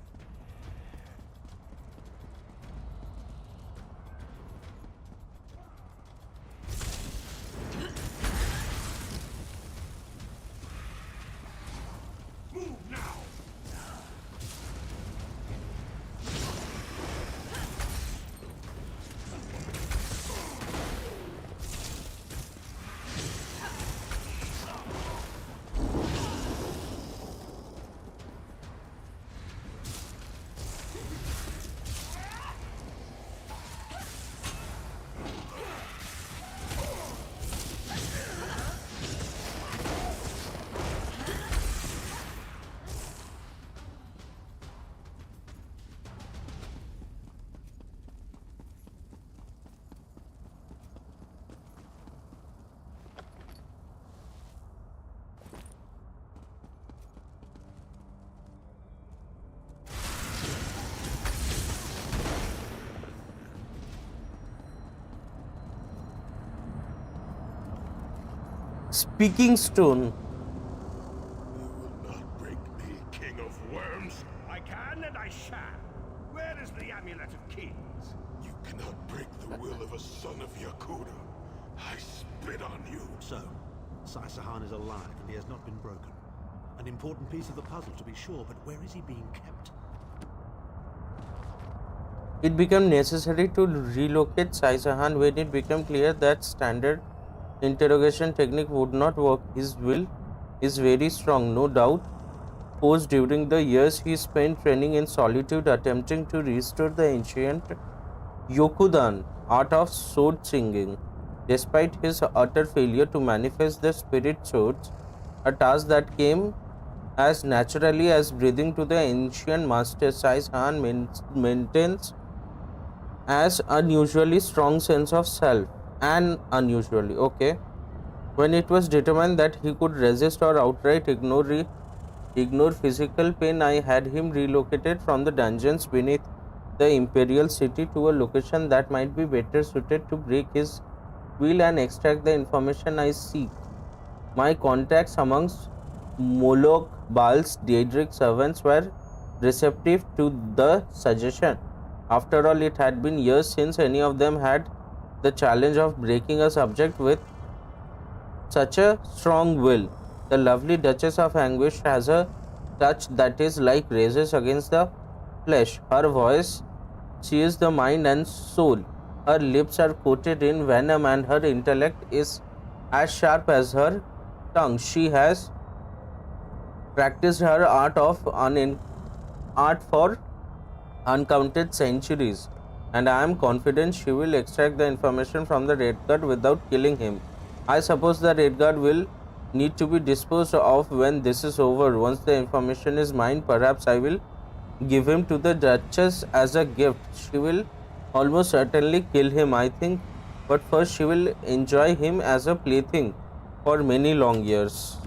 A: Speaking stone.
L: You will not break me, King of Worms.
B: I can and I shall. Where is the Amulet of Kings?
L: You cannot break the will of a son of Yakuda. I spit on you.
C: So, Sai-Sahan is alive and he has not been broken. An important piece of the puzzle to be sure, but where is he being kept?
A: It became necessary to relocate Sai Sahan when it became clear that standard interrogation technique would not work. His will is very strong, no doubt, posed during the years he spent training in solitude, attempting to restore the ancient Yokudan art of sword singing. Despite his utter failure to manifest the spirit swords, a task that came as naturally as breathing to the ancient master, Sai Sahan maintains as unusually strong sense of self and unusually okay. When it was determined that he could resist or outright ignore physical pain, I had him relocated from the dungeons beneath the imperial city to a location that might be better suited to break his will and extract the information I seek. My contacts amongst Moloch Baal's Daedric servants were receptive to the suggestion. After all, it had been years since any of them had the challenge of breaking a subject with such a strong will. The lovely Duchess of Anguish has a touch that is like razors against the flesh. Her voice sears the mind and soul. Her lips are coated in venom and her intellect is as sharp as her tongue. She has practiced her art for uncounted centuries, and I am confident she will extract the information from the Red Guard without killing him. I suppose the Red Guard will need to be disposed of when this is over. Once the information is mine, perhaps I will give him to the Duchess as a gift. She will almost certainly kill him, I think, but first she will enjoy him as a plaything for many long years.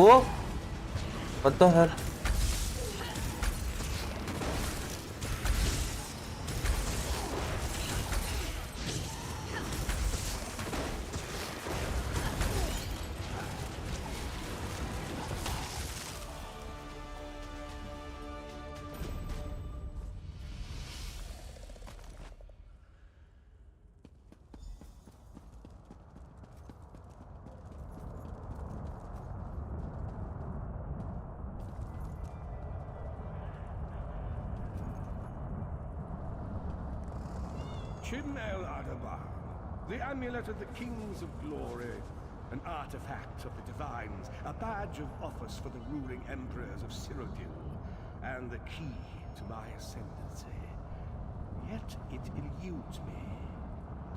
A: Oh, what the hell?
B: Chimel Adabar, the amulet of the kings of glory, an artifact of the divines, a badge of office for the ruling emperors of Cyrodiil, and the key to my ascendancy. Yet it eludes me.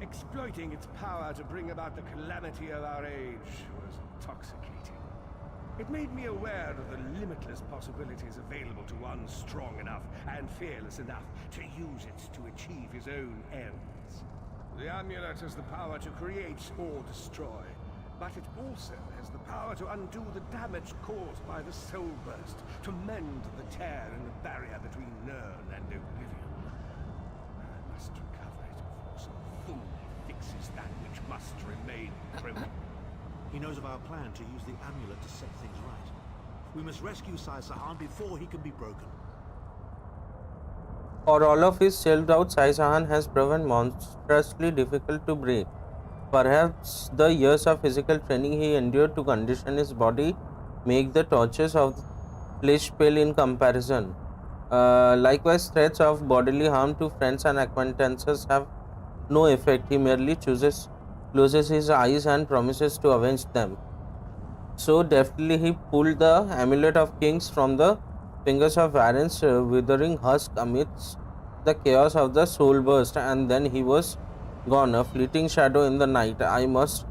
B: Exploiting its power to bring about the calamity of our age was intoxicating. It made me aware of the limitless possibilities available to one strong enough and fearless enough to use it to achieve his own ends. The amulet has the power to create or destroy, but it also has the power to undo the damage caused by the soul burst, to mend the tear in the barrier between Nirn and oblivion. I must recover it before some fool fixes that which must remain broken.
C: He knows of our plan to use the amulet to set things right. We must rescue Sai Sahan before he can be broken.
A: For all of his self-doubt, Sai Sahan has proven monstrously difficult to break. Perhaps the years of physical training he endured to condition his body make the torches of flesh pale in comparison. Likewise, threats of bodily harm to friends and acquaintances have no effect. He merely closes his eyes and promises to avenge them. So deftly he pulled the amulet of kings from the fingers of Varen's withering husk amidst the chaos of the soul burst, and then he was gone, a fleeting shadow in the night. I must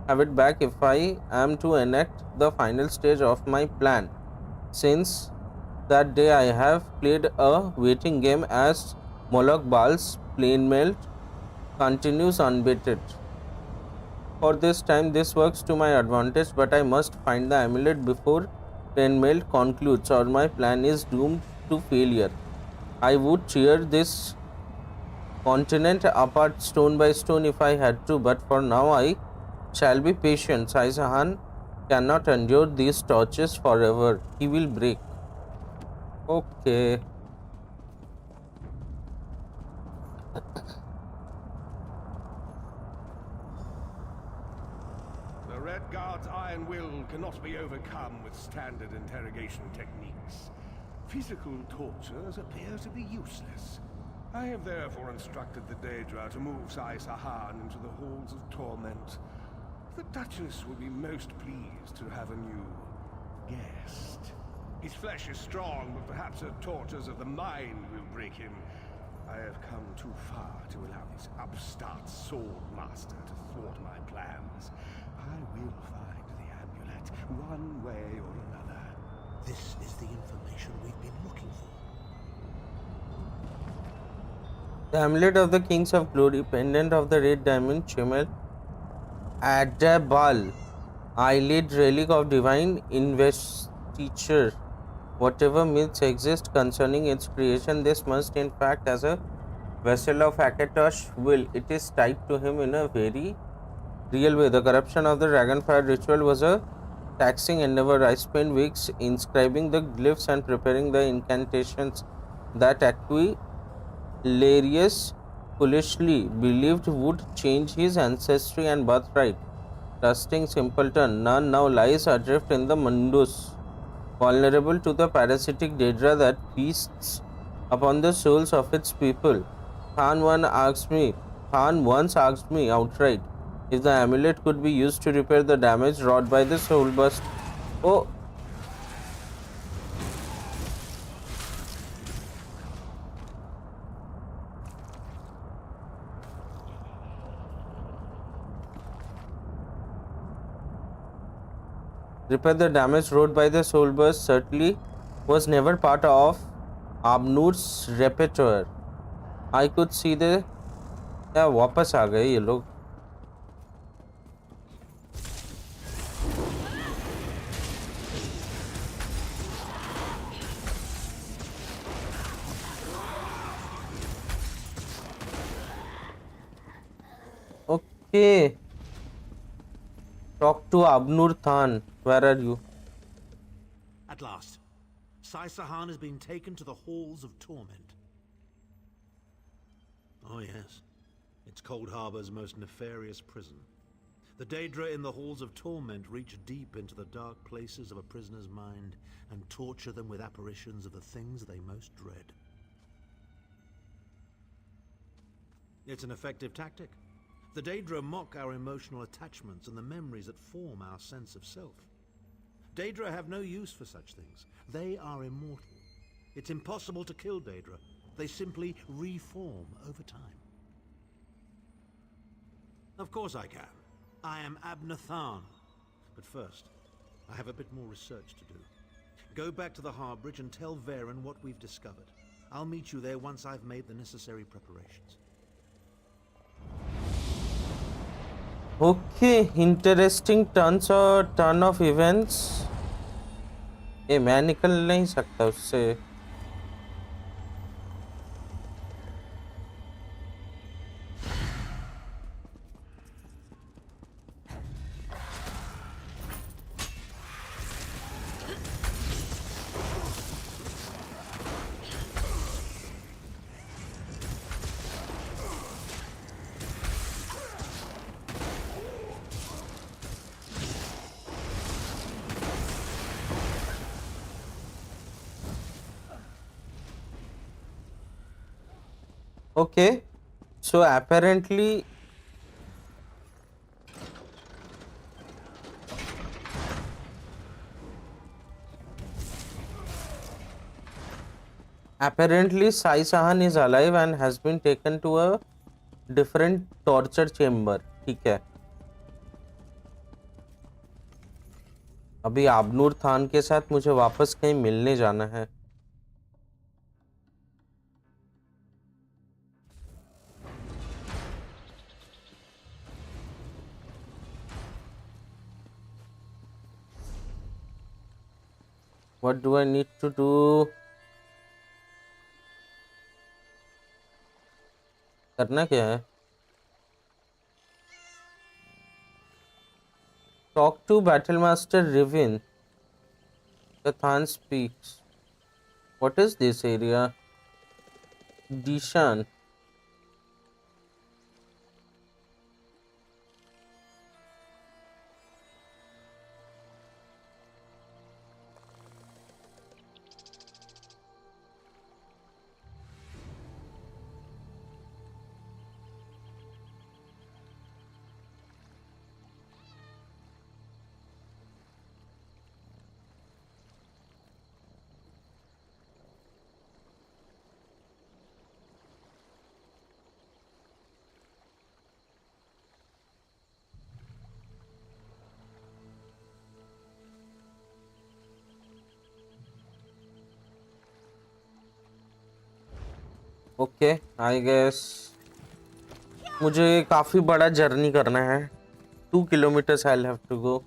A: have it back if I am to enact the final stage of my plan. Since that day I have played a waiting game as Moloch Baal's plainmail continues unbated. For this time this works to my advantage, but I must find the amulet before plainmail concludes, or my plan is doomed to failure. I would tear this continent apart stone by stone if I had to, but for now I shall be patient. Saisahan cannot endure these torches forever. He will break. Okay.
B: The Red Guard's iron will cannot be overcome with standard interrogation techniques. Physical tortures appear to be useless. I have therefore instructed the Daedra to move Saisahan into the halls of torment. The Duchess will be most pleased to have a new guest. His flesh is strong, but perhaps her tortures of the mind will break him. I have come too far to allow this upstart sword master to thwart my plans. I will find the amulet, one way or another.
C: This is the information we've been looking for.
A: The amulet of the Kings of Glory, pendant of the red diamond, Chimel, Adabal, eyelid, relic of divine investiture. Whatever myths exist concerning its creation, this must in fact as a vessel of Akatosh's will. It is tied to him in a very real way. The corruption of the dragonfire ritual was a taxing endeavor. I spent weeks inscribing the glyphs and preparing the incantations that Aquilarius foolishly believed would change his ancestry and birthright. Trusting simpleton, none now lies adrift in the mundus, vulnerable to the parasitic Daedra that feasts upon the souls of its people. Khan once asked me outright if the amulet could be used to repair the damage wrought by the soul burst. Oh! Repair the damage wrought by the soul burst certainly was never part of Abnur's repertoire. I could see the वापस आ गए ये लोग. Okay. Talk to Abnur Khan. Where are you?
C: At last, Saisahan has been taken to the halls of torment. Oh yes, it's Cold Harbor's most nefarious prison. The Daedra in the halls of torment reach deep into the dark places of a prisoner's mind and torture them with apparitions of the things they most dread. It's an effective tactic. The Daedra mock our emotional attachments and the memories that form our sense of self. Daedra have no use for such things. They are immortal. It's impossible to kill Daedra. They simply reform over time. Of course I can. I am Abnathan. But first, I have a bit more research to do. Go back to the Harbridge and tell Varen what we've discovered. I'll meet you there once I've made the necessary preparations.
A: Okay, interesting turn of events. मैं निकल नहीं सकता उससे. Okay, so apparently Sai Sahan is alive and has been taken to a different torture chamber. ठीक है, अभी आबनूर खान के साथ मुझे वापस कहीं मिलने जाना है. What do I need to do? करना क्या है? Talk to Battlemaster Rivin. Kathan speaks. What is this area? Dishan. Okay I guess मुझे काफ़ी बड़ा जर्नी करना है. 2 kilometers I'll have to go.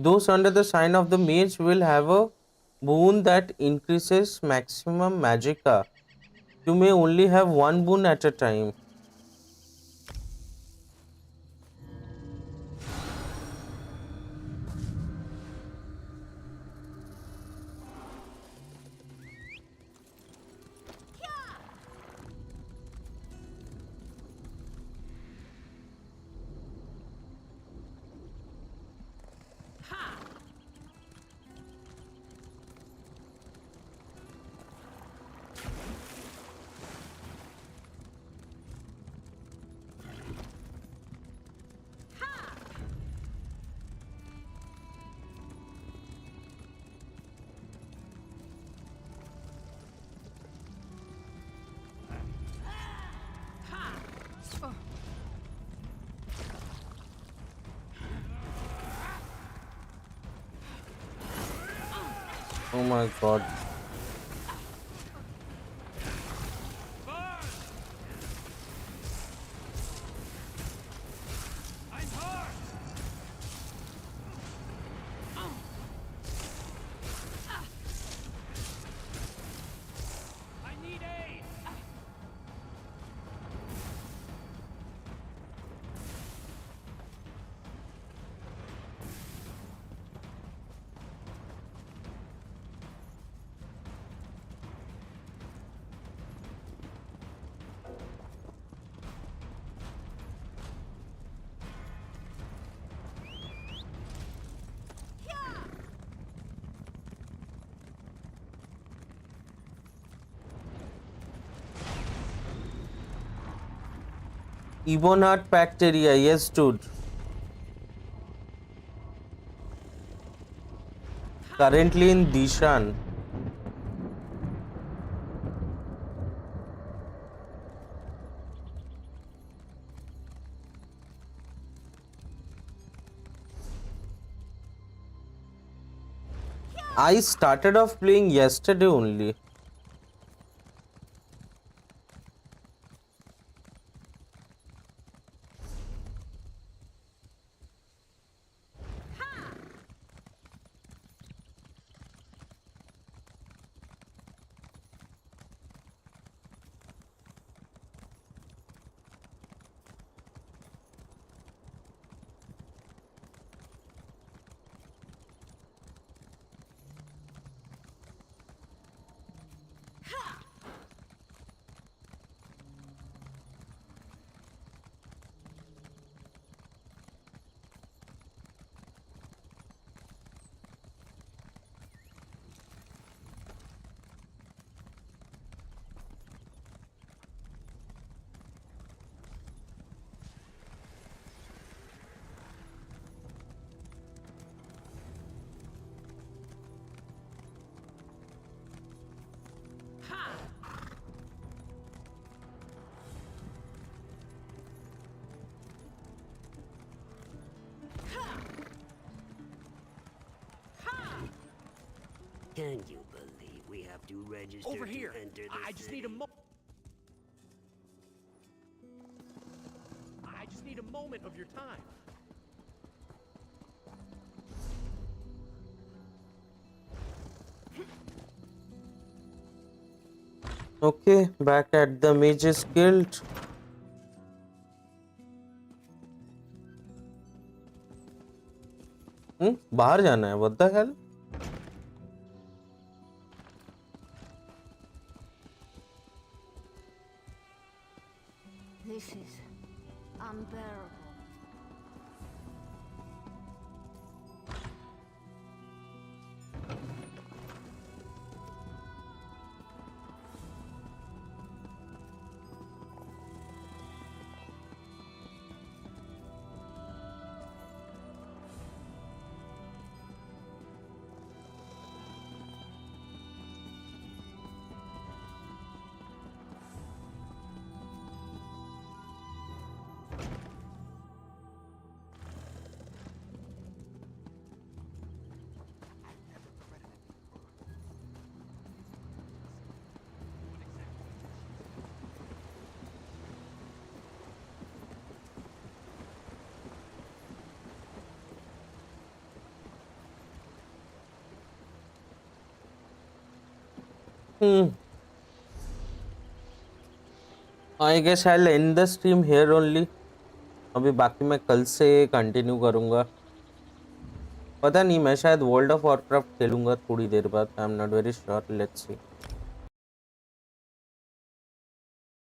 A: Those under the sign of the mage will have a boon that increases maximum magicka. You may only have one boon at a time. Oh my god. Ebonheart Pact area, yes dude. Currently in Dishan. I started off playing yesterday only.
D: Can you believe we have to register
E: Over here.
D: to enter the
E: I just
D: city?
E: need I just need a moment of your time.
A: Okay, back at the Mage's Guild. बाहर जाना है, what the hell?
M: This is unbearable.
A: I guess I'll end the stream here only. अभी बाकी मैं कल से continue करूँगा. पता नहीं, मैं शायद वर्ल्ड ऑफ वॉरक्राफ्ट खेलूँगा थोड़ी देर बाद. I am not very sure, let's see.